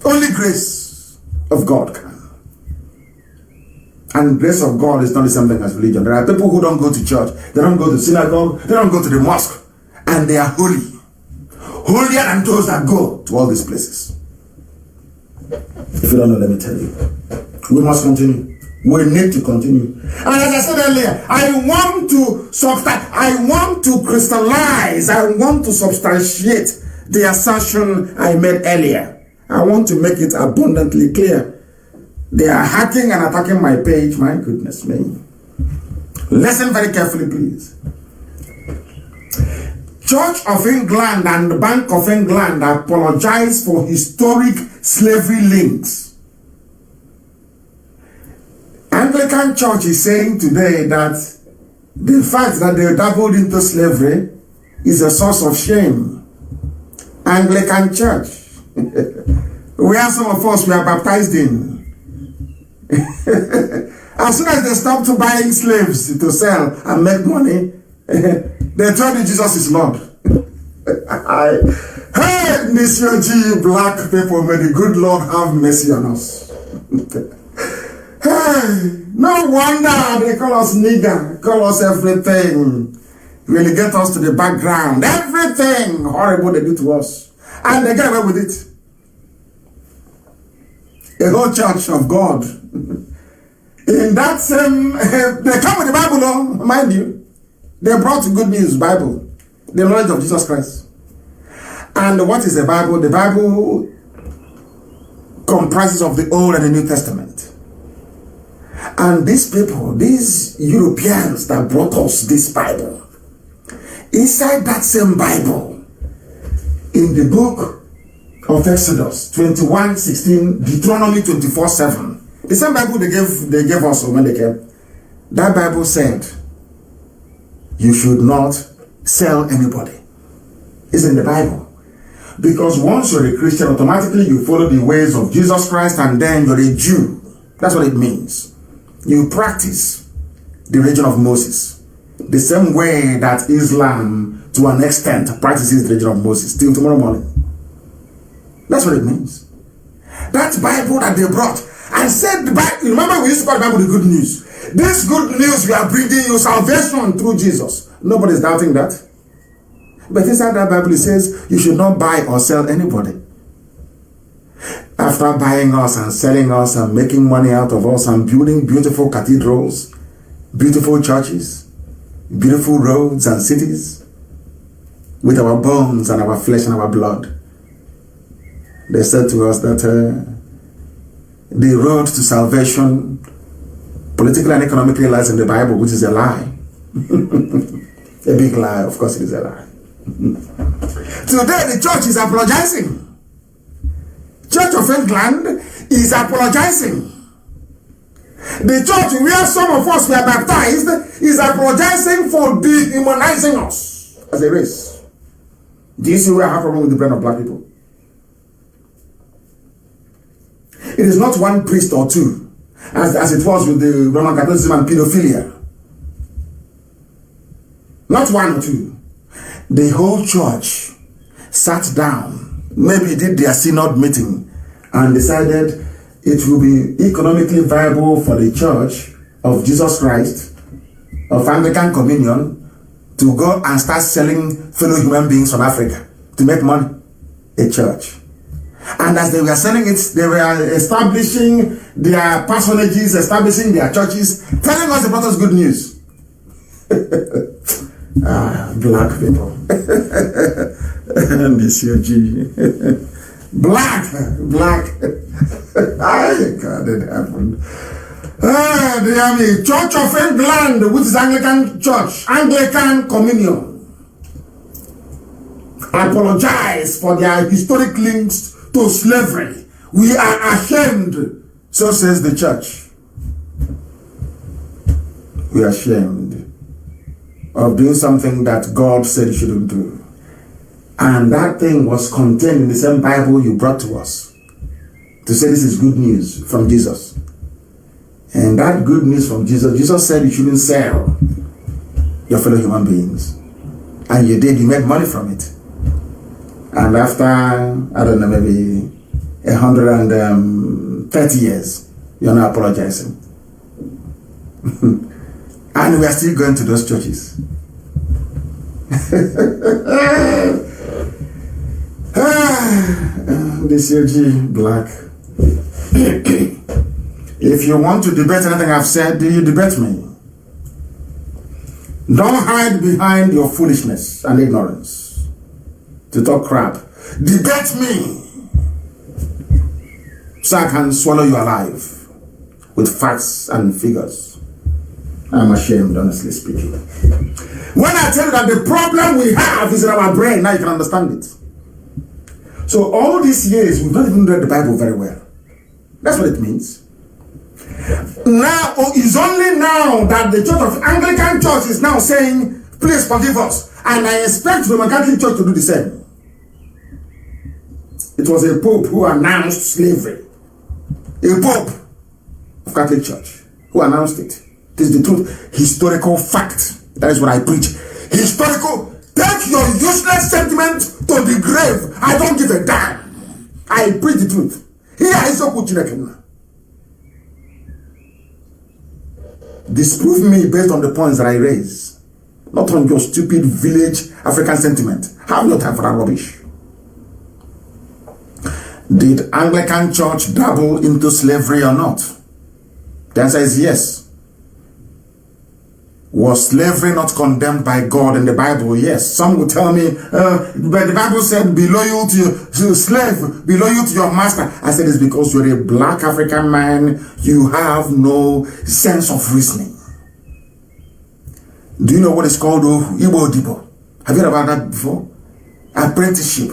Only grace of God can. And grace of God is not the same thing as religion. There are people who don't go to church. They don't go to synagogue. They don't go to the mosque. And they are holy. Holier than those that go to all these places. If you don't know, let me tell you. We must continue. We need to continue. And as I said earlier, I want to crystallize, I want to substantiate the assertion I made earlier. I want to make it abundantly clear. They are hacking and attacking my page. My goodness me. Listen very carefully, please. Church of England and the Bank of England apologize for historic slavery links. Anglican Church is saying today that the fact that they dabbled into slavery is a source of shame. Anglican Church, where some of us were baptized in. As soon as they stopped buying slaves to sell and make money, they told you Jesus is Lord. Hey, Monsieur G, black people, may the good Lord have mercy on us. Hey, no wonder they call us nigger, call us everything. Relegate us to the background. Everything horrible they do to us. And they get away with it. A whole church of God. In that same, they come with the Bible, mind you. They brought good news, Bible. The knowledge of Jesus Christ. And what is the Bible? The Bible comprises of the Old and the New Testament. And these people, these Europeans that brought us this Bible, inside that same Bible, in the book of Exodus 21:16, Deuteronomy 24:7, the same Bible they gave us when they came, that Bible said, you should not sell anybody. It's in the Bible. Because once you're a Christian, automatically you follow the ways of Jesus Christ and then you're a Jew. That's what it means. You practice the religion of Moses. The same way that Islam, to an extent, practices the religion of Moses till tomorrow morning. That's what it means. That Bible that they brought and said, remember we used to call the Bible the good news. This good news we are bringing you salvation through Jesus. Nobody's doubting that. But inside that Bible it says you should not buy or sell anybody. After buying us and selling us and making money out of us and building beautiful cathedrals, beautiful churches, beautiful roads and cities, with our bones and our flesh and our blood, they said to us that the road to salvation, politically and economically, lies in the Bible, which is a lie. A big lie, of course it is a lie. Today the church is apologizing. Church of England is apologizing. The church where some of us were baptized is apologizing for dehumanizing us as a race. Do you see where I have a problem with the brain of black people? It is not one priest or two, as it was with the Roman Catholicism and pedophilia. Not one or two. The whole church sat down, maybe did their synod meeting, and decided it will be economically viable for the Church of Jesus Christ, of Anglican Communion, to go and start selling fellow human beings from Africa to make money. A church. And as they were selling it, they were establishing their personages, establishing their churches, telling us about us good news. Black people. Monsieur G. Black. God, it happened. The Church of England, which is Anglican Church, Anglican Communion, apologize for their historic links to slavery. We are ashamed, so says the church. We are ashamed of doing something that God said you shouldn't do. And that thing was contained in the same Bible you brought to us to say this is good news from Jesus. And that good news from Jesus, Jesus said you shouldn't sell your fellow human beings. And you did, you made money from it. And after, I don't know, maybe 130 years, you're not apologizing. And we are still going to those churches. This UG Black. If you want to debate anything I've said, you debate me. Don't hide behind your foolishness and ignorance to talk crap. Debate me so I can swallow you alive with facts and figures. I'm ashamed, honestly speaking. When I tell you that the problem we have is in our brain, now you can understand it. So all these years, we've not even read the Bible very well. That's what it means. Now, it's only now that the Church of Anglican Church is now saying, please forgive us. And I expect the Roman Catholic Church to do the same. It was a Pope who announced slavery. A Pope of Catholic Church who announced it. It is the truth. Historical fact. That is what I preach. Historical. Take your useless sentiment to the grave. I don't give a damn. I preach the truth. Here is so good. Disprove me based on the points that I raise. Not on your stupid village African sentiment. Have no time for that rubbish. Did Anglican Church dabble into slavery or not? The answer is yes. Was slavery not condemned by God in the Bible? Yes. Some will tell me, but the Bible said, be loyal to your slave, be loyal to your master. I said it's because you're a black African man, you have no sense of reasoning. Do you know what is called Igbo Dibo? Have you heard about that before? Apprenticeship.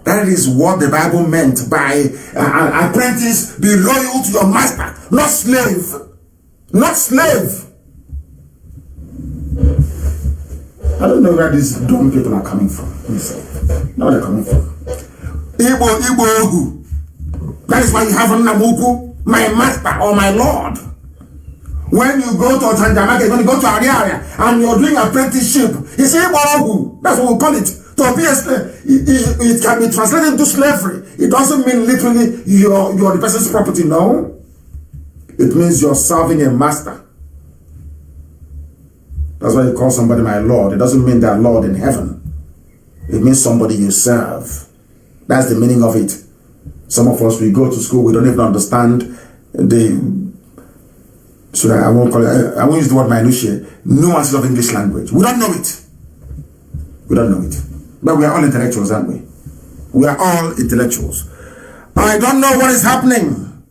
That is what the Bible meant by an apprentice, be loyal to your master, not slave. Not slave. I don't know where these dumb people are coming from. Now they're coming from. Igbo. That is why you have Nnamdi, my master or my lord. When you go to Tanjamaka, when you go to area and you're doing apprenticeship, he say, that's what we call it. To be it can be translated into slavery. It doesn't mean literally you're the person's property, no. It means you're serving a master. That's why you call somebody my Lord. It doesn't mean they're Lord in heaven. It means somebody you serve. That's the meaning of it. Some of us, we go to school, we don't even understand the... I won't use the word minutiae. Nuances of English language. We don't know it. We don't know it. But we are all intellectuals, aren't we? We are all intellectuals. I don't know what is happening.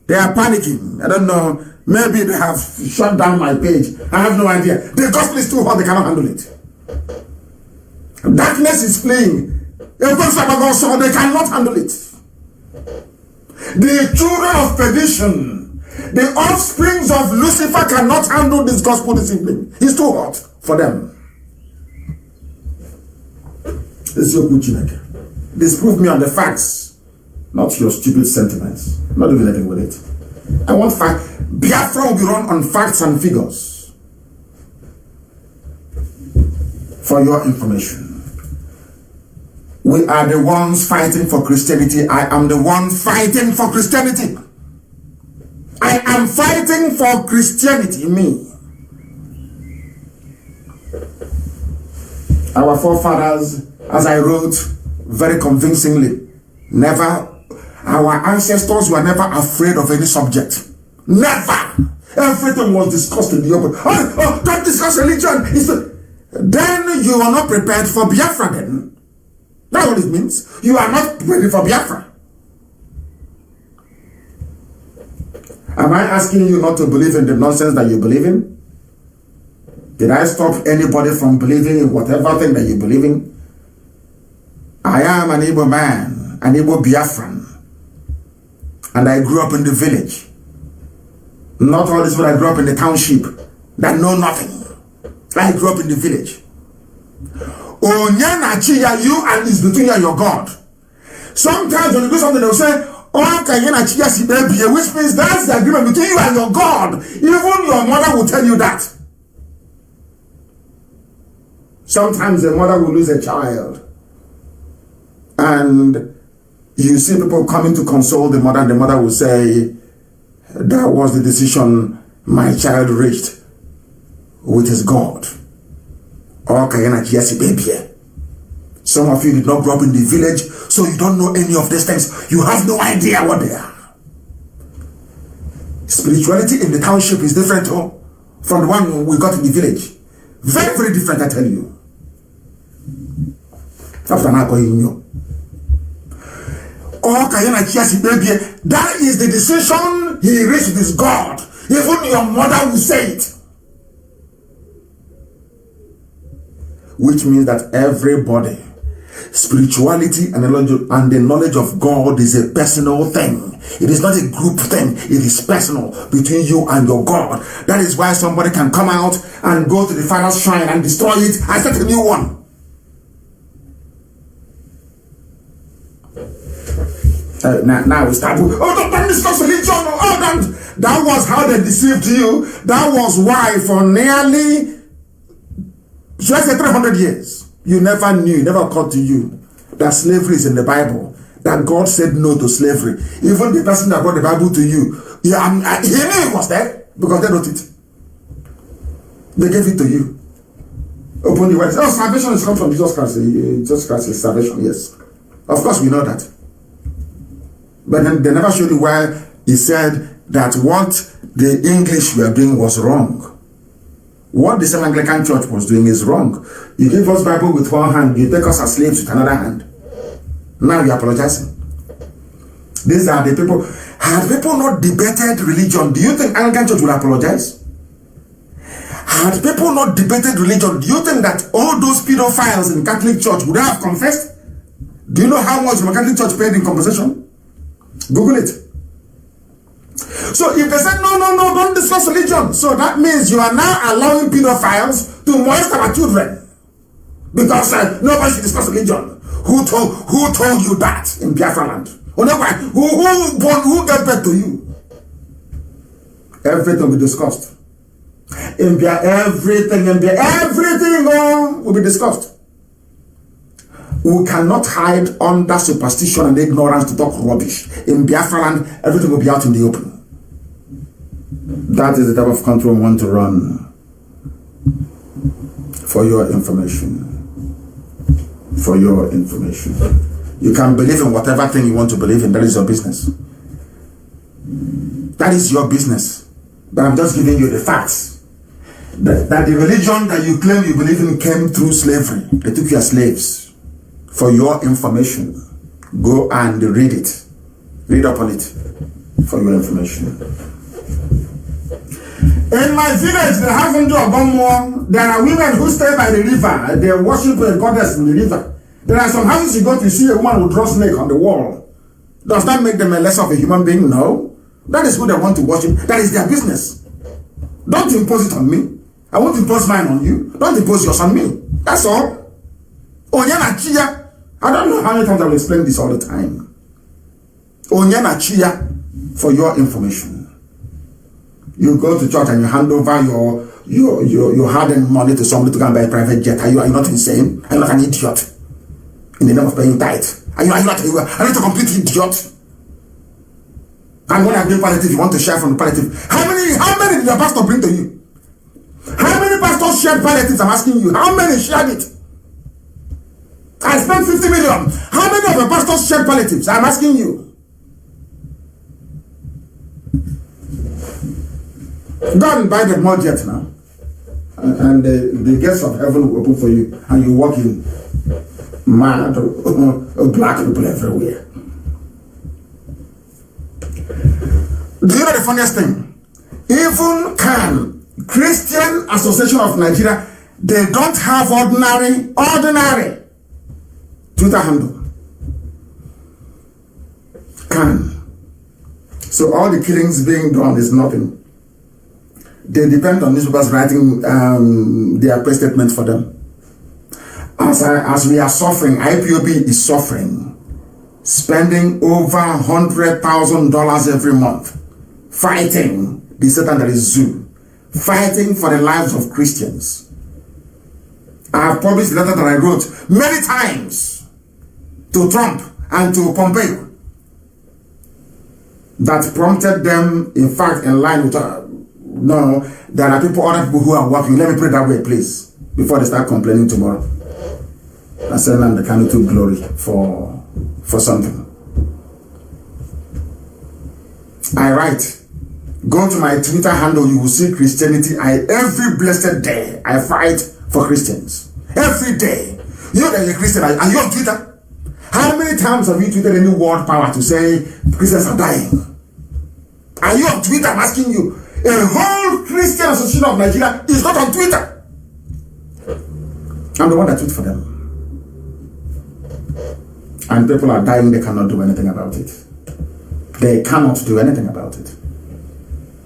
They are panicking. I don't know. Maybe they have shut down my page. I have no idea. The gospel is too hot. They cannot handle it. Darkness is fleeing. They cannot handle it. The children of perdition, the offsprings of Lucifer, cannot handle this gospel this evening. It's too hot for them. Disprove me on the facts, not your stupid sentiments. I'm not doing anything with it. I want facts. Biafra will be run on facts and figures. For your information, we are the ones fighting for Christianity. I am the one fighting for Christianity. I am fighting for Christianity, me. Our forefathers, as I wrote very convincingly, our ancestors were never afraid of any subject. Never. Everything was discussed in the open. Don't discuss religion. Then you are not prepared for Biafra then. That's what it means. You are not ready for Biafra. Am I asking you not to believe in the nonsense that you believe in? Did I stop anybody from believing in whatever thing that you believe in? I am an Igbo man, an Igbo Biafran. And I grew up in the village. Not all this, but I grew up in the township that know nothing. I grew up in the village. Onyanachiya, you and it's between you and your God. Sometimes when you do something, they'll say, which means that's the agreement between you and your God. Even your mother will tell you that. Sometimes a mother will lose a child. And you see people coming to console the mother, and the mother will say, that was the decision my child reached with his God. Some of you did not grow up in the village, so you don't know any of these things. You have no idea what they are. Spirituality in the township is different from the one we got in the village. Very, very different, I tell you. That is the decision he reached with his God. Even your mother will say it. Which means that everybody, spirituality and the knowledge of God is a personal thing. It is not a group thing. It is personal between you and your God. That is why somebody can come out and go to the Father's shrine and destroy it and set a new one. Now we start with, don't discuss religion. That was how they deceived you. That was why for nearly, should I say 300 years, you never knew, it never occurred to you that slavery is in the Bible, that God said no to slavery. Even the person that brought the Bible to you, he knew it was there because they wrote it. They gave it to you. Open the words. Salvation is come from Jesus Christ. Jesus Christ is salvation, yes. Of course we know that. But then they never showed you where he said that what the English were doing was wrong. What the same Anglican Church was doing is wrong. You give us Bible with one hand, you take us as slaves with another hand. Now you're apologizing. These are the people. Had people not debated religion, do you think Anglican Church would apologize? Had people not debated religion, do you think that all those pedophiles in Catholic Church would have confessed? Do you know how much the Catholic Church paid in compensation? Google it. So if they said, no, don't discuss religion, so that means you are now allowing pedophiles to molest our children. Because nobody should discuss religion. Who told you that in Biafra land? Who gave birth to you? Everything will be discussed. everything will be discussed. We cannot hide under superstition and ignorance to talk rubbish. In Biafra land, everything will be out in the open. That is the type of country we want to run. For your information. For your information. You can believe in whatever thing you want to believe in. That is your business. That is your business. But I'm just giving you the facts. That the religion that you claim you believe in came through slavery. They took you as slaves. For your information. Go and read it. Read up on it. For your information. In my village, they haven't done more. There are women who stay by the river. They worship a goddess in the river. There are some houses you go to see a woman who draws snake on the wall. Does that make them a less of a human being? No. That is who they want to worship. That is their business. Don't impose it on me. I won't impose mine on you. Don't impose yours on me. That's all. Onyana chia. I don't know how many times I will explain this all the time. Onyana chia, for your information. You go to church and you hand over your hard-earned money to somebody to go and buy a private jet. Are you not insane? Are you not an idiot? In the name of paying tithe. Are you not a complete idiot? And when I bring palliative, you want to share from the palliative. How many did your pastor bring to you? How many pastors shared palliatives? I'm asking you. How many shared it? I spent 50 million. How many of your pastors shared palliatives? I'm asking you. Go and buy the mud jet now. And the gates of heaven will open for you. And you walk in. Mad, black people everywhere. Do you know the funniest thing? Even Christian Association of Nigeria, they don't have ordinary Twitter handle. So all the killings being done is nothing. They depend on newspapers writing their press statements for them. As we are suffering, IPOB is suffering, spending over $100,000 every month, fighting the Satan that is zoo, fighting for the lives of Christians. I have published a letter that I wrote many times to Trump and to Pompeo that prompted them, in fact, in line with no, there are other people who are working. Let me pray that way, please, before they start complaining tomorrow. I said Nnamdi Kanu took glory for something. I write, go to my Twitter handle, you will see Christianity. Every blessed day, I fight for Christians. Every day. You know that you're a Christian. Are you on Twitter? How many times have you tweeted any world power to say Christians are dying? Are you on Twitter? I'm asking you. A whole Christian Association of Nigeria is not on Twitter. I'm the one that tweets for them. And people are dying, they cannot do anything about it. They cannot do anything about it.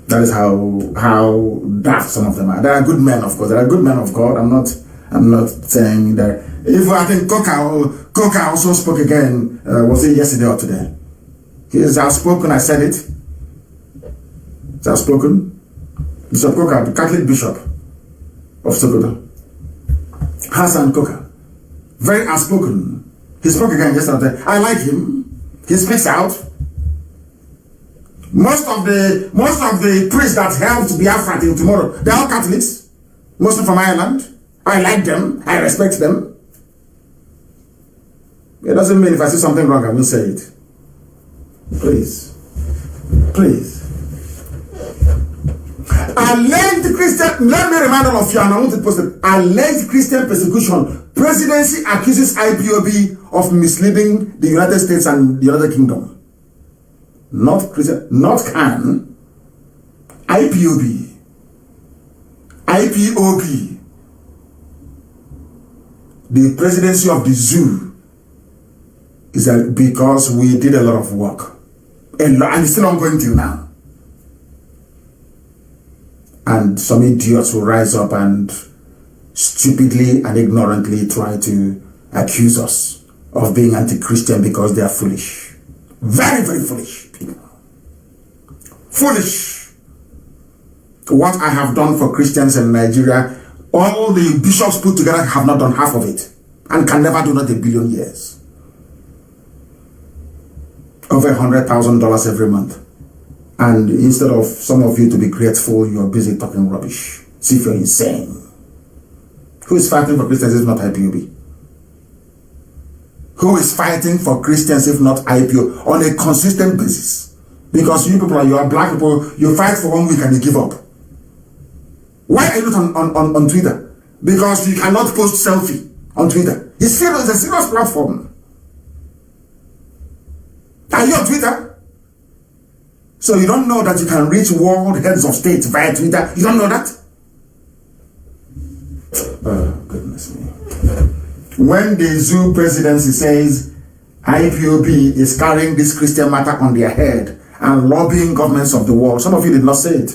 That is how daft some of them are. There are good men, of course. There are good men of God. I'm not saying that. If I think Coca also spoke again, was it yesterday or today? He is outspoken, I said it. He's outspoken. Bishop Coca, the Catholic Bishop of Sokoto. Hassan Coca. Very outspoken. He spoke again yesterday. I like him. He speaks out. Most of the priests that helped Biafra till tomorrow, they're all Catholics. Mostly from Ireland. I like them. I respect them. It doesn't mean if I say something wrong, I will say it. Please. Please. Alleged Christian, let me remind all of you, and I want to post it. Alleged Christian persecution. Presidency accuses IPOB of misleading the United States and the United Kingdom. Not Christian, not CAN. IPOB. IPOB. The presidency of the zoo is because we did a lot of work. And it's still ongoing till now. And some idiots will rise up and stupidly and ignorantly try to accuse us of being anti-Christian because they are foolish. Very, very foolish people. Foolish. what I have done for Christians in Nigeria, all the bishops put together have not done half of it, and can never do not a billion years. Over $100,000 every month. And instead of some of you to be grateful, you are busy talking rubbish. See if you're insane. Who is fighting for Christians if not IPOB? Who is fighting for Christians if not IPO on a consistent basis? Because you people, you are black people, you fight for 1 week and you give up. Why are you not on Twitter? Because you cannot post selfie on Twitter. It's serious, it's a serious platform. Are you on Twitter? So you don't know that you can reach world heads of state via Twitter? You don't know that? Oh, goodness me. When the zoo presidency says IPOB is carrying this Christian matter on their head and lobbying governments of the world, some of you did not say it.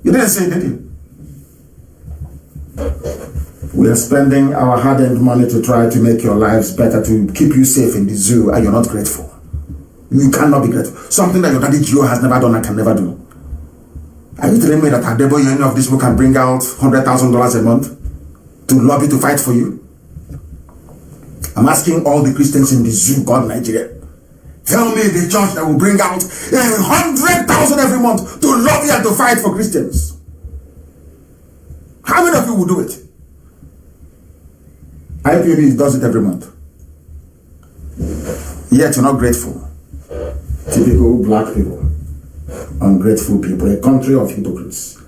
You didn't say it, did you? We are spending our hard-earned money to try to make your lives better, to keep you safe in the zoo, and you're not grateful. You cannot be grateful. Something that your daddy Gio has never done and can never do. Are you telling me that Adebo, any of these people can bring out $100,000 a month to lobby to fight for you? I'm asking all the Christians in the zoo called Nigeria. Tell me the church that will bring out $100,000 every month to lobby and to fight for Christians. How many of you will do it? IPOB does it every month. Yet you're not grateful. Typical black people. Ungrateful people. A country of hypocrites.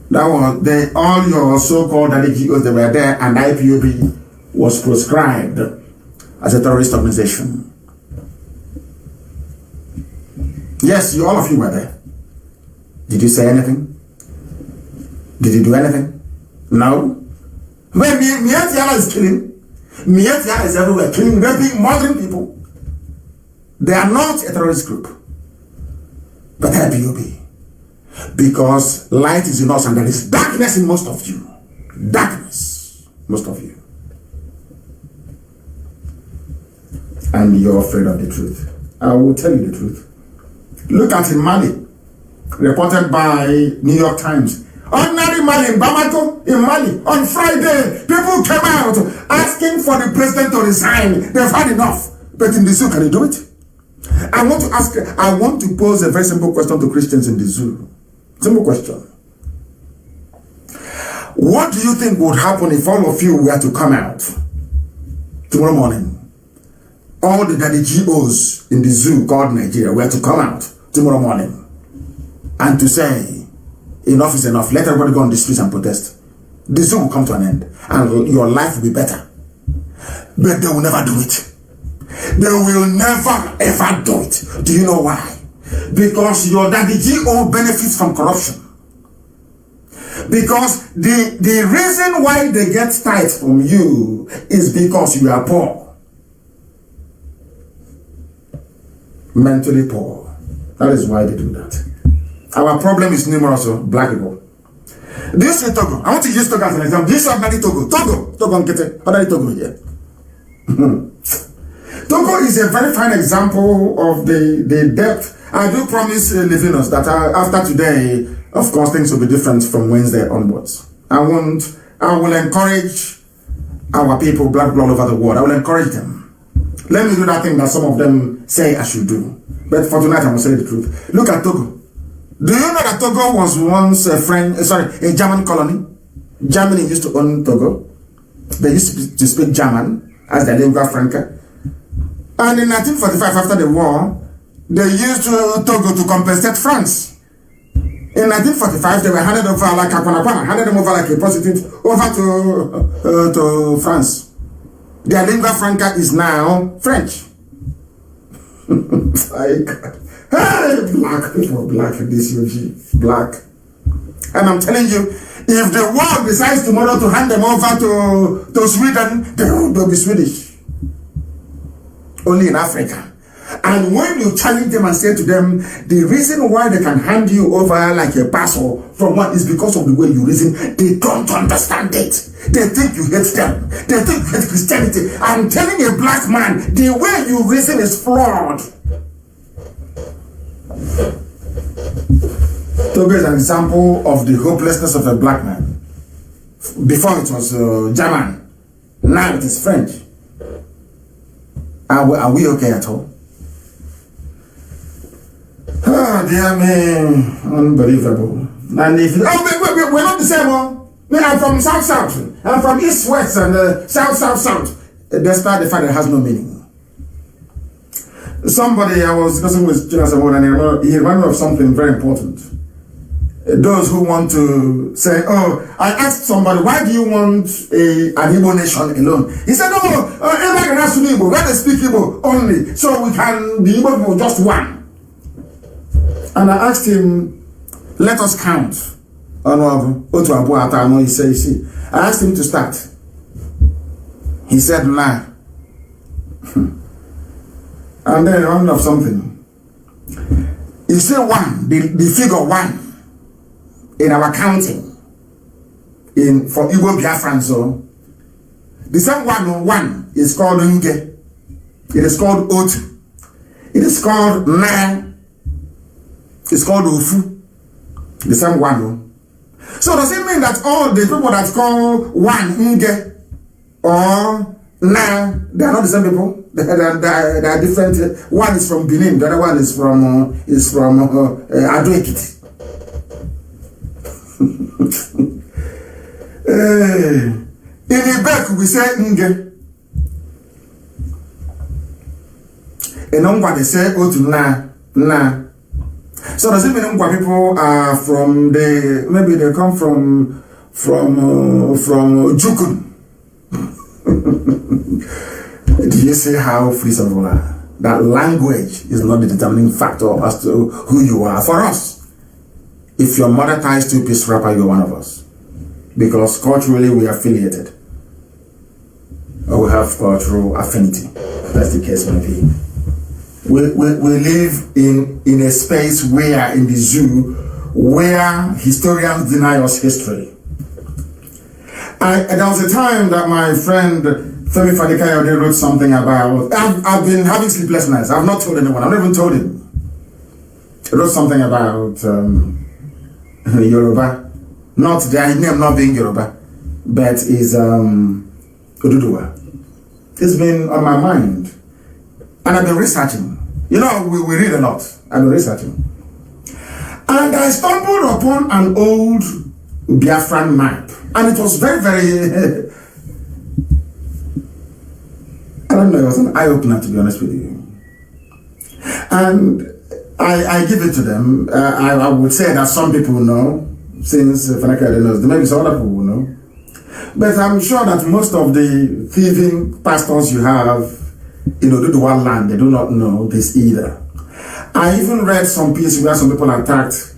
That was all your so-called NGOs, they were there, and IPOB was proscribed as a terrorist organization. Yes, all of you were there. Did you say anything? Did you do anything? No. When Mietiala is killing, Mietiala is everywhere, killing, raping, murdering people. They are not a terrorist group, but IPOB. Because light is in us and there is darkness in most of you. Darkness, most of you. And you're afraid of the truth. I will tell you the truth. Look at in Mali, reported by New York Times. Ordinary Mali in Bamako, in Mali, on Friday, people came out asking for the president to resign. They've had enough. But in the zoo, can you do it? I want to pose a very simple question to Christians in the zoo. Simple question. What do you think would happen if all of you were to come out tomorrow morning? All the daddy GOs in the zoo called Nigeria were to come out tomorrow morning and to say, enough is enough, let everybody go on the streets and protest. The zoo will come to an end and your life will be better. But they will never do it. They will never ever do it. Do you know why? Because your daddy GO benefits from corruption. Because the reason why they get tithes from you is because you are poor. Mentally poor. That is why they do that. Our problem is numerous, black people. Do you see Togo? I want to use Togo as an example. Do you see ordinary Togo? Togo Nkete. Ordinary Togo here. Togo is a very fine example of the depth. I do promise Levinos that after today, of course, things will be different from Wednesday onwards. I will encourage our people, black people all over the world. I will encourage them. Let me do that thing that some of them say I should do. But for tonight, I will say the truth. Look at Togo. Do you know that Togo was once a German colony? Germany used to own Togo. They used to speak German as their lingua franca. And in 1945, after the war, they used Togo to compensate France. In 1945, they were handed over like handed them over like a prostitute over to France. Their lingua franca is now French. Like, hey, black people, black in this UG, black. And I'm telling you, if the world decides tomorrow to hand them over to Sweden, they'll be Swedish. Only in Africa. And when you challenge them and say to them, the reason why they can hand you over like a parcel from one is because of the way you reason, they don't understand it. They think you hate them. They think you hate Christianity. I'm telling a black man, the way you reason is flawed. Togo is an example of the hopelessness of a black man. Before it was German, now it is French. Are we okay at all? Oh, dear me, unbelievable. And if we're not the same one. I'm from South. I'm from East-West and South. Despite the fact that it has no meaning. Somebody, I was discussing with Jonas and he reminded me of something very important. Those who want to say, oh, I asked somebody, why do you want an Igbo nation alone? He said, everybody has to be Igbo. Let us speak Igbo only, so we can be Igbo people just one. And I asked him, let us count. He said, I asked him to start. He said, nah. And then I remember of something. You say one, the figure one in our counting for Igbo Biafran, so the same one is called Nge. It is called Otu. It is called Na. It's called Ufu. The same one. So does it mean that all the people that call one Nge or Na, they are not the same people? They are different. One is from Benin, the other one is from Ado Ekiti. In Ibek we say Nge. In Ongwa they say Otu Na. So does it mean Ongwa people are from maybe they come from Jukun? Do you see how free some people are? That language is not the determining factor as to who you are. For us, if your mother ties two-piece wrapper, you're one of us. Because culturally we are affiliated. Or we have cultural affinity. That's the case may be. We live in a space where, in the zoo, where historians deny us history. There was a time that my friend Femi Fadikayode wrote something about, I've been having sleepless nights. I've not told anyone. I've not even told him. He wrote something about Yoruba. Not their name not being Yoruba, but is Oduduwa. It's been on my mind. And I've been researching. You know, we read a lot. I've been researching. And I stumbled upon an old Biafran map. And it was very, very, I don't know, it was an eye-opener, to be honest with you. And I give it to them. I would say that some people know, since Fanaka knows, maybe some other people will know. But I'm sure that most of the thieving pastors you have in Oduduwa land, they do not know this either. I even read some piece where some people attacked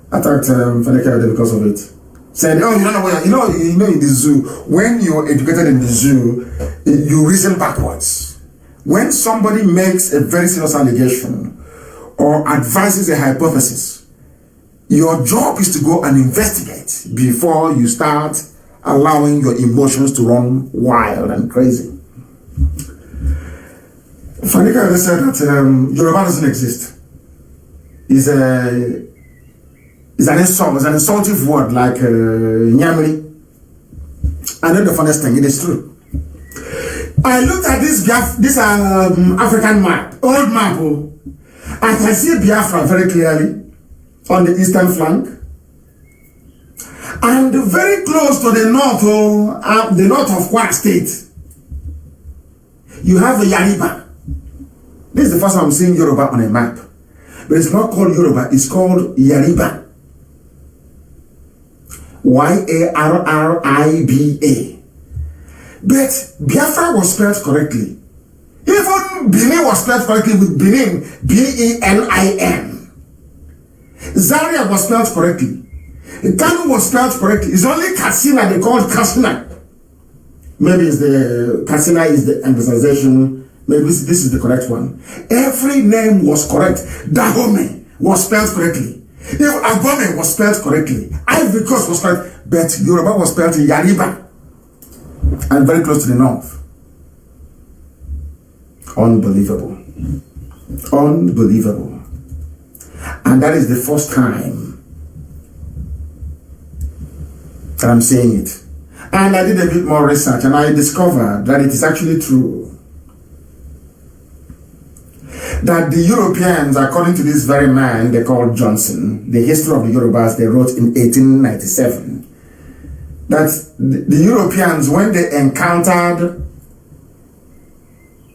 Fanaka because of it. Said, oh, you don't know where, you know in the zoo, when you're educated in the zoo, you reason backwards. When somebody makes a very serious allegation or advances a hypothesis, your job is to go and investigate before you start allowing your emotions to run wild and crazy. Fanika said that Yoruba doesn't exist. It's an insult, it's an insultive word like Nyamri. I know the funniest thing, it is true. I looked at this African map, old map, and I see Biafra very clearly on the eastern flank. And very close to the north of Kwara State, you have Yariba. This is the first time I'm seeing Yoruba on a map. But it's not called Yoruba, it's called Yariba. Yarriba. But Biafra was spelled correctly. Even Benin was spelled correctly with Benin, B-E-N-I-N. Zaria was spelled correctly. Kanu was spelled correctly. It's only Katsina they called Katsina. Maybe it's Katsina is the emphasization. Maybe this is the correct one. Every name was correct. Dahomey was spelled correctly. If Abome was spelled correctly, Ivory Coast was correct, but Yoruba was spelled Yariba, and very close to the north. Unbelievable. Unbelievable. And that is the first time I'm saying it. And I did a bit more research and I discovered that it is actually true. That the Europeans, according to this very man they called Johnson, the history of the Yorubas they wrote in 1897, that the Europeans, when they encountered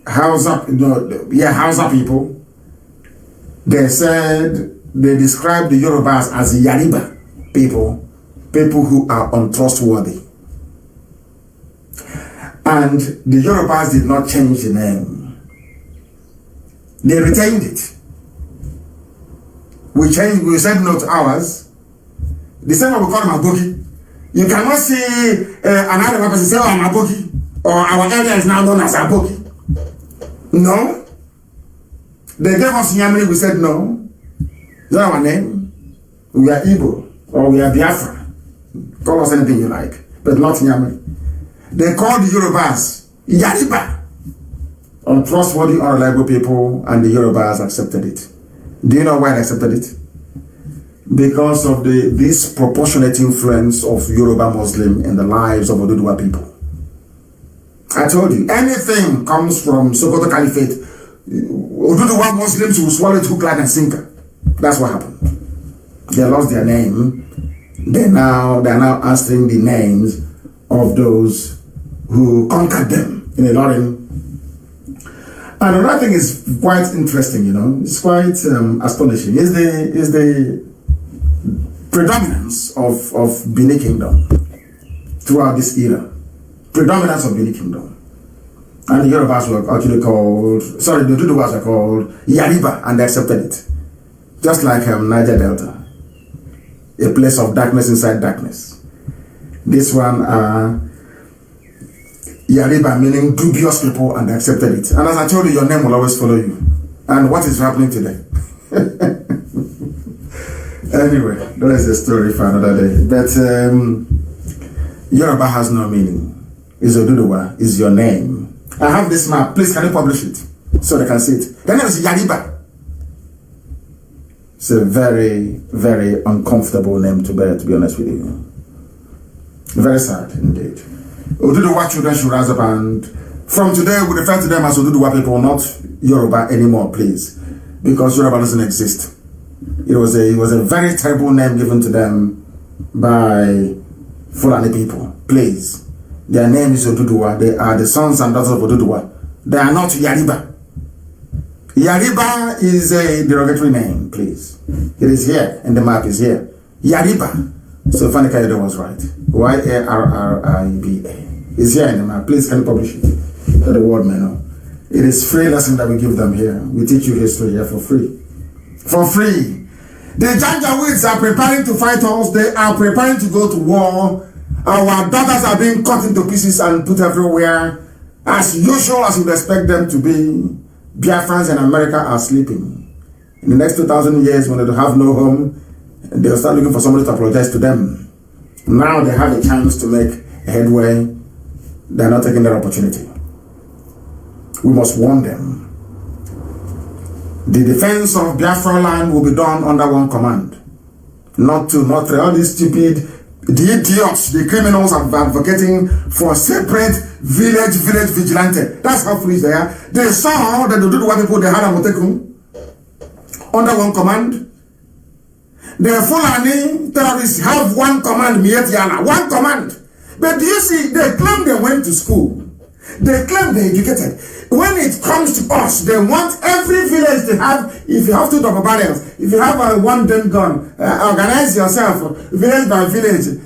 Hausa people, they said, they described the Yorubas as Yariba people who are untrustworthy. And the Yorubas did not change the name. They retained it. We said no to ours. The same way we call them Aboki. You cannot see another person say, oh, I'm Aboki, or our area is now known as Aboki. No. They gave us Nyamri, we said no. Is that our name? We are Igbo, or we are Biafra. Call us anything you like, but not Nyamri. They called the Yorubas Yariba, untrustworthy, unreliable people, and the Yorubas accepted it. Do you know why they accepted it? Because of the disproportionate influence of Yoruba Muslim in the lives of Oduduwa people. I told you, anything comes from Sokoto Caliphate, Oduduwa Muslims will swallow it hook, line, and sinker. That's what happened. They lost their name. They're now answering the names of those who conquered them in a Ilorin. And another thing is quite interesting, you know, it's quite astonishing, is the predominance of Bini Kingdom throughout this era. Predominance of Bini Kingdom. And the Yorubas were actually called, sorry, the Oduduwas were called Yariba, and they accepted it. Just like Niger Delta, a place of darkness inside darkness. This one, Yariba, meaning dubious people, and they accepted it. And as I told you, your name will always follow you. And what is happening today? Anyway, that is a story for another day. But Yoruba has no meaning. It's Oduduwa, is your name. I have this map. Please, can you publish it so they can see it? The name is Yariba. It's a very, very uncomfortable name to bear, to be honest with you. Very sad indeed. Oduduwa children should rise up, and from today we refer to them as Oduduwa people, not Yoruba anymore, please, because Yoruba doesn't exist. It was a very terrible name given to them by Fulani people. Please, their name is Oduduwa. They are the sons and daughters of Oduduwa. They are not Yariba. Yariba is a derogatory name, please. It is here, and the map is here. Yariba. So Fanny Kayode was right. Yarriba is here in the map. Please, can you publish it? So the world may know. It is free lesson that we give them here. We teach you history here for free. For free. The Janjaweeds are preparing to fight us. They are preparing to go to war. Our daughters are being cut into pieces and put everywhere. As usual, as we expect them to be. Biafrans in America are sleeping. In the next 2,000 years, when they have no home, they'll start looking for somebody to apologize to them. Now they have a chance to make a headway. They're not taking that opportunity. We must warn them. The defense of Biafra land will be done under one command. Not three. All these stupid, the idiots, the criminals are advocating for separate village vigilante. That's how foolish they are. They saw that the Oduduwa people, they had a Motekun under one command. The Fulani terrorists have one command, Mietiana, one command. But do you see, they claim they went to school. They claim they're educated. When it comes to us, they want every village to have, if you have 2 double barrels, if you have one damn gun, organize yourself, village by village,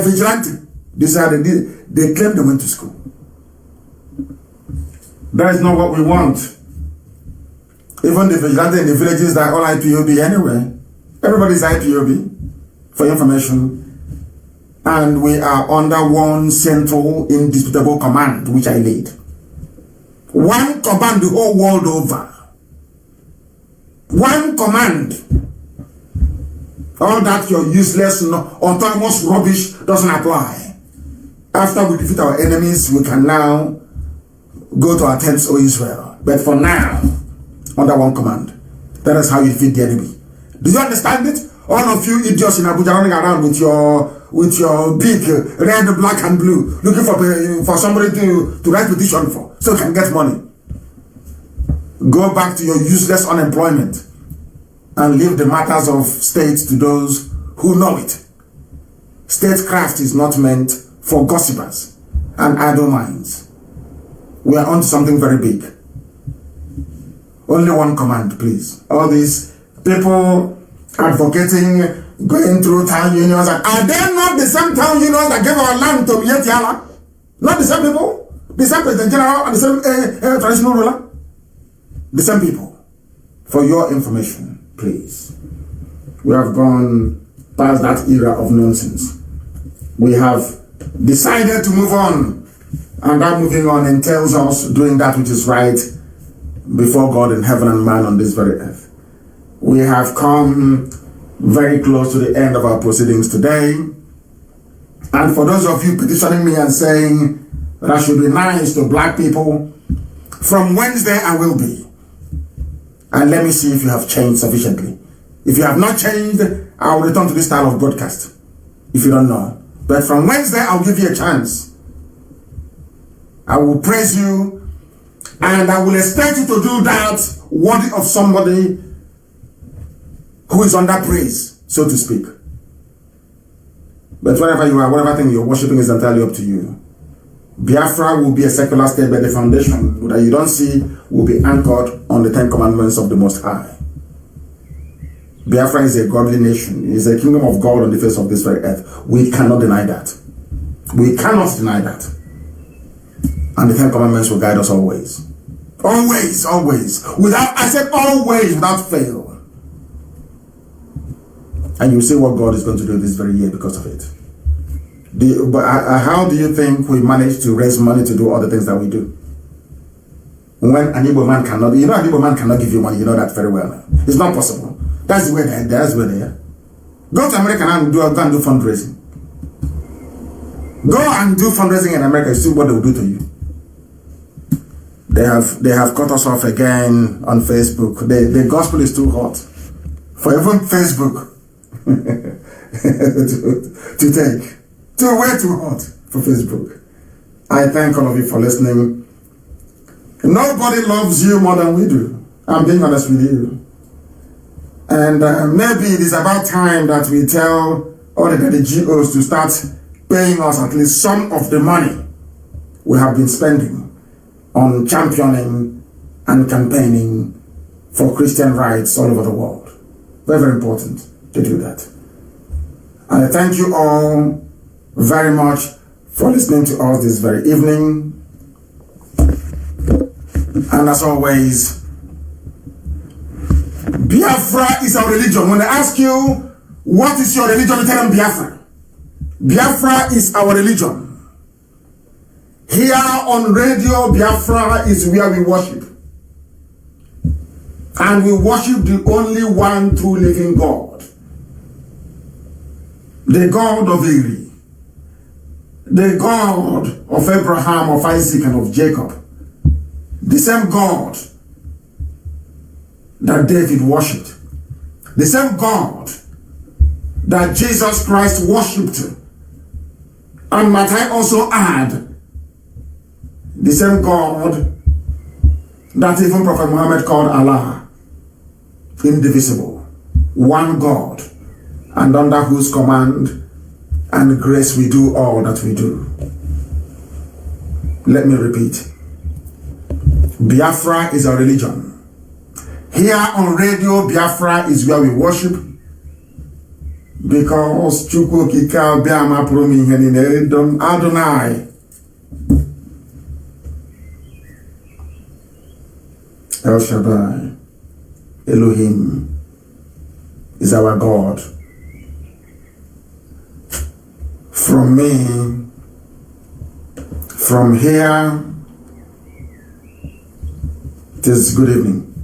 vigilante. These are they claim they went to school. That is not what we want. Even the vigilante in the villages that are all IPOB anyway. Everybody's IPOB, for information. And we are under one central indisputable command, which I lead. One command the whole world over. One command. All that your useless, autonomous rubbish doesn't apply. After we defeat our enemies, we can now go to our tents, O Israel. But for now, under one command. That is how you defeat the enemy. Do you understand it? All of you idiots in Abuja running around with your with your big red, black, and blue, looking for somebody to write petition for, so you can get money. Go back to your useless unemployment and leave the matters of state to those who know it. Statecraft is not meant for gossipers and idle minds. We are on to something very big. Only one command, please. All these people advocating, going through town unions, are they not the same town unions that gave our land to Yetiala? Not the same people? The same President General and the same traditional ruler? The same people. For your information, please. We have gone past that era of nonsense. We have decided to move on, and that moving on entails us doing that which is right before God in heaven and man on this very earth. We have come very close to the end of our proceedings today, and for those of you petitioning me and saying that I should be nice to black people, from Wednesday I will be. And let me see if you have changed sufficiently. If you have not changed, I will return to this style of broadcast, if you don't know. But from Wednesday, I'll give you a chance. I will praise you, and I will expect you to do that worthy of somebody who is under praise, so to speak. But wherever you are, whatever thing you're worshiping is entirely up to you. Biafra will be a secular state, but the foundation that you don't see will be anchored on the 10 commandments of the Most High. Biafra is a godly nation. It is a kingdom of God on the face of this very earth. We cannot deny that. We cannot deny that. And the 10 commandments will guide us always. Always, always. I said always, without fail. And you see what God is going to do this very year because of it. How do you think we manage to raise money to do all the things that we do? When an Igbo man cannot, an Igbo man cannot give you money, you know that very well. It's not possible. That's the way they are. Go to America and go and do fundraising. Go and do fundraising in America, see what they will do to you. They have cut us off again on Facebook. The gospel is too hot for even Facebook to take. Way too hot for Facebook. I thank all of you for listening. Nobody loves you more than we do. I'm being honest with you. And maybe it is about time that we tell all the GOs to start paying us at least some of the money we have been spending on championing and campaigning for Christian rights all over the world. Very, very important to do that. I thank you all very much for listening to us this very evening. And as always, Biafra is our religion. When they ask you, what is your religion, you tell them Biafra. Biafra is our religion. Here on radio, Biafra is where we worship. And we worship the only one true living God. The God of Eri. The God of Abraham, of Isaac, and of Jacob. The same God that David worshipped. The same God that Jesus Christ worshipped. And might I also add, the same God that even Prophet Muhammad called Allah. Indivisible. One God. And under whose command and grace we do all that we do. Let me repeat. Biafra is our religion. Here on radio, Biafra is where we worship. Because Chukwu Kika Biama Promi Henine Adonai. El Shaddai, Elohim, is our God. From me, from here, it is good evening.